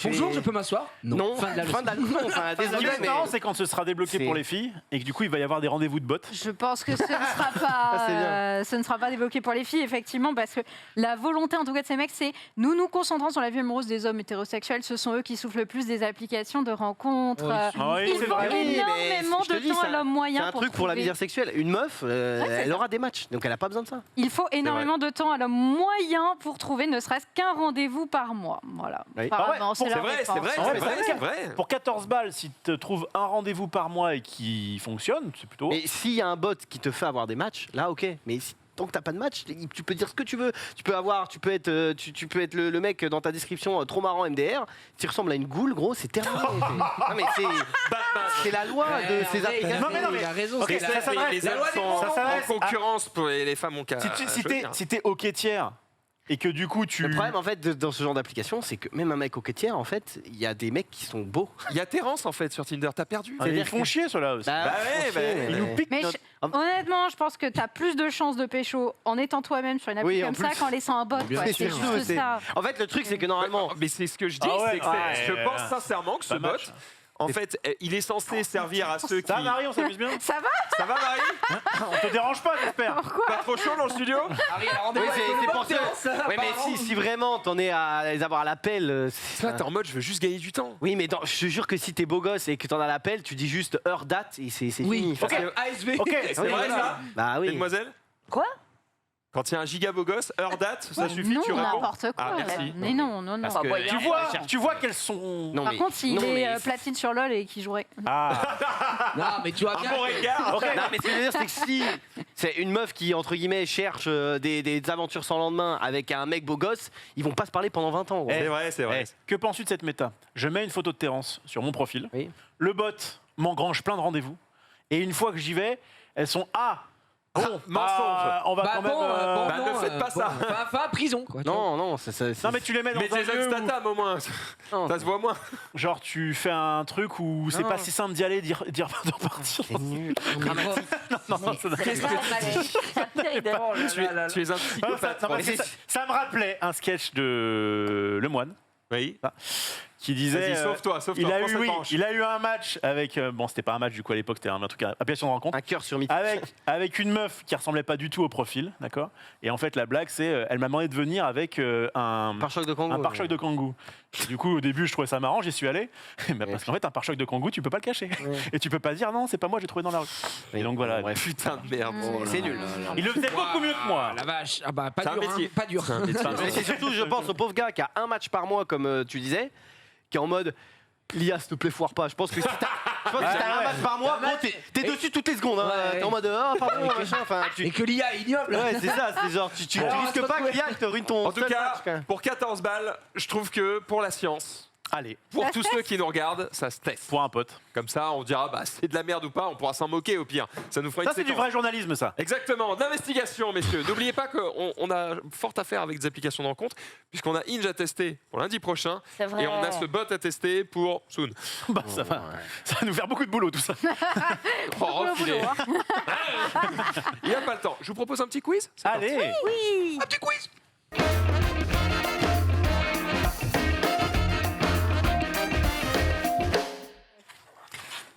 Bonjour, je peux m'asseoir? non Fin de la leçon. non, enfin, Ce désolé qui va être mais marrant, c'est quand ce sera débloqué c'est- pour les filles et que du coup, il va y avoir des rendez-vous de bots. Je pense que ce ne sera Ça, c'est bien. pas, ce ne sera pas débloqué pour les filles, effectivement, parce que la volonté, en tout cas, de ces mecs, c'est nous nous concentrons sur la vie amoureuse des hommes hétérosexuels. Ce sont eux qui soufflent le plus des applications de rencontres. Ah oui, Ils c'est font vrai. Oui, mais énormément je te de dis, temps c'est à un- l'homme moyen. c'est un truc pour la trouver- misère sexuelle une meuf elle aura des matchs donc elle a pas besoin de ça Il faut énormément de temps à l'homme moyen pour trouver ne serait-ce qu'un rendez-vous par mois. Voilà. Oui. Apparemment, Ah ouais, c'est bon, leur C'est vrai, défense. c'est vrai, Ah ouais, c'est mais vrai, ça c'est vrai. Pour 14 balles, si tu te trouves un rendez-vous par mois et qui fonctionne, c'est plutôt. mais s'il y a un bot qui te fait avoir des matchs là ok mais tant que t'as pas de match, tu peux dire ce que tu veux. Tu peux être le mec dans ta description trop marrant MDR. Tu ressembles à une goule, gros, c'est terminé. Non, mais c'est la loi de ces applications. Non, mais non, mais- Il a raison. Ok, c'est ça la- s'adresse- Les la hommes loi des sont grands ça en s'adresse à- concurrence pour les femmes ont qu'à Si t'es au tiers et que du coup tu. Le problème en fait dans ce genre d'application, c'est que même un mec au quêtière, en fait, il y a des mecs qui sont beaux. Il y a Terence en fait sur Tinder, t'as perdu. Ah, ils font chier ceux-là aussi. Bah ouais, bah, Ils nous piquent Mais notre- honnêtement, je pense que tu as plus de chances de pécho en étant toi-même sur une appli Oui, en comme ça plus. qu'en laissant un bot. Bien quoi. sûr. C'est juste C'est- ça. En fait, le truc, c'est que normalement, Mais c'est ce que je dis, Ah ouais, c'est que ouais, je ouais, pense ouais. sincèrement que ce Ça bot, marche. en fait, il est censé servir à ceux qui. Ça, Marie, on s'amuse bien. Ça va? Ça va, Marie? On te dérange pas, j'espère. Pas trop chaud dans le studio? Harry, elle a rendez-vous oui, avec le c'est bot, pour ça. Terence, Ouais, mais apparemment. si vraiment t'en es à les avoir à l'appel, Toi, t'es en mode, je veux juste gagner du temps. oui, mais je te jure que si t'es beau gosse et que t'en as l'appel, tu dis juste heure date et c'est Oui, fini. parce que ASV. Ok, C'est Oui, vrai voilà. ça? Bah oui. Mademoiselle? Quoi? Quand il y a un giga beau gosse, heure date, ça suffit, Non, tu réponds? n'importe quoi. Ah, merci. Mais non, non, non. Parce que- bah, il y a- Tu vois qu'elles sont. Non, Par mais- contre, s'il non, est mais- platine sur LoL et qu'il jouerait. Ah, Non, mais tu vois Un bien. bon regard. ok. Non, mais ce que je veux dire, c'est que si c'est une meuf qui, entre guillemets, cherche des aventures sans lendemain avec un mec beau gosse, ils vont pas se parler pendant 20 ans. gros. C'est vrai, c'est vrai. Eh, que penses-tu de cette méta? Je mets une photo de Terence sur mon profil. Oui. Le bot m'engrange plein de rendez-vous. Et une fois que j'y vais, elles sont Bon, mensonge. On va quand même. Bah, ne faites pas ça. Enfin, prison, quoi. Non, non, Non, mais tu les mets dans Mais un Jason lieu où, Statham au moins, non, ça se voit moins. genre, tu fais un truc où c'est Non. pas si simple d'y aller, d'y repartir. c'est nul. Non, ça n'a- Qu'est-ce que Tu es un psychopathe. Non, parce que ça me rappelait un sketch de Le Moine Oui. qui disait. Vas-y, sauve-toi, il a prends eu, cette oui, branche. il a eu un match avec. Bon, c'était pas un match du coup à l'époque, c'était un truc appellation de rencontre. Un cœur sur mythique. Avec une meuf qui ressemblait pas du tout au profil, d'accord. Et en fait, la blague, c'est, elle m'a demandé de venir avec un Pare-choc de Kangoo. un pare-choc de Kangoo. Et du coup, au début, je trouvais ça marrant, j'y suis allé. Mais parce qu'en fait, un pare-choc de Kangoo, tu peux pas le cacher. Ouais. Et tu peux pas dire non, c'est pas moi, j'ai trouvé dans la rue. Et donc voilà. Bref. Putain de merde. C'est nul. Il le faisait beaucoup mieux que moi. La vache. Ah bah, pas C'est un dur, hein. métier. Pas dur. C'est un métier. Mais c'est surtout, je pense, au pauvre gars qui a un match par mois, comme tu disais, qui est en mode Lia, s'il te plaît, foire pas. Je pense que si t'as un match par mois, gros, t'es dessus toutes les secondes. Hein. Ouais. T'es en mode ah, pardon, machin. Enfin, Et que l'IA est ignoble. Ouais, c'est ça, c'est genre, tu Alors, risques on pas se que l'IA te ruine ton En tout seul cas, match, quand même. pour 14 balles, je trouve que pour la science, Allez, pour Ça tous se ceux qui nous regardent, ça se teste. pour un pote. Comme ça, on dira bah c'est de la merde ou pas, on pourra s'en moquer au pire. Ça nous fera une Ça, c'est du séquence. vrai journalisme, ça. Exactement, d'investigation, messieurs. N'oubliez pas qu'on a fort à faire avec des applications de rencontre, puisqu'on a Inge à tester pour lundi prochain, C'est vrai. et on a ce bot à tester pour Soon. Bah, ça va nous faire beaucoup de boulot, tout ça. Oh, Au refilé. boulot, hein. Il n'y a pas le temps. Je vous propose un petit quiz. C'est parti. Allez. Oui. Un petit quiz.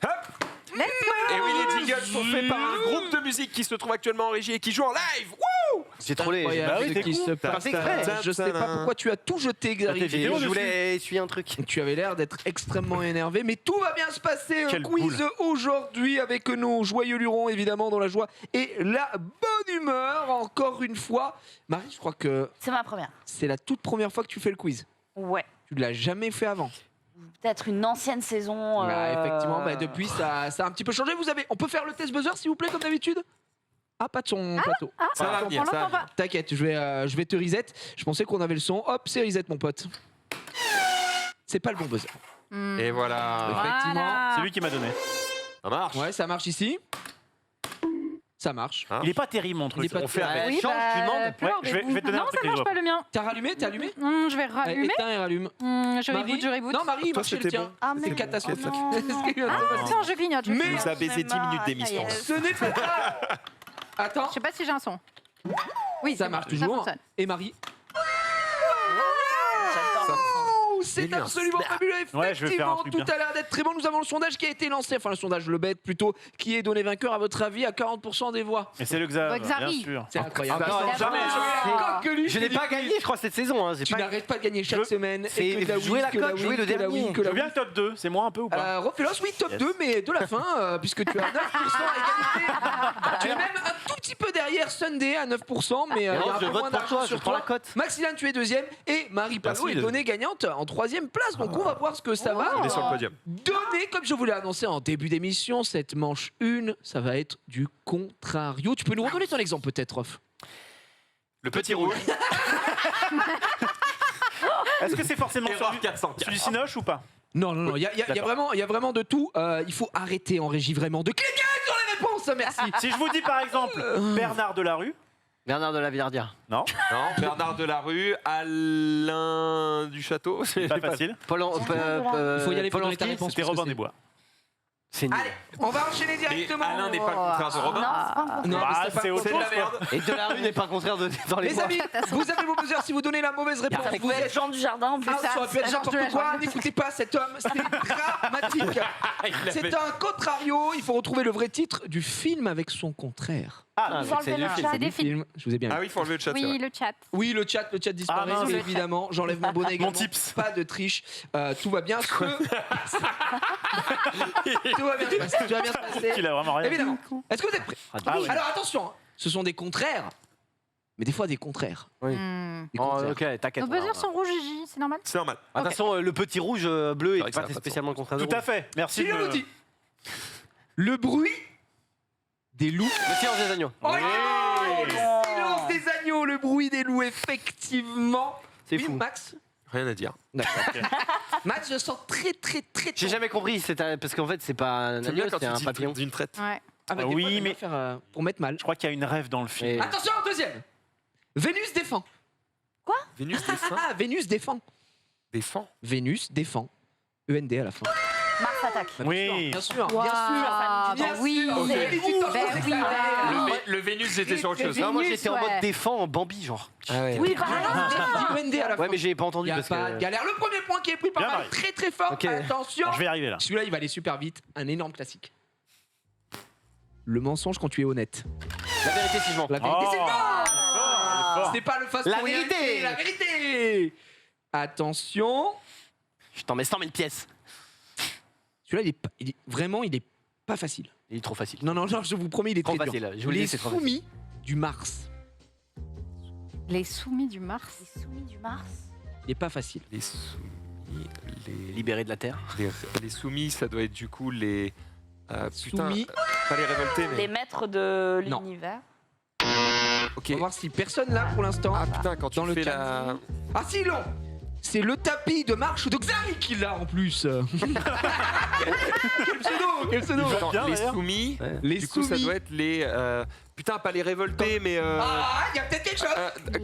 Hop. Et oui, les jingles sont faits par un groupe de musique qui se trouve actuellement en régie et qui joue en live. Wouh. J'ai trollé. Incroyable Bah oui, ce t'es qui con. se passe. fait exprès. Je sais pas pourquoi tu as tout jeté, Xavier. T'as tes vidéos Je dessus. voulais essuyer un truc. Tu avais l'air d'être extrêmement énervé, mais tout va bien se passer. Un Quelle quiz aujourd'hui avec nos joyeux lurons, évidemment, dans la joie et la bonne humeur. Encore une fois, Marie, je crois que C'est ma première. c'est la toute première fois que tu fais le quiz. Ouais. Tu ne l'as jamais fait avant. Peut-être une ancienne saison. Bah, effectivement, bah, depuis, ça a un petit peu changé. On peut faire le test buzzer, s'il vous plaît, comme d'habitude. Ah, pas de son plateau. Ça va On venir, ça va l'entend venir. pas. T'inquiète, je vais te reset. Je pensais qu'on avait le son. Hop, c'est reset, mon pote. C'est pas le bon buzzer. Et voilà. Effectivement. Voilà. C'est lui qui m'a donné. Ça marche. Ouais, ça marche ici. Ça marche. Hein. Il est pas terrible, mon truc. Il est pas On fait avec. Ouais, change, tu demandes. pleure je vais des te donner un Non, truc ça que je marche vois pas le mien. T'as rallumé T'as allumé Je vais rallumer. Éteins et rallume. Je Marie reboot, je reboot. Non, Marie, il Toi, marchait le c'était tien. bon. Ah, C'est mais catastrophique. non, Qu'est-ce qu'il vient de se Ah, passer tiens, je clignote. Je Mais- clignote. Ça a baisé 10 minutes d'émission. Ce n'est pas ça. Attends, Je sais pas si j'ai un son. Oui, ça c'est marche bon, toujours. fonctionne. Et Marie J'adore. Oh, c'est Génial. absolument fabuleux. Ouais, je vais faire un Effectivement, truc tout bien. a l'air d'être très bon. Nous avons le sondage qui a été lancé, enfin le sondage, le bête plutôt, qui est donné vainqueur à votre avis à 40% des voix. Mais c'est le Xav, Bah, Xavi. bien sûr. C'est incroyable. encore, Attends, jamais. Coqueluche, Je n'ai pas gagné, je crois, cette saison. Hein. J'ai Tu pas- n'arrêtes pas de gagner chaque Je- semaine. c'est Et que de la jouer win, la que la cote, jouer win, le que la dernier. win, que Je la veux bien win. le top 2, c'est moi un peu ou pas Rofelos, oui, top Yes. 2, mais de la fin, puisque tu as 9% à égalité. Tu es même un tout petit peu derrière Sunday à 9%, mais il y a Non, un je peu vote moins pour d'argent toi, je sur prends la toi. cote. Maxilane, tu es deuxième, et Marie Palot Merci, est donnée gagnante en troisième place. Donc on va voir ce que ça va On est sur le podium. donner. Comme je vous l'ai annoncé en début d'émission, cette manche 1, ça va être du contrario. Tu peux nous redonner ton exemple peut-être, Rof? Le petit rouge. Est-ce que c'est forcément Erreur celui 404. celui du Cinoche ou pas Non, non, non, il y a vraiment de tout. Il faut arrêter en régie vraiment de cliquer sur les réponses, merci. Si je vous dis par exemple Bernard Delarue, Bernard de la Villardière. non, Non, Bernard Delarue, Alain du Château. C'est pas facile. Paul, Il faut y aller pour donner ta Polanski, réponse. C'était parce que Robin c'est- des Bois. c'est nul. Allez, on va enchaîner Mais directement. Alain n'est pas le contraire de Robin. Non, Bah, mais c'est c'est pas autre C'est de la chose, merde. Et de la rue n'est pas le contraire de dans les Les bois. amis, vous avez vos buzzers si vous donnez la mauvaise réponse. Ça Vous pouvait être êtes Jean du Jardin en plus. Ah, ça aurait pu être n'importe quoi, n'écoutez pas cet homme, c'est dramatique. Il C'est avait- un contrario, il faut retrouver le vrai titre du film avec son contraire. Ah, Faut c'est enlever du le film. chat. C'est des films. Film, je vous ai bien Ah dit. oui, il faut enlever le chat. c'est vrai. Oui, le chat. Oui, le chat disparaît, mince. évidemment. J'enlève mon bonnet également. tips. Pas de triche, tout va bien. Tout va bien se passer. Tout va bien se passer. il a vraiment rien. Évidemment. Est-ce que vous êtes prêts? Ah oui. Alors attention, hein, ce sont des contraires, mais des fois des contraires. Oui. Des Oh, contraires. ok, t'inquiète. Nos buzzers sont rouges, Gigi, c'est normal. C'est normal. Attention, le petit rouge bleu C'est vrai est que ça pas a pas de spécialement le contraire de Tout à rouge. fait. Merci. Julien de- nous dit le bruit des loups. Le silence des agneaux. Oh, Oui. le silence des agneaux, le bruit des loups, effectivement. C'est Oui, fou. Max. Rien à dire. D'accord. Max, je sens très. J'ai jamais compris, parce qu'en fait, c'est pas un J'aime bien agneau, quand c'est tu un dis papillon. d'une traite. Ouais. Ah bah, Ah des oui, fois, j'aime mais- bien faire pour mettre mal. Je crois qu'il y a une rêve dans le film. Et- Attention, deuxième. Vénus défend. Vénus défend. Ah, Vénus défend. Défend. Vénus défend. END à la fin. Mars attaque. Bah, Oui. Bien sûr, Waouh, bien sûr. bah Bien oui. sûr. Ok. Mais tu t'en Ben penses oui, que ça bah allait. oui. Le Vénus, j'étais sur autre chose. Non, moi Vénus, j'étais en ouais. mode défend en Bambi, genre. Ah ouais. Oui, END à la fin. Ouais, mais j'ai pas entendu Il n'y a parce pas de que. galère. Le premier point qui est pris par Bien, Marie, Marie. très très fort. Ok. Attention. Bon, je vais y arriver là. Celui-là, il va aller super vite. Un énorme classique. Le mensonge quand tu es honnête. La vérité, si je mens. La vérité, Oh. c'est bon. Fort. C'est pas le fast La pour y vérité. aller, la vérité. Attention. Je t'en mets 100 000 pièces. Celui-là, il est pas facile. Il est trop facile. Non, non, je vous promets, il est Trop très facile, dur. je vous le Les dis, c'est trop facile. soumis du Mars. Les soumis du Mars. Les soumis du Mars. Il est pas facile. Les soumis. Libéré de la Terre. Les soumis, ça doit être du coup les. Putain, Soumis. pas les révoltés, mais. Les maîtres de Non. l'univers. Ok. On va voir si personne là pour l'instant. Ah putain, quand tu Dans le fais chat. la. Ah si, non. C'est le tapis de marche de Xari qui l'a en plus. Quel pseudo, quel pseudo. Attends, bien, les d'ailleurs. soumis. Les Du coup, ça soumis. doit être les. Putain, pas les révoltés, mais. Ah, il y a peut-être quelque chose.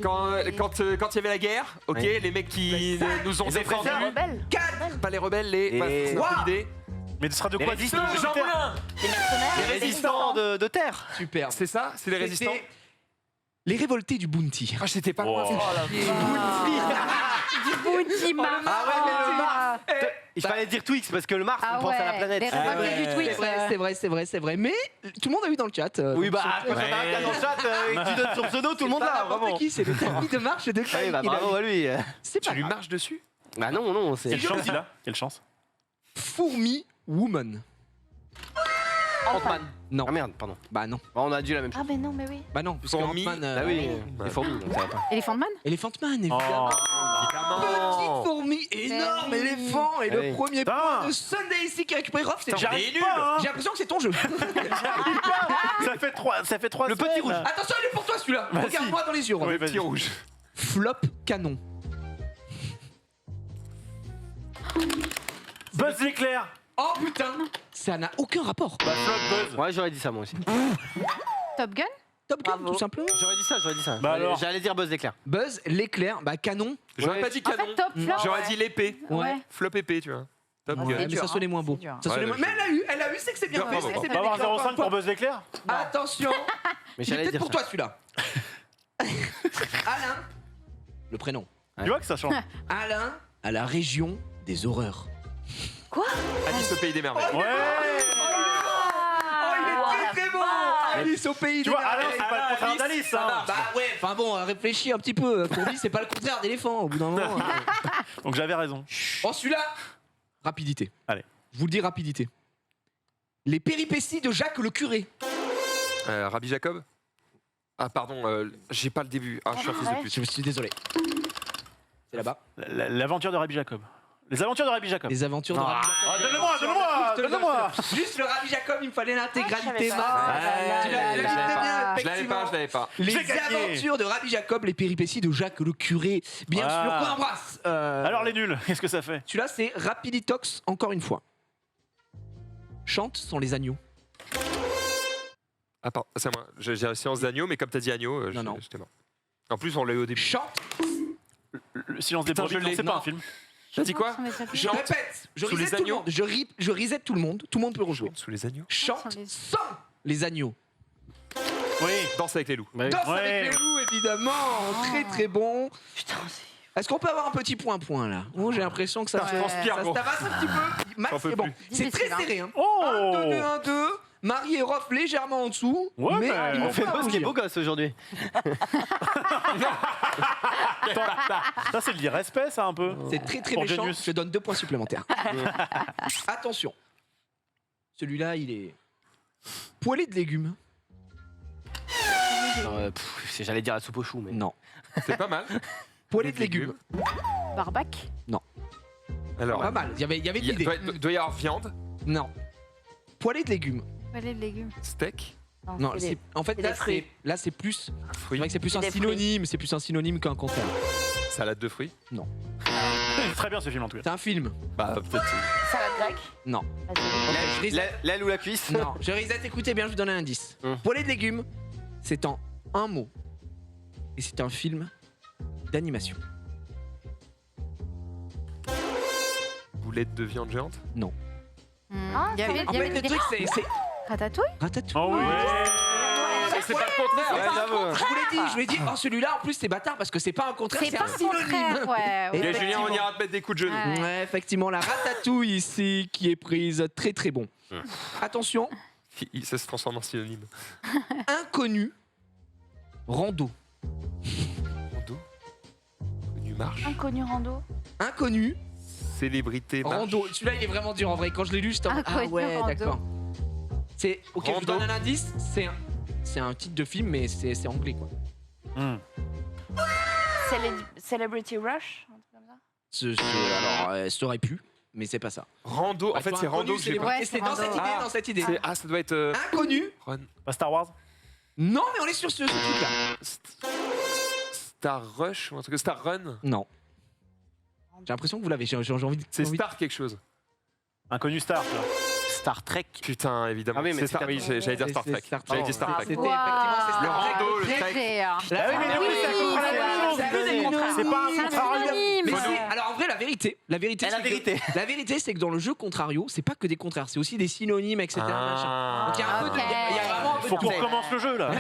Quand il y avait la guerre, ok, Ouais. les mecs qui nous ont Les défendus. oppresseurs. Rebelles. Pas les rebelles, les. Et- Bah, c'est Ouah. une idée. Mais ce sera de Les quoi résistants. Jean Jean Moulin. Les mercenaires. Les résistants de Terre. Super. C'est ça. C'est les résistants. C'était Les révoltés du Bounty. Ah, j'étais pas loin. Oh. Du Bounty Mars. Ah ouais, mais le Mars. Il Bah- fallait dire Twix parce que le Mars, Ah on pense à la ouais, planète. les révoltés du Twix. C'est vrai. Mais tout le monde a eu dans le chat. Oui, bah, quand Ouais. on a un gars dans le chat et que tu donnes son pseudo, tout le monde l'a, vraiment. qui C'est le tapis de marche de Xari. Oui, bah, qu'il a bravo eu. à lui. C'est Tu pas lui grave. marches dessus. Bah non, c'est. Quelle chance il a. Quelle chance. Fourmi Woman. Ant-Man. Non. Ah merde, pardon. Bah non. Bah, on a dit la même chose. Ah, mais non, mais oui. Bah non. Parce que Fourmi. Ant-Man, Ah oui, Ouais. les fourmis, donc ça va pas. Elephant Man. Elephant Man, évidemment. Évidemment. Petite fourmi, énorme oui. éléphant. Et Ah le oui. premier Putain. point de Sunday ici qui récupère Rof, c'est Putain, déjà on est nul. nuls. J'ai l'impression que c'est ton jeu. Ça fait trois Le petit semaines. rouge. Attention, il est pour toi celui-là. Vas-y. Regarde-moi dans les yeux, Rof. Oui, vas-y. Petit rouge. Flop canon. Buzz l'éclair. Oh putain, ça n'a aucun rapport. Bah, flop Buzz. Ouais, j'aurais dit ça moi aussi. Top Gun. Top Gun, Bravo. tout simplement. J'aurais dit ça. Bah alors. J'allais dire Buzz l'éclair. Buzz, l'éclair, bah canon. J'aurais Ouais. pas dit En canon. fait, top flop. J'aurais Ouais. dit l'épée. Ouais. Flop épée, tu vois. Top Ouais, Gun. mais dur, ça sonnait hein, moins beau. c'est dur. Ça sonnait Ouais, moins- je- Mais elle a eu, c'est que c'est bien Bravo, fait. bravo. C'est On bien va avoir écrit, encore 0,5 une fois. pour Buzz l'éclair. Attention, Mais il est j'allais peut-être dire pour ça. toi celui-là. Alain, le prénom. Tu vois que ça change. Alain à la région des horreurs. Alice au pays des merveilles. Ouais. Oh, il est très très bon. Alice au pays Tu des vois, Alain, merveilles. c'est pas le contraire d'Alice. Hein. Bah ouais, enfin bon, réfléchis un petit peu. Pour lui, c'est pas le contraire d'éléphant au bout d'un moment. Donc j'avais raison. Oh, celui-là, rapidité. Allez. Je vous le dis, rapidité. Les péripéties de Jacques le curé. Rabbi Jacob. Ah pardon, j'ai pas le début. Ah, je suis un fils de ouais. pute. Je suis désolé. C'est là-bas. L'aventure de Rabbi Jacob. Les aventures de Rabbi Jacob. Les aventures de Ah. Rabbi Ah, Jacob. donne-le-moi. Juste le Rabbi Jacob, il me fallait l'intégralité. Ah, je savais Marc. pas. Tu l'as dit très bien, Je l'avais pas, je l'avais pas. Les J'ai gagné. aventures de Rabbi Jacob, les péripéties de Jacques le curé. Bien Ah. sûr, qu'on embrasse. Alors les nuls, qu'est-ce que ça fait? Celui-là, c'est Rapiditox, encore une fois. Chante sont les agneaux. Ah pardon, c'est moi. J'ai la séance d'agneau, mais comme t'as dit agneau, Non. j'étais mort. En plus, on l'a eu au début. Chante. Le silence des Putain, brebis, je non, l'ai. c'est pas Non. un film. T'as dit quoi? Je répète. Je Sous les reset tout le agneaux. monde. Je reset tout le monde. Tout le monde peut rejouer. Sous les agneaux. Chante les- sans les agneaux. Oui. Danse avec les loups. Bah oui. Danse Ouais. avec les loups, évidemment. Très très bon. Putain, Est-ce qu'on peut avoir un petit point là? Oh, j'ai l'impression que ça Ouais. transpire, ça se gros. tabasse un petit peu. Max, J'en peux c'est bon. plus. C'est très Difficile, hein. serré. Hein. Oh 1-2-2-1-2. Marie et Rof légèrement en dessous. Ouais, mais ils on vont On fait pas pas ce qui est rougir. beau gosse aujourd'hui. Ça, c'est le respect, ça, un peu. C'est très très Pour méchant. Genius. Je donne 2 points supplémentaires. Attention. Celui-là, il est poêlé de légumes. J'allais dire la soupe aux choux, mais. Non. C'est pas mal. Poêlé de légumes. Barbac. Alors, Pas mal. Il y avait de il l'idée. doit y avoir viande, Non. Poêlé de légumes. Palais de légumes. steak, Non, c'est c'est en fait c'est là des fruits. c'est plus. C'est fruits, vrai que c'est plus C'est un des fruits. synonyme. C'est plus un synonyme qu'un contraire. salade de fruits. Non. Très bien ce film en tout cas. C'est un film. Bah, peut-être. Salade grecque. Non. Vas-y. Je reset. L'aile ou la cuisse? Non, je reset, écoutez bien, je vous donne un indice. Poêlée de légumes, c'est en un mot. Et c'est un film d'animation. Boulette de viande géante. Ah, Il y avait, En il y fait, avait le des truc, c'est ratatouilles. Ratatouille. Oh oui. Mais c'est pas le contraire. Ouais, j'avoue. Je vous l'ai dit, oh celui-là en plus c'est bâtard parce que c'est pas un contraire, C'est c'est pas un le synonyme. contraire, ouais. Et Et Julien, on ira te mettre des coups de genoux. Ouais. Ouais, effectivement, la ratatouille ici qui est prise très très bon. Attention, Ça se transforme en synonyme. inconnu, rando. Rando. Du marche. Inconnu rando. Inconnu, Célébrité marche. rando. Celui-là il est vraiment dur en vrai. Quand je l'ai lu, j'étais en mode, ah Inconnu, ouais, rando. d'accord. C'est ok, je vous Rando. donne un indice. C'est un titre de film, mais c'est anglais quoi. Celebrity Rush. Un truc comme ça. Alors, ça aurait pu, mais c'est pas ça. Rando. En fait, c'est Rando que j'ai pas. Ouais, Et c'est c'est dans cette rando. idée, dans cette idée. Ah, ça doit être. Inconnu. Run. Pas Star Wars. Non, mais on est sur ce truc-là. Star Rush ou un truc. Star Run. Non. J'ai l'impression que vous l'avez. J'ai envie de. C'est envie de- Star quelque chose. Inconnu Star. tu vois. Star Trek. Putain, évidemment. Ah oui, mais c'est c'est Star. Oui, j'allais dire Star C'est Trek. Star Trek. J'allais dire Star Trek. C'était Wow. effectivement c'est Le Star Trek. rando, le Très trek. cher. Ah oui, mais oui, c'est à peu près la c'est même chose, vrai, vous c'est donnez. vrai. C'est pas C'est un un contrario. synonyme. Mais Faut si, alors en vrai, la vérité, La c'est vérité. que, la vérité, c'est que dans le jeu Contrario, c'est pas que des contraires, c'est aussi des synonymes, etc. machin. Ah. Donc il y a un peu de, il y a vraiment un peu Faut de qu'on tout. recommence le jeu là.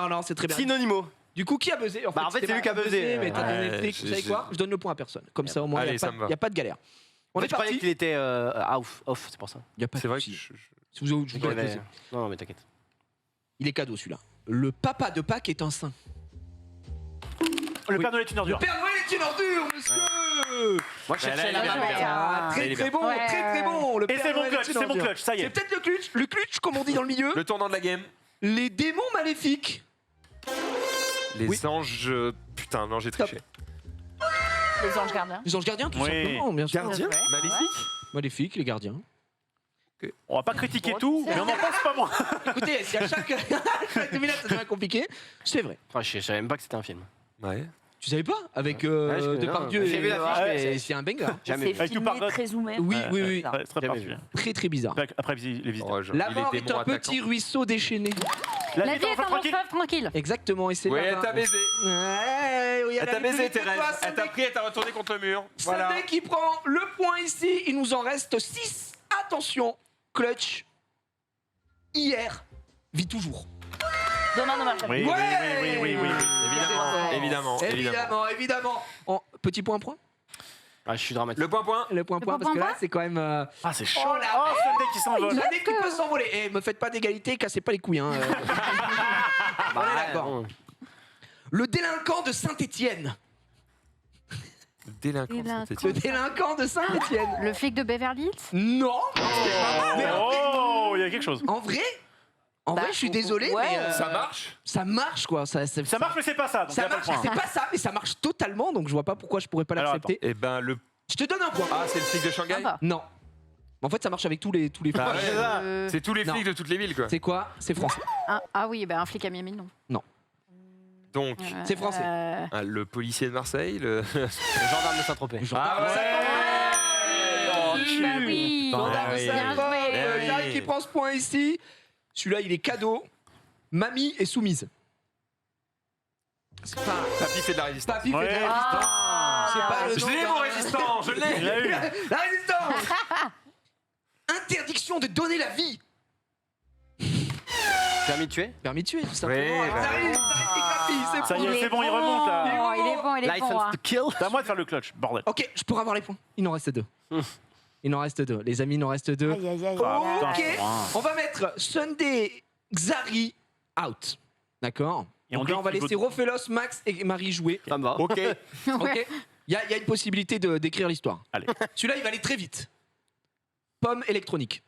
Non, c'est très bien. Synonymo. Du coup, qui a buzzé Bah, en fait, c'est lui qui a buzzé. Mais t'as donné Ouais, Netflix, vous savez quoi Je donne le point à personne. Comme ça, au moins, il Allez, n'y ça me va. a pas de galère. On En fait, est je croyais parti. qu'il était off, c'est pour ça. Il y a pas C'est de vrai que souci. je- Si vous je vous Il donne avait- Non, mais t'inquiète. Il est cadeau celui-là. Le papa de Pâques est un saint. Le Oui. Père Noël est une Le ordure. Père Noël est une ordure, monsieur. Moi, je cherchais la là, main. Ah, Il est très bien. très bon, Ouais. très très bon. Le Et Père c'est mon Noël est clutch, une c'est mon ordure. clutch, ça y C'est est. peut-être le clutch comme on dit dans le milieu. Le tournant de la game. Les démons maléfiques. Les Oui. anges. Putain, non, j'ai triché. Les anges gardiens. Les anges gardiens, tout Oui. simplement, bien sûr. Gardien Ouais. Maléfique. Maléfiques, les gardiens. On va pas critiquer tout, mais on en pense pas moins. Écoutez, si à chaque minute ça devient compliqué, c'est vrai. Enfin, je savais même pas que c'était un film. Ouais. Tu savais pas avec Ouais, je- Depardieu non, j'ai vu et- l'affiche, Ouais, mais- c'est un banger. Jamais C'est vu. Avec du filmé pardon. très zoomé. Oui, oui, oui. Ouais, très Jamais particulier. Très très bizarre. Après les visiteurs. Oh, genre, La il mort est démons un petit attaquants. ruisseau déchaîné. La vie est un long tranquille. fleuve tranquille. Exactement, et c'est Ouais, là. elle t'a baisé. Ouais, oui, Elle t'a a baisé, plus vite que Thérèse. toi, Elle t'a Sunday. pris, elle t'a retourné contre le mur. Voilà. Sunday qui prend le point ici. Il nous en reste 6. Attention, clutch. Hier vit toujours. Demain, dommage. Oui, oui, oui, oui, oui, oui. Évidemment, évidemment. Évidemment. Petit point. Ah, je suis dramatique. Le point. Le point, point, parce que point, là, c'est quand même. Ah, c'est chaud. Oh la Oh, Sunday qui s'envole. Sunday qui peut s'envoler. Eh, me faites pas d'égalité, cassez pas les couilles. Hein. On est d'accord. bon. Le délinquant de Saint-Étienne. Délinquant. Délinquant. Saint-Étienne. Le délinquant de Saint-Étienne. Le flic de Beverly Hills. Non. Mais Oh, il y a quelque chose. en vrai, Bah, je suis désolé, ouais. mais Ça marche. ça marche quoi. Ça Ça marche, mais c'est pas ça. Donc Ça il y a pas marche, le point. c'est pas ça, mais ça marche totalement, donc je vois pas pourquoi je pourrais pas Alors, l'accepter. Eh ben, le. Je te donne un point. Ah, c'est le flic de Shanghai. Ça va. Non. En fait, ça marche avec tous les Bah flics. ouais. C'est tous les Non. flics de toutes les villes, quoi. C'est quoi? C'est français. Ah oui, bah, un flic à Miami, non. Donc, C'est français. ah, le policier de Marseille, le. Le gendarme de Saint-Tropez. Ah Bah oui. Bah Gendarme oui. de Bien Saint-Paul, joué. Eh Jacques oui. qui prend ce point ici. Celui-là, il est cadeau. Mamie est soumise. C'est pas. Papy fait de la résistance. Papy fait de Ouais. la résistance. Ah. C'est pas le Je nom l'ai, d'un- mon résistant, je Il l'ai. l'a eu. La résistance. Interdiction de donner la vie. Permis de tuer. Permis de tuer, tout simplement. Ouais, bah Ça arrive, c'est Ça y bon. est, c'est bon, il remonte là. Il est bon, il est bon. License hein. to kill. C'est à moi de faire le clutch, bordel. Ok, je pourrais avoir les points. Il en reste 2. Il en reste 2. Les amis, il en reste 2. Aïe, aïe, aïe, Ah, aïe, putain. aïe. Ok, on va mettre Sunday Xari out. D'accord. Et on Donc dit là, on va qu'il faut- laisser Rofelos, Max et Marie jouer. Ça me va. Ok. Ok. Il y a une possibilité d'écrire l'histoire. Allez. Celui-là, il va aller très vite. Pomme électronique.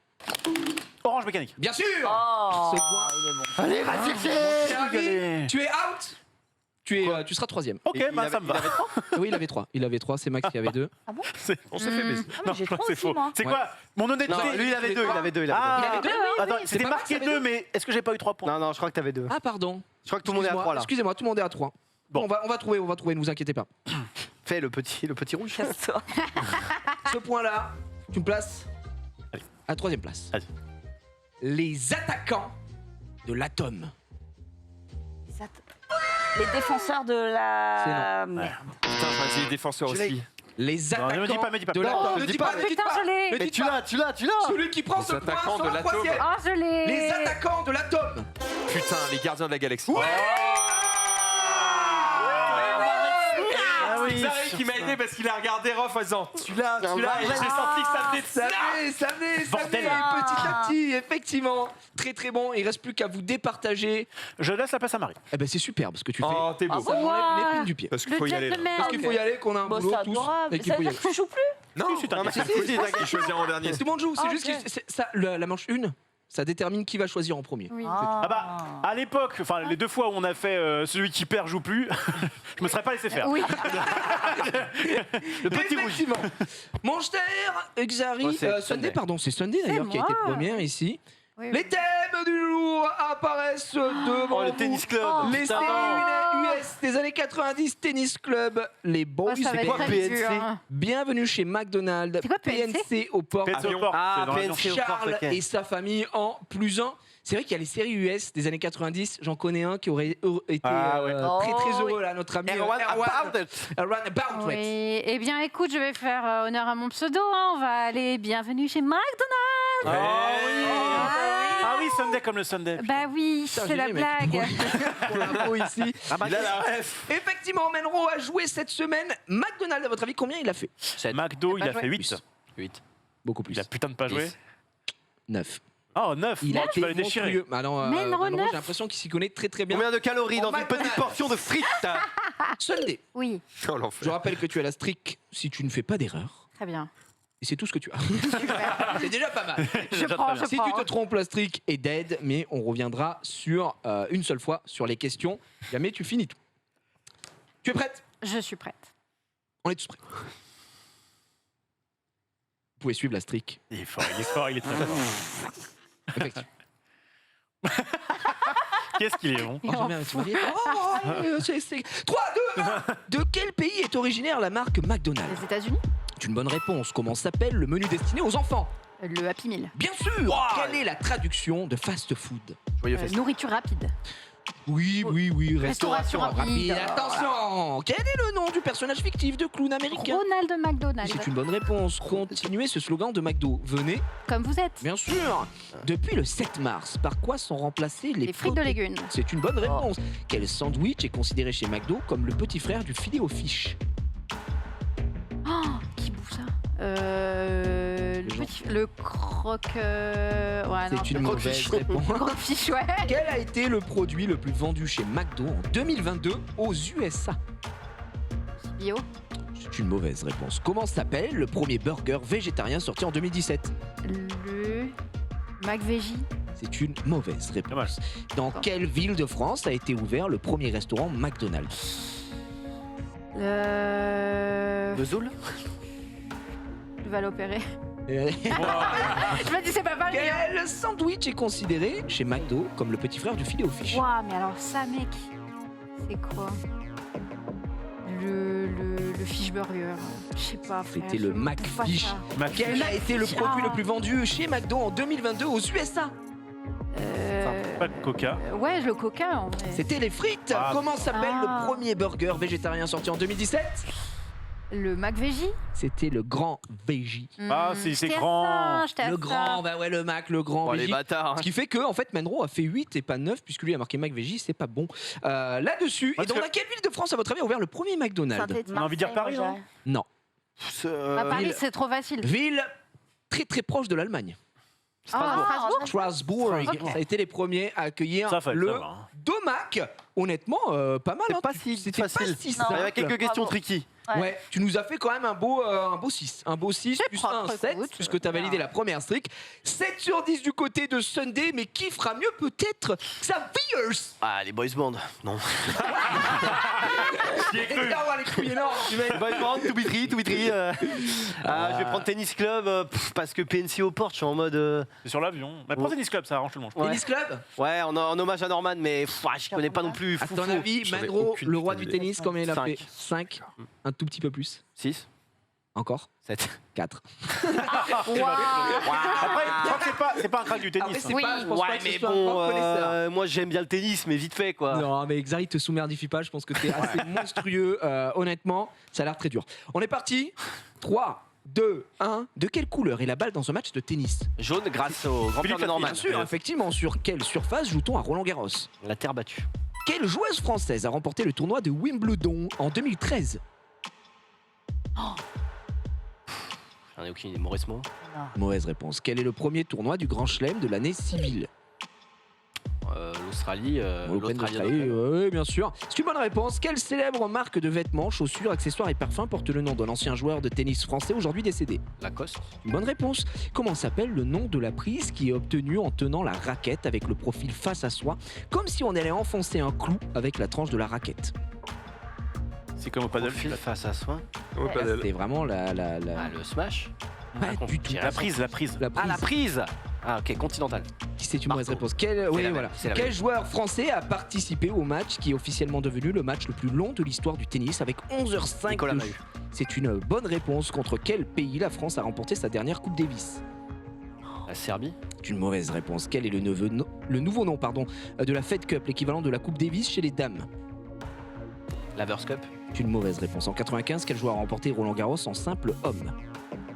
Orange mécanique. Bien sûr. Oh, Ce point. il est bon. Allez, vas-y, Harry, tu es out. Tu seras troisième. Ok, bah ça me va. Oui, il avait 3. Il avait 3, c'est Max qui avait 2. On s'est fait baiser. Ah, mais j'ai je crois trop que c'est aussi, faux. moi. C'est Ouais. quoi Mon honnêteté. Non, lui, il avait 2, il avait 2, il avait Ah, Il avait deux, oui, attends, oui. c'était C'est pas marqué Max, il avait 2, mais est-ce que j'ai pas eu 3 points Non, non, je crois que t'avais 2. Ah, pardon. Je crois que tout le monde est à 3 là. Excusez-moi, tout le monde est à 3. Bon. On va trouver, ne vous inquiétez pas. Fais le petit rouge. Casse-toi. Ce point-là, tu me places Allez. à 3e place. Vas-y. Les attaquants de l'atome. Les défenseurs de la... Merde. Putain, vas-y, les défenseurs Je l'ai. aussi. Les Non, attaquants me dis pas, me dis pas. de Non, l'atome. ne Ne dis dis pas, pas, ne Oh dis putain, pas. je l'ai. Ne Mais dis tu pas. l'as, tu l'as. Celui qui prend Les ce point attaquants sur de la l'atome. 3e. Oh, je l'ai. Les attaquants de l'atome. Putain, les gardiens de la galaxie. Ouais. Ah oui. Zari qui m'a aidé parce qu'il a regardé Rof en disant celui-là, et j'ai senti que ça venait de Ça ça. venait, Bordel. petit à petit, effectivement. Très très bon, il reste plus qu'à vous départager. Je laisse la place à Marie. Eh ben c'est superbe ce que tu fais. Oh, t'es beau. Ça m'enlève l'épine du pied. Parce qu'il Le faut y aller là. gentleman. Parce qu'il faut y aller, qu'on a un Bon, boulot c'est tous. adorable. Et qu'il Ça faut veut y dire aller. que tu joues plus? Non, Si, t'as non, mais dit. il choisit en dernier. Tout le monde joue, c'est Ah, juste ok. que ça, la manche 1, ça détermine qui va choisir en premier. Oui. Ah bah, à l'époque, enfin les 2 fois où on a fait celui qui perd joue plus, je me serais pas laissé faire. Oui. Le petit Effectivement. Manchester, Xari, Oh, c'est Sunday, Sunday. pardon, c'est Sunday d'ailleurs qui a été moi. première ici. Oui, Les thèmes du jour apparaissent devant Oh, le vous. tennis club. Les putain. séries US des années 90, tennis club, les boys. Oh, ça va c'est être quoi très PNC? dur. hein. Bienvenue chez McDonald's. C'est quoi, PNC? au port. PNC au Avion. port, Ah, c'est dans l'avion. PNC au port, Charles ok. et sa famille en +1. C'est vrai qu'il y a les séries US des années 90. J'en connais un qui aurait été Ah ouais. très très Oh, heureux là, notre ami Erwan About. Erwan About. Oui. Eh bien, écoute, je vais faire honneur à mon pseudo. hein. On va aller. Bienvenue chez McDonald's. Ah oui. Ah. Ah oui, Sunday comme le Sunday. Bah oui, Putain, c'est la génial, mec. blague. Pour l'info ici. Ah bah, Effectivement, Menro a joué cette semaine. McDonald's, à votre avis, combien il a fait McDo, il a pas fait joué. 8. Beaucoup plus. Il a putain de pas joué. 9. Oh, 9. Il a tu été vas le déchirer. monstrueux. Bah non, Menro, Menro, 9. j'ai l'impression qu'il s'y connaît très très bien. Combien de calories dans une McDonald's. petite portion de frites? Sunday. Oui, Oh, Je l'enfer. rappelle que tu as la streak si tu ne fais pas d'erreur. très bien. Et c'est tout ce que tu as. Super. C'est déjà pas mal. Je prends, je Si prends. tu te trompes, la streak est dead, mais on reviendra sur une seule fois sur les questions. Jamais tu finis tout. Tu es prête? Je suis prête. On est tous prêts. Vous pouvez suivre la streak. Il est fort, il est fort, il est très fort. Effectivement. Qu'est-ce qu'il est bon. Oh, j'aime bien, tu m'as dit, oh, c'est 3, 2, 1. De quel pays est originaire la marque McDonald's? Les États-Unis, C'est une bonne réponse. Comment s'appelle le menu destiné aux enfants? le Happy Meal. Bien sûr. Quelle est la traduction de fast-food? Joyeux fest. Nourriture rapide. Oui, Restauration rapide. Attention. Quel est le nom du personnage fictif de clown américain? Ronald McDonald. C'est une bonne réponse. Continuez ce slogan de McDo. Venez, Comme vous êtes. bien sûr. Depuis le 7 mars, par quoi sont remplacés les Les frites de potés? légumes. C'est une bonne réponse. Quel sandwich est considéré chez McDo comme le petit frère du filet aux fiches? Oh, qui bouffe ça gens. le croque. Ouais, non. C'est une mauvaise réponse. Le croque-fiche, ouais. Quel a été le produit le plus vendu chez McDo en 2022 aux USA? Bio. C'est une mauvaise réponse. Comment s'appelle le premier burger végétarien sorti en 2017? Le McVeggie. C'est une mauvaise Dommage. réponse. Dans quelle ville de France a été ouvert le premier restaurant McDonald's? Le Vesoul? Val-Opéré. Euh, Je me dis, c'est pas mal. Quel sandwich est considéré chez McDo comme le petit frère du filet aux fiches? Waouh, mais alors ça, mec, c'est quoi le fish burger. Je sais pas. frère, C'était le je bouffe pas McFish. ça. Quel a été le produit le plus vendu chez McDo en 2022 aux USA? Pas de coca. Ouais, le coca en vrai. C'était les frites. Ah. Comment s'appelle Ah. le premier burger végétarien sorti en 2017? Le McVeggie. C'était le grand Veggie. Ah, c'est J'étais à grand. ça, j'étais à Le ça. grand, bah ouais, le Mac, le grand Oh, les Veggie. bâtards. Ce qui fait que en fait Menro a fait 8 et pas 9 puisque lui a marqué McVeggie, c'est pas bon. Là-dessus, Parce et dans que- quelle ville de France à votre avis a ouvert le premier McDonald's? On a envie de dire Paris, non Non. À Paris, ville- c'est trop facile. Ville très très proche de l'Allemagne. Ah, Strasbourg. Strasbourg. Ok. Ça a été les premiers à accueillir Ça, fallait le savoir, hein. Domac. Honnêtement, pas mal. C'est hein. pas si C'était facile. pas si Il y simple. avait quelques questions Bravo. tricky. Ouais, tu nous as fait quand même un beau 6. Un beau 6 C'est plus propre, 1, 7, écoute. puisque tu as validé la première streak. 7 sur 10 du côté de Sunday, mais qui fera mieux peut-être Xaviers? Ah, les boys band. Non. Regarde les couilles énormes, tu mec. Boys band, to be tree, to be tree. Je vais prendre tennis club parce que PNC au port, je suis en mode. C'est sur l'avion. Mais prends tennis club, ça arrange tout le monde. Ouais. Tennis Club? Ouais, en hommage à Norman, mais je connais pas non plus. À fou, ton fou. avis, J'en ai Menro, aucune le roi putain du d'idée. tennis, combien il a 5. fait 5. Un tout petit peu plus. 6, Encore 7. 4. Waouh. Après, je crois que c'est pas un crack du tennis. c'est Oui. pas, je pense Ouais, pas que ce mais soit un bon, grand connaisseur. moi j'aime bien le tennis, mais vite fait quoi. Non, mais Xari te soumerdifie pas, je pense que t'es assez monstrueux. Honnêtement, ça a l'air très dur. On est parti. 3, 2, 1. De quelle couleur est la balle dans un match de tennis? Jaune grâce au grand père de Norman. Bien sûr, effectivement. Sur quelle surface joue-t-on à Roland-Garros? La terre battue. Quelle joueuse française a remporté le tournoi de Wimbledon en 2013? J'en ai aucune idée. Maurice Mo. Mauvaise réponse. Quel est le premier tournoi du Grand Chelem de l'année civile? L'Australie. L'Open l'Australie. d'Australie, oui, bien sûr. C'est une bonne réponse. Quelle célèbre marque de vêtements, chaussures, accessoires et parfums porte le nom d'un ancien joueur de tennis français aujourd'hui décédé? Lacoste. Une bonne réponse. Comment s'appelle le nom de la prise qui est obtenue en tenant la raquette avec le profil face à soi, comme si on allait enfoncer un clou avec la tranche de la raquette? C'est comme au padel. Profil face à soi. Au padel. C'était vraiment la... Ah, le smash. Pas Ah, du tout. La prise. La prise. Ah, la prise. Ah, ok, continental. C'est une mauvaise Marteau. réponse. Oui, la voilà. même, c'est la Quel même. joueur français a participé au match qui est officiellement devenu le match le plus long de l'histoire du tennis avec 11h05 Nicolas de Mahut. jeu? C'est une bonne réponse. Contre quel pays la France a remporté sa dernière Coupe Davis? La Serbie. C'est une mauvaise réponse. Quel est le nouveau nom de la Fed Cup, l'équivalent de la Coupe Davis chez les dames? La Verse Cup. C'est une mauvaise réponse. En 95, quel joueur a remporté Roland Garros en simple homme?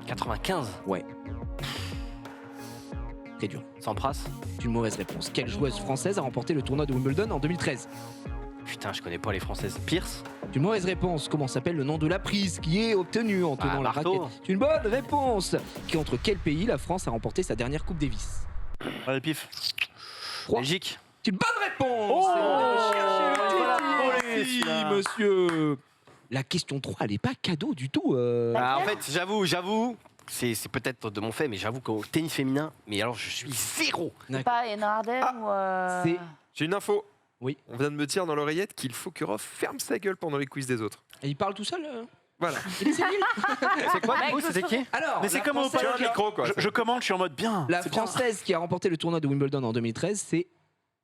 95. Très dur. Sampras. C'est une mauvaise réponse. Quelle joueuse française a remporté le tournoi de Wimbledon en 2013? Putain, je connais pas les françaises. Pierce. C'est une mauvaise réponse. Comment s'appelle le nom de la prise qui est obtenue en tenant la Marteau. raquette? C'est une bonne réponse. Contre quel pays la France a remporté sa dernière Coupe Davis? Allez, pif. Trois. Belgique. C'est une bonne réponse. Oh, C'est bon de chercher le il va la titre. voler, Merci, celui-là. monsieur. La question 3, elle n'est pas cadeau du tout. En fait, j'avoue, c'est peut-être de mon fait, mais j'avoue qu'au tennis féminin, mais alors je suis zéro. C'est pas Enna Ardern ou. C'est- J'ai une info. Oui. On vient de me dire dans l'oreillette qu'il faut que Rof ferme sa gueule pendant les quiz des autres. Et il parle tout seul Voilà. Il est sénile. C'est quoi, Mec, du coup, c'était qui? Alors, Mais c'est la comme au Française- Tu as un padel. micro, quoi. Je commande, je suis en mode bien. La C'est bien. Française qui a remporté le tournoi de Wimbledon en 2013, c'est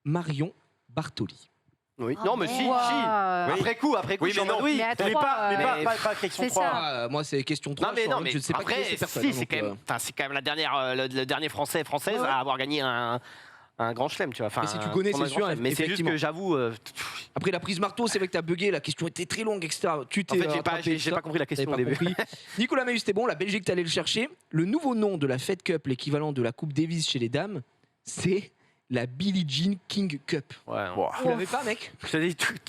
Marion Bartoli. Oui. Non, mais si, Waouh. si. Après coup, Oui, je suis en mais non. mode oui. Mais à Mais trois, pas question c'est 3. ça. Moi, c'est question 3. Non mais non mais je ne sais pas après qui est cette personne, si hein, c'est donc, quand même c'est quand même la dernière le dernier française Ouais, ouais. à avoir gagné un grand chelem, tu vois. Enfin, Mais si tu connais, pendant c'est un grand sûr, chelem. Mais c'est juste effectivement. que j'avoue Après la prise marteau, c'est vrai que t'as bugué, la question était très longue, etc. Tu en t'es fait, rattrapé, j'ai ça. pas compris la question au T'avais pas début. compris. Nicolas Mahut, c'était bon. La Belgique, t'allais le chercher. Le nouveau nom de la Fed Cup, l'équivalent de la Coupe Davis chez les dames, c'est la Billie Jean King Cup. Ouais. Bon. Tu l'avais pas, mec? Je te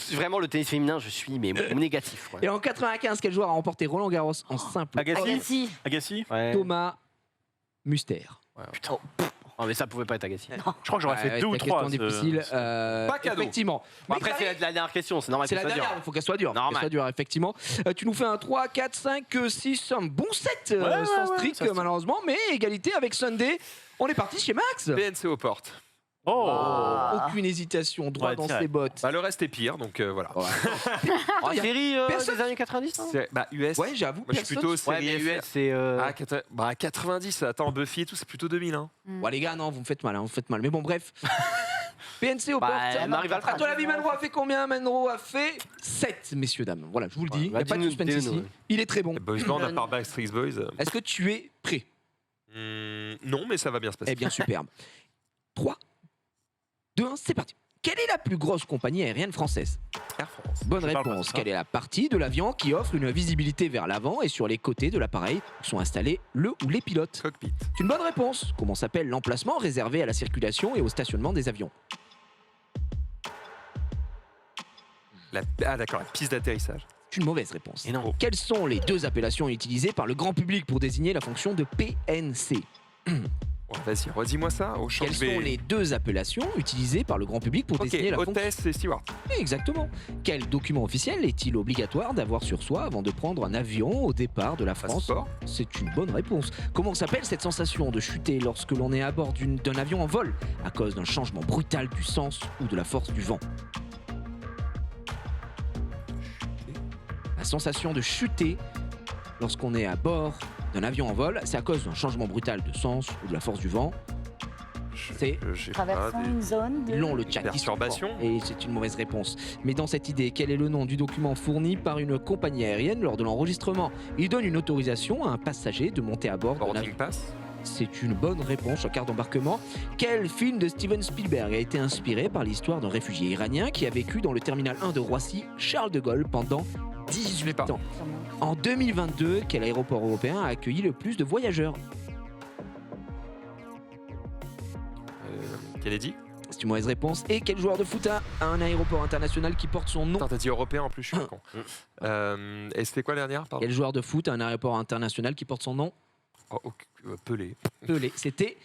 dis vraiment le tennis féminin, je suis mais négatif. Ouais. Et en 95, quel joueur a remporté Roland Garros en simple? Agassi. Agassi. Agassi. Ouais. Thomas Muster. Ouais. Putain. Oh, mais ça pouvait pas être Agassi. Je crois que j'aurais fait Ouais, 2 ou ta 3. question difficile. Pas cadeau. Effectivement. Bon, Mais après c'est la dernière question, c'est normal C'est que la ça dure. dernière, il faut qu'elle soit dure. Normal. Qu'elle soit dure, effectivement. Tu nous fais un 3, 4, 5, 6, un bon 7 Ouais, sans ouais, strict ça se- malheureusement, mais égalité avec Sunday. On est parti chez Max. PNC aux portes. Oh. Aucune hésitation, droit Ouais, dans direct. ses bottes. Bah, le reste est pire, donc voilà. Ouais. Oh, y a série personne- des années 90 non C'est- Bah, US. Ouais, j'avoue. Moi, je suis plutôt Ouais, série mais FR. US c'est Ah, 90, attends, Buffy et tout, c'est plutôt 2000. Hein. Ouais, les gars, non, vous me faites mal, vous me faites mal. Mais bon, bref. PNC au Bah, portes. Marie Valtran. À ton avis, Manro a fait combien? Manro a fait 7, messieurs, dames. Voilà, je vous le dis. Ouais, Il n'y a bah, pas de dis-nous, suspense dis-nous, ici. ouais. Il est très bon. Boys Band à part Backstreet Boys. Est-ce que tu es prêt? Non, mais ça va bien se passer. Eh bien, superbe. 3, 2, 1, c'est parti. Quelle est la plus grosse compagnie aérienne française? Air France. Bonne Je parle pas de réponse. ça. Quelle est la partie de l'avion qui offre une visibilité vers l'avant et sur les côtés de l'appareil où sont installés le ou les pilotes? Cockpit. C'est une bonne réponse. Comment s'appelle l'emplacement réservé à la circulation et au stationnement des avions? Ah, d'accord, la piste d'atterrissage. C'est une mauvaise réponse. Et non. Quelles sont les deux appellations utilisées par le grand public pour désigner la fonction de PNC? Ouais, vas-y, redis-moi ça. Au champ Quelles B. sont les deux appellations utilisées par le grand public pour Ok, désigner la fonction? hôtesse et steward. Exactement. Quel document officiel est-il obligatoire d'avoir sur soi avant de prendre un avion au départ de la France? Passeport. C'est une bonne réponse. Comment s'appelle cette sensation de chuter lorsque l'on est à bord d'un avion en vol à cause d'un changement brutal du sens ou de la force du vent? La sensation de chuter lorsqu'on est à bord d'un avion en vol, c'est à cause d'un changement brutal de sens ou de la force du vent. J'ai Traversons pas une zone de... Long le chat. perturbation. Et c'est une mauvaise réponse. Mais dans cette idée, quel est le nom du document fourni par une compagnie aérienne lors de l'enregistrement? Il donne une autorisation à un passager de monter à bord d'un avion. Boarding pass. C'est une bonne réponse en carte d'embarquement. Quel film de Steven Spielberg a été inspiré par l'histoire d'un réfugié iranien qui a vécu dans le terminal 1 de Roissy, Charles de Gaulle, pendant 18 ans? En 2022, quel aéroport européen a accueilli le plus de voyageurs? Kennedy. C'est une mauvaise réponse. Et quel joueur de foot a un aéroport international qui porte son nom? Attends, t'as dit européen en plus, je suis un con. Et c'était quoi la dernière, pardon? Quel joueur de foot a un aéroport international qui porte son nom? Oh, Pelé. Pelé. C'était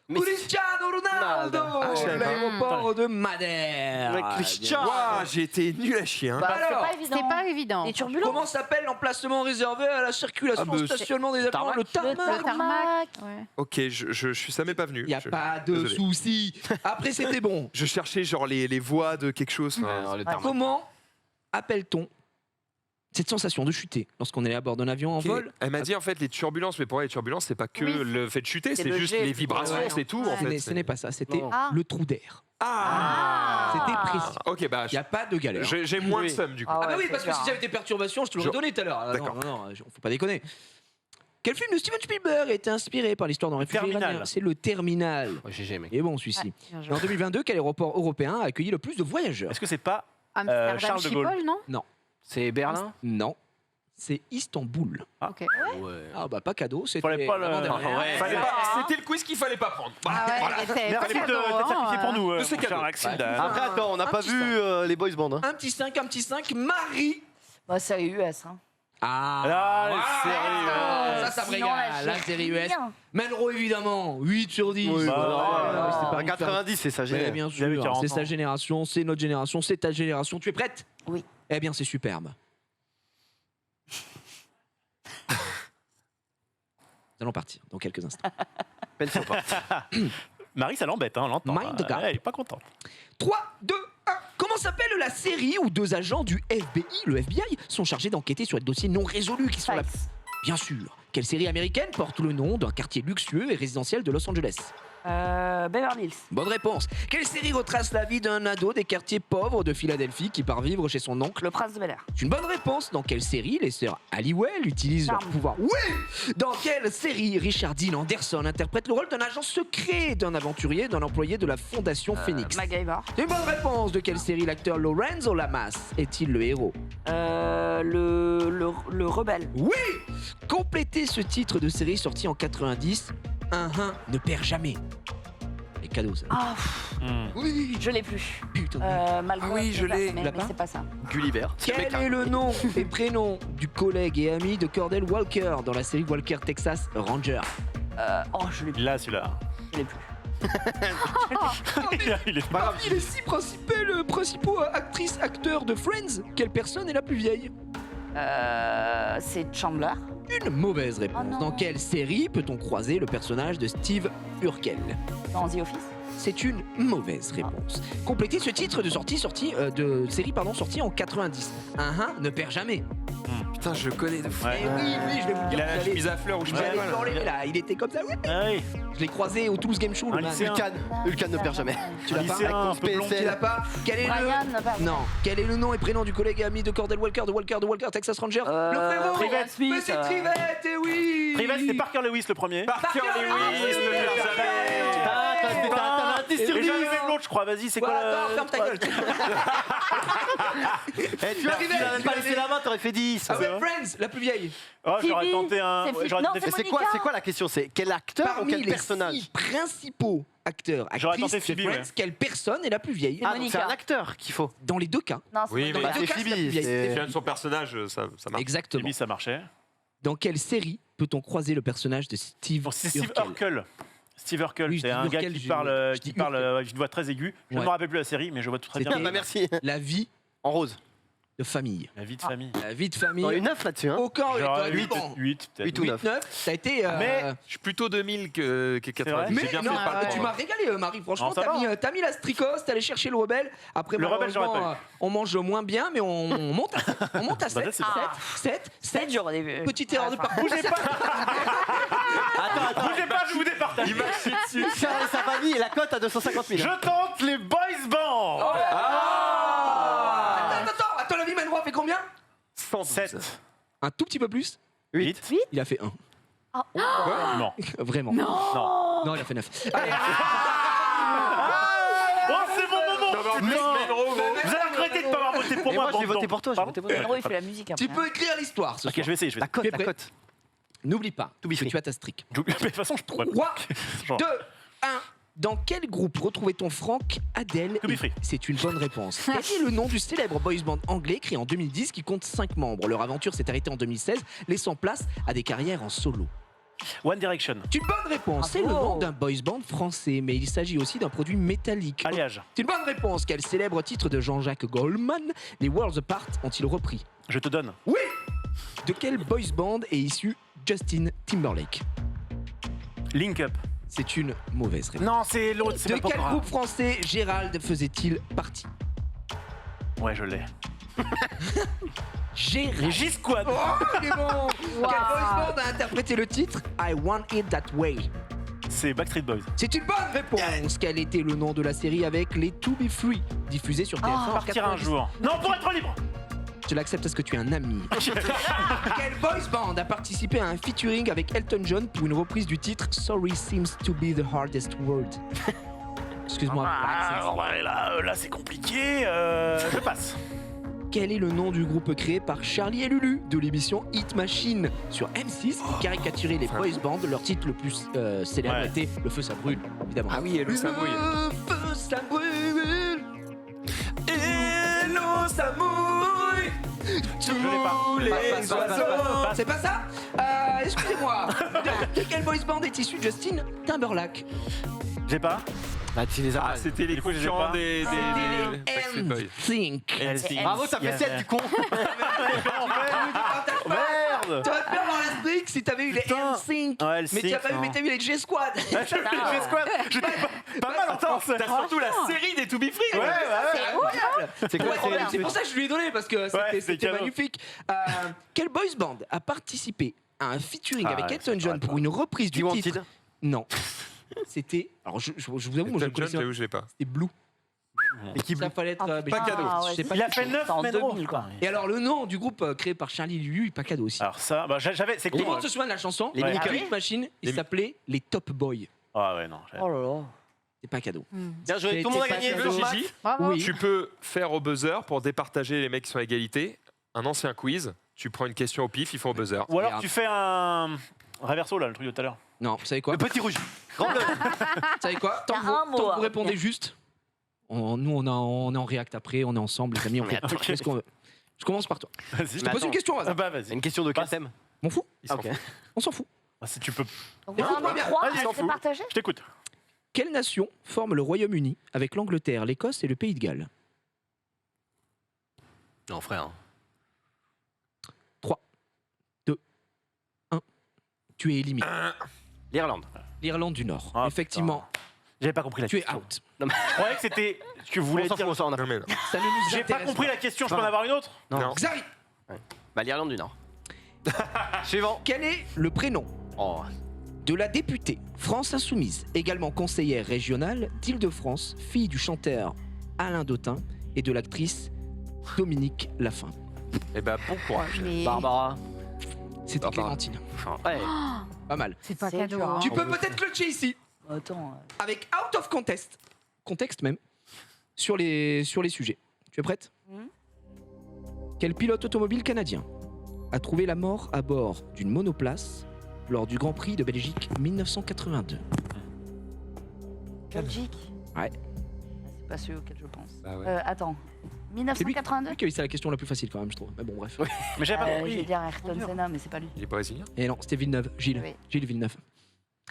Mais Cristiano Ronaldo, Ah, je savais pas. l'aéroport de Madère. Mais Cristiano. Waouh, j'ai été nul à chier. Hein. Bah, c'est Alors, pas évident. C'est pas évident. Les turbulences. Comment s'appelle l'emplacement réservé à la circulation, Ah, bah, au stationnement des avions? tarmac. Le tarmac. Le tarmac. Ouais. Ok, ça m'est pas venu. Il n'y a Je- pas de désolé. souci. Après, c'était bon. Je cherchais genre les voies de quelque chose. enfin, Le tarmac. Comment appelle-t-on cette sensation de chuter lorsqu'on est à bord d'un avion en ok. vol? Elle m'a dit en fait les turbulences, mais pour moi les turbulences c'est pas que Oui. le fait de chuter, C'est c'est le juste jet, les plutôt. vibrations, Ouais. c'est tout Ouais. en fait. Ce n'est pas ça, c'était Non. Ah. le trou d'air. Ah, C'était précis. Ok, bah Il n'y a pas de galère. j'ai moins de Oui. somme du coup. Ah Ah bah ouais, oui, c'est parce que clair. si j'avais des perturbations, je te l'aurais Je- donné tout à l'heure. Ah, D'accord. Non, faut pas déconner. Quel film de Steven Spielberg a été inspiré par l'histoire d'un réfugié Terminal. iranien? C'est le Terminal. Oh, GG, mec. Et bon, celui-ci. Ouais, bien Et joué. en 2022, quel aéroport européen a accueilli le plus de voyageurs? Est-ce que c'est pas Amsterdam, Charles de Gaulle. Schiphol, non C'est Berlin. Non, c'est Istanbul. Ok. Ouais. Ah bah pas cadeau, c'était Fallait pas le- l'avant-dernière. Ouais. Fallait pas- Ah. C'était le quiz qu'il fallait pas prendre. Ah ouais, Voilà. c'était Merci pas de cadeau, t'être sacrifié pour nous, C'est mon cadeau. cher Maxime. Ouais. Après, attends, on n'a Un pas petit vu cinq. les boys band. Hein. Un petit 5, Marie. Bah, c'est US. Hein. Ah, les séries, ça me Sinon, régale. La série US. rien. Melro, évidemment, 8 sur 10. Oui, bah, bah, c'était pas à 90, c'est ça, Mais génial. bien J'avais sûr, 40 c'est sa ans. génération, c'est notre génération, c'est ta génération. Tu es prête? Oui. Eh bien, c'est superbe. Nous allons partir dans quelques instants. Pension part. Marie, ça l'embête, hein, on l'entend. Mind the gap. Elle est pas contente. 3, 2, 1. Comment s'appelle la série où deux agents du FBI, le FBI, sont chargés d'enquêter sur des dossiers non résolus qui sont là? Fights. Bien sûr. Quelle série américaine porte le nom d'un quartier luxueux et résidentiel de Los Angeles? Beverly Hills. Bonne réponse. Quelle série retrace la vie d'un ado des quartiers pauvres de Philadelphie qui part vivre chez son oncle? Le Prince de Bel-Air. C'est une bonne réponse. Dans quelle série les sœurs Halliwell utilisent leur Charme. pouvoir? Oui. Dans quelle série Richard Dean Anderson interprète le rôle d'un agent secret, d'un aventurier, d'un employé de la Fondation Phoenix? MacGyver. C'est une bonne réponse. De quelle série l'acteur Lorenzo Lamas est-il le héros? Le rebelle. Oui. Complétez ce titre de série sorti en 90. Un ne perd jamais. Les cadeaux, ça. Ah, pff, Oui. je l'ai plus. Putain. Malcolm, Ah oui, je l'ai. Mais, Tu l'as mais pas c'est pas ça. Gulliver. Quel est le nom et prénom du collègue et ami de Cordell Walker dans la série Walker Texas Ranger? Oh, je l'ai plus. Là, celui-là. Je l'ai plus. Il est Parmi les 6 principaux actrices, acteurs de Friends, quelle personne est la plus vieille? C'est Chandler. Une mauvaise réponse. Oh non. Dans quelle série peut-on croiser le personnage de Steve Urkel? Dans The Office. C'est une mauvaise réponse. Complétez ce titre de série sortie en 90. Un ne perd jamais. Putain, je connais de fou. Ouais. Eh oui, je vais vous dire. Il a la vous allez- chemise à fleurs ou je vous sais allez pas. hurler, là, il était comme ça. Oui. Ah oui. Je l'ai croisé au Toulouse Game Show. Un le man. lycéen. Vulcan ne perd jamais. Tu l'as pas? Lycéen un peu blond. Tu l'as pas? Quel est Brian, le... pardon. Non. Quel est le nom et prénom du collègue et ami de Cordell Walker de Walker Texas Ranger? Le frérot. Trivette. Mais c'est Trivette, eh oui. Trivette, c'était Parker Lewis le premier. Parker Lewis, ne perd jamais. T'as un indice sur Et 10. j'avais même l'autre, je crois. Vas-y, c'est quoi Voilà, attends, ferme ta gueule. Eh, tu vois, tu l'avais pas laissé la main, t'aurais fait 10. Ah ouais, Friends, la plus vieille. Oh, j'aurais Phoebe, tenté un. c'est ouais, j'aurais non, tenté Mais c'est c'est quoi la question? C'est quel acteur ou Parmi quel les personnage? 6 principaux acteurs, J'aurais actrices tenté de Phoebe, Friends, ouais. quelle personne est la plus vieille? Ah, donc c'est Monica. un acteur qu'il faut. Dans les deux cas. Non, c'est Oui, pas mais- Dans Bah, les deux c'est cas, Phoebe, la plus vieille. c'est- Bien, son personnage, ça marche. Exactement. Phoebe, ça marchait. Dans quelle série peut-on croiser le personnage de Steve Bon, c'est Steve Urkel? Urkel. Steve Urkel, Oui, c'est Steve un gars Urkel, qui je parle, dis avec une voix très aiguë. Je ne Ouais. me rappelle plus la série, mais je vois tout très bien. C'était- Bah merci. La vie En rose. de famille. La vie de famille. La vie de famille. On a eu 9 là-dessus. Hein. Aucun Genre 8 8, ans. 8 peut-être. 8 ou 9. 9, ça a été. Mais- Je suis plutôt 2000 que 90. Mais J'ai bien non, fait de pas le tu prendre. m'as régalé, Marie. Franchement, Non, ça va. t'as mis la stricos, t'es allé chercher le rebelle. Après, Le rebelle, j'aurais malheureusement, on mange moins bien, mais on monte à 7. On monte à Bah, 7. c'est Ah. 7. dur au début. Petite erreur de Enfin, parcours. Bougez pas, je vous départage. Il m'a chié dessus. Charles et sa famille et la cote à 250 000. Je tente les boys bands. Attends, à ton avis, Manoir fait combien? 7. Un tout petit peu plus. 8. Il a fait 1. Non. Vraiment. Non. Non, il a fait 9. Allez, Oh, c'est mon moment. Vous allez regretter de ne pas avoir voté pour Et moi. moi, j'ai bande voté pour toi. J'ai Pardon voté pour toi. Pedro, il fait la musique après. tu peux écrire l'histoire ce Ok, soir. je vais essayer. La cote, Tu es la prêt? cote. N'oublie pas To be que free. tu as ta streak. De toute façon, je pourrais 3, Genre. 2, 1. Dans quel groupe retrouvait-on Franck Adèle? To be free. C'est une bonne réponse. Quel est le nom du célèbre boys band anglais créé en 2010 qui compte 5 membres? Leur aventure s'est arrêtée en 2016, laissant place à des carrières en solo. One Direction. C'est une bonne réponse. C'est le nom d'un boys band français, mais il s'agit aussi d'un produit métallique. Alliage. C'est une bonne réponse. Quel célèbre titre de Jean-Jacques Goldman les Worlds Apart ont-ils repris? Je te donne. Oui. De quel boys band est issu Justin Timberlake? Link Up. C'est une mauvaise réponse. Non, c'est l'autre. C'est De pas quel Pokora. groupe français Gérald faisait-il partie? Ouais, je l'ai. Gérald. J-Squad. Oh, il est bon. Quel boys band a interprété le titre I Want It That Way? C'est Backstreet Boys. C'est une bonne réponse. Quel était le nom de la série avec les To Be Free, diffusée sur TF1 en Partir un 90? jour. Non, pour être libre. Je l'accepte parce que tu es un ami. Quel boys band a participé à un featuring avec Elton John pour une reprise du titre Sorry Seems to Be the Hardest Word? Excuse-moi. Alors, là, c'est compliqué. Je passe. Quel est le nom du groupe créé par Charlie et Lulu de l'émission Hit Machine sur M6 qui caricaturait les boys bands? Leur titre le plus célèbre Ouais. était Le feu ça brûle, évidemment. Ah oui, Hello, ça mouille. Le feu ça brûle. Hello ça mouille. Je l'ai pas. Passe. C'est pas ça? Excusez-moi. De quel boys band est issu Justin Timberlake? J'ai pas. Bah, tu les as. Ah, c'était les Du coup, je les ai concurrents pas. des Backstreet Boys. NSYNC. Bravo, t'as fait 7 du con. Merde. T'aurais pu avoir la streak si t'avais eu les Putain. NSYNC. Ouais, Mais tu as pas eu, mais t'as eu les J-Squad. J-Squad. J'étais pas mal en temps. T'as surtout la série des To Be Free. Ouais. C'est quoi C'est pour ça que je lui ai donné parce que c'est c'était cadeau. magnifique. Quel boys band a participé à un featuring Ah, avec ouais, Elton c'est John pas pour une reprise du Wanted. titre? Non. C'était. Alors je vous avoue, moi je Elton John, connaissais. j'avoue, je l'ai pas. C'était Blue. Et qui Ça fallait être. Ah, mais pas je- cadeau. je sais pas Il a qui fait c'est. 9 C'est en Menro. 2000, quoi. Et alors le nom du groupe créé par Charlie Lulu, pas cadeau aussi. Alors ça, bah, j'avais. C'est Tout le cool. monde se souvient de la chanson. Les Ouais. mini Ah oui Hit Machine, il Les- s'appelait les Top Boys. Ah ouais, non. Oh là là. C'est pas cadeau. Bien joué, tout le monde a gagné. C'était Deux pas matchs. Gigi, Bravo. Oui. tu peux faire au buzzer pour départager les mecs qui sont à égalité. Un ancien quiz. Tu prends une question au pif, ils font au buzzer. Ou alors Merde. tu fais un reverso là, le truc de tout à l'heure. Non, vous savez quoi? Le petit rouge. Grand bleu. Vous savez quoi? Tant T'as que un vous, mot, tant que hein. vous répondez juste, nous on est en react après, on est ensemble, les amis, on fait Ok. ce qu'on veut. Je commence par toi. Vas-y. Je te pose attends. une question au Ah hasard. bah vas-y. Une question de quel Passe. thème? M'en fous. Ils s'en Ok. foutent. On s'en fout. Ah, si tu peux. Donc, on en a bien. 3, Vas-y, s'en c'est fout. partagé. Je t'écoute. Quelle nation forme le Royaume-Uni avec l'Angleterre, l'Écosse et le Pays de Galles? Non, frère. 3, 2, 1. Tu es éliminé. L'Irlande. L'Irlande du Nord. Ah, Effectivement, J'avais pas compris la tu es question. out. Je croyais que c'était ce que vous voulez On s'en dire. fout, on s'en Non, mais non. Ça ne nous J'ai pas intéresse compris la question, je peux en avoir une autre? Non. Xavi, Bah, l'Irlande du Nord. Suivant. quel est le prénom Oh. de la députée France Insoumise, également conseillère régionale d'Île-de-France, fille du chanteur Alain Dautin et de l'actrice Dominique Laffin? Eh ben, bon courage. Mais Barbara. C'était Barbara. Clémentine. Ouais. Pas mal. c'est pas C'est cadeau. dur, hein. hein. Tu peux peut-être clutcher ici, Attends. avec out of contexte même, sur les sujets. Tu es prête? Mhm. Quel pilote automobile canadien a trouvé la mort à bord d'une monoplace lors du Grand Prix de Belgique 1982? Belgique. Ouais. C'est pas celui auquel je pense. Bah ouais. Attends. C'est lui 1982 qui a eu ça la question la plus facile quand même, je trouve. Mais bon, bref. Mais j'avais pas Je vais compris. dire Ayrton Senna, mais c'est pas lui. Il est brésilien. Et non, c'était Villeneuve. Gilles. Oui. Gilles Villeneuve.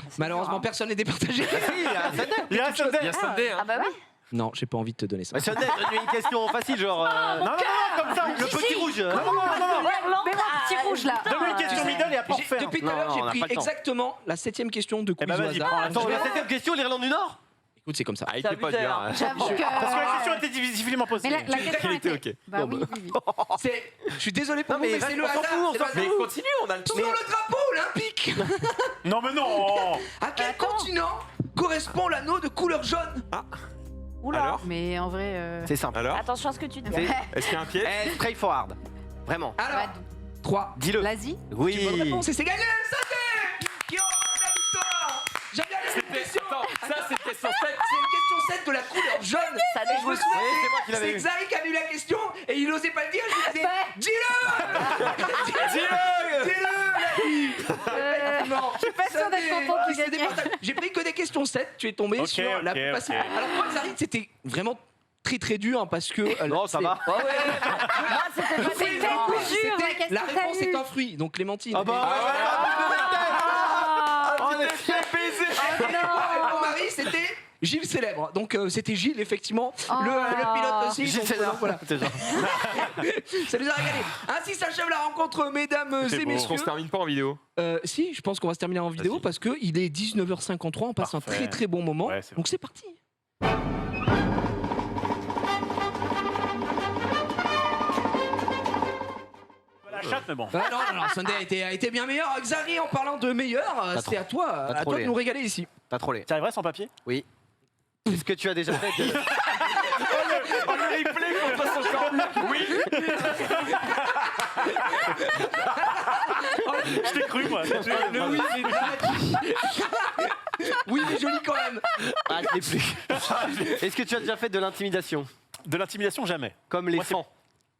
C'est Malheureusement, dur, hein. personne n'est départagé. Il reste un Il y a Sunday, hein. Ah bah oui. Non, j'ai pas envie de te donner ça. Bah, Sunday, donne-lui une question facile, genre. Non, comme ça. Le petit rouge. Non. L'Irlande. Mais moi, petit rouge là. Donne-lui une question middle et après on J'ai- refait. Depuis tout Non, à l'heure, non, j'ai on n'a pris pas le temps. exactement la 7ème question de quiz bah, au vas-y, hasard. prends la Attends, la 7ème question, l'Irlande du Nord? Écoute, c'est comme ça. Ah, il était pas abusé, dur. hein. hein. J'avoue que. Parce que la question était difficilement posée. Mais la question Il était était. ok. Bah oui, oui, oui. Je suis désolé pour Non, vous, mais mais c'est le on s'en hasard. fout, on c'est s'en le fout. Mais hasard. continue, on a le temps. Sur le drapeau olympique, Non, mais non. à quel Attends. continent correspond l'anneau de couleur jaune? Oula. Alors Mais en vrai. C'est simple. Alors Attention à ce que tu dis. C'est- Est-ce qu'il y a un piège Straightforward. Vraiment. Alors, 3. Dis-le. L'Asie. Oui. Bonne réponse, et c'est gagné, Saté qui remporte la victoire. J'aime bien les questions. Ça, c'est question 7. C'est une question 7 de la couleur jaune. Ça Et je me dégoûte. souviens, Oui, c'est moi qui l'avais c'est eu. Xari qui a eu la question et il n'osait pas le dire. Je lui disais, dis-le. Non, je suis pas sûre d'être contente de gagner. J'ai pris que des questions 7, tu es tombé Ok, sur la ok, plus facile. ok. Alors moi, Xari, c'était vraiment très dur hein, parce que... Non, ça va. Moi, c'était pas C'est évident. tellement dur, C'était- la question la que t'as réponse eue. est un fruit, donc Clémentine. Ah bah Ah, on est fait baiser. Mon mari, c'était Gilles Célèbre. Donc c'était Gilles, effectivement, Oh. le pilote aussi. Gilles donc, Célèbre. voilà. C'est genre. Ça nous a régalé. Ainsi s'achève la rencontre, mesdames C'est et beau. Est-ce qu'on messieurs. se termine pas en vidéo Si, je pense qu'on va se terminer en vidéo Vas-y. parce qu'il est 19h53, on passe un Parfait. très bon moment. Ouais, c'est Donc c'est parti. La chatte, mais bon. Non, Sunday a été bien meilleur. Xari, en parlant de meilleur, T'as c'est à toi de trollé. nous régaler ici. T'as trollé. Tu arriverais sans papier Oui. Est-ce que tu as déjà fait de- On le replay contre son camp. Oui. Je t'ai cru, moi. Le oui, c'est dramatique. Oui, mais joli quand même. Ah, je l'ai plus. Est-ce que tu as déjà fait de l'intimidation? De l'intimidation, jamais. Comme les Moi, c'est- fans.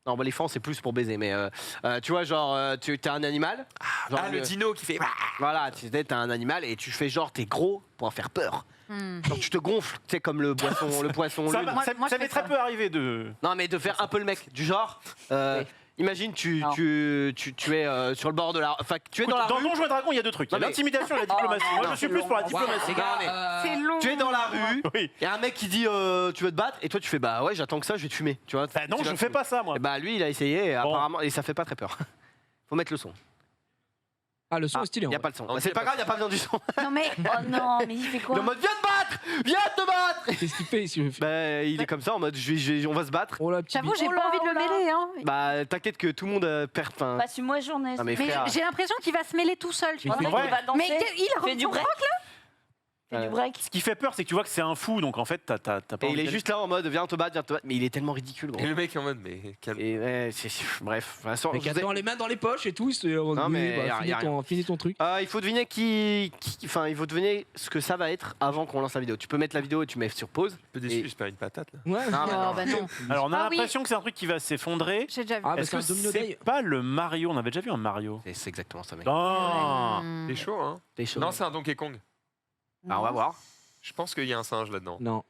Non, bah les fans, c'est plus pour baiser, mais tu vois, genre, tu as un animal. Genre, Ah, le dino qui fait. Voilà, tu sais, t'as un animal et tu fais genre, t'es gros pour en faire peur. Genre, tu te gonfles, tu sais, comme le poisson Ça, lune. Moi, ça je m'est fais très ça. peu arrivé de. Non, mais de faire un peu le mec, du genre. Imagine, tu Non. es sur le bord de la. Enfin, tu es dans la Dans rue. Donjons et Dragons, il y a deux trucs. Il y a Non, mais- l'intimidation et la diplomatie. Moi, je suis plus pour la Wow, diplomatie. les gars, mais- C'est long. Tu es dans la rue. Oui. Et un mec qui dit tu veux te battre et toi tu fais bah ouais j'attends que ça je vais te fumer tu vois. Bah non, Tu je vas fais te pas ça, moi. fumer. Et bah lui il a essayé et Bon. apparemment et ça fait pas très peur. Faut mettre le son. Ah, le son est stylé. Il y a en pas le son. Ok, C'est pas grave, il y a pas besoin du son. Non, mais. Oh non, mais il fait quoi Le mode viens te battre, viens te battre. vrai. Qu'est-ce qu'il fait ici? Bah il est comme ça en mode on va se battre. Oh là, petit J'avoue, j'ai Oh pas là, envie de le oh là. mêler. Hein. Bah t'inquiète que tout le monde perd. Enfin. Passe une mauvaise journée. Non, mais Mais frère. j'ai l'impression qu'il va se mêler tout seul. Tu Mais vois. c'est Il vrai. va danser. Mais il Fais du reprend. break. Fais du break. Ce qui fait peur, c'est que tu vois que c'est un fou, donc en fait, t'as pas Et il envie est d'aller- juste là en mode viens te battre, mais il est tellement ridicule gros. Et le mec est en mode, mais calme. Et ouais, bref. De toute façon, Mec, je vous ai- attends, les mains dans les poches et tout. Non, mais y a Finis ton truc. Il faut deviner enfin il faut deviner ce que ça va être avant qu'on lance la vidéo. Tu peux mettre la vidéo et tu mets sur pause. Un peu déçu, Et- j'espère une patate là. Ouais. Non, mais Oh, non. bah non. Alors, on a Ah oui. l'impression que c'est un truc qui va s'effondrer. J'ai déjà vu. Ah, bah, Est-ce c'est que un domino c'est day. pas le Mario? On avait déjà vu un Mario. C'est exactement ça mec. Non. C'est chaud, hein T'es chaud. Non, c'est un Donkey Kong. Ah, on va voir. Je pense qu'il y a un singe là-dedans. Non,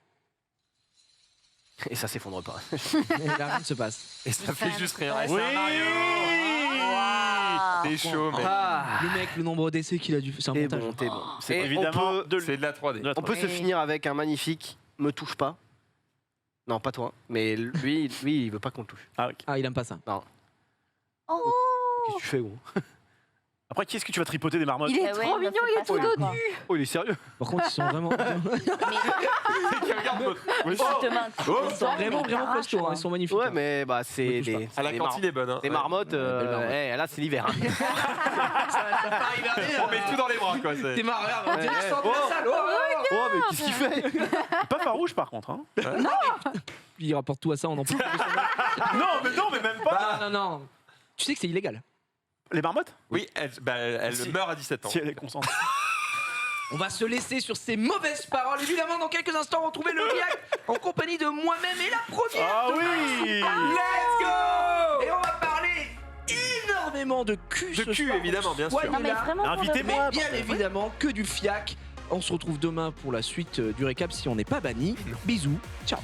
Et ça s'effondre pas. là, rien ne se passe. Et ça fait juste rien. Ouais. Et c'est un Mario. Ah. C'est chaud, mec. Ah, Le mec, le nombre d'essais qu'il a dû. C'est un t'es montage. bon, t'es bon. C'est Et évidemment de C'est de la 3D. de la On peut se Oui. finir avec un magnifique me touche pas. Non, pas toi. Mais lui il veut pas qu'on le touche. Ah, ok. Ah, il aime pas ça. Oh. Qu'est-ce que tu fais gros? Après, qui est-ce que tu vas tripoter des marmottes? Il est Eh ouais, trop il me mignon, fait il pas est tout ça, dodu. quoi. Oh il est sérieux. Par contre, ils sont vraiment. Regarde l'autre. Oui. Ils sont vraiment costauds. hein, Ils sont magnifiques. Ouais hein. mais bah c'est Me touche des. Ah, la des cantine est bonne. Hein. Des marmottes. belle marmotte. Là c'est l'hiver. hein. On met tout dans les bras, quoi. c'est- T'es marre, regarde, on dirait Ouais, que je sors de ouais. la salle. Oh, Oh mais qu'est-ce qu'il fait? Pas farouche, par contre. Hein. Puis il rapporte tout à ça, on en peut plus. Non, mais même pas. Non, non. Tu sais que c'est illégal. Les marmottes? Oui, elle Si. meurt à 17 ans. Si elle est consentante. On va se laisser sur ces mauvaises paroles. Évidemment, dans quelques instants, retrouver le React en compagnie de moi-même et la première. Ah oui. Let's go! Et on va parler énormément de cul. De ce cul, soir. évidemment, bien sûr. Soyez Non, mais là. vraiment. pour de Invitez-moi. vrai. Mais bien évidemment que du fiac. On se retrouve demain pour la suite du récap si on n'est pas banni. Bisous, ciao.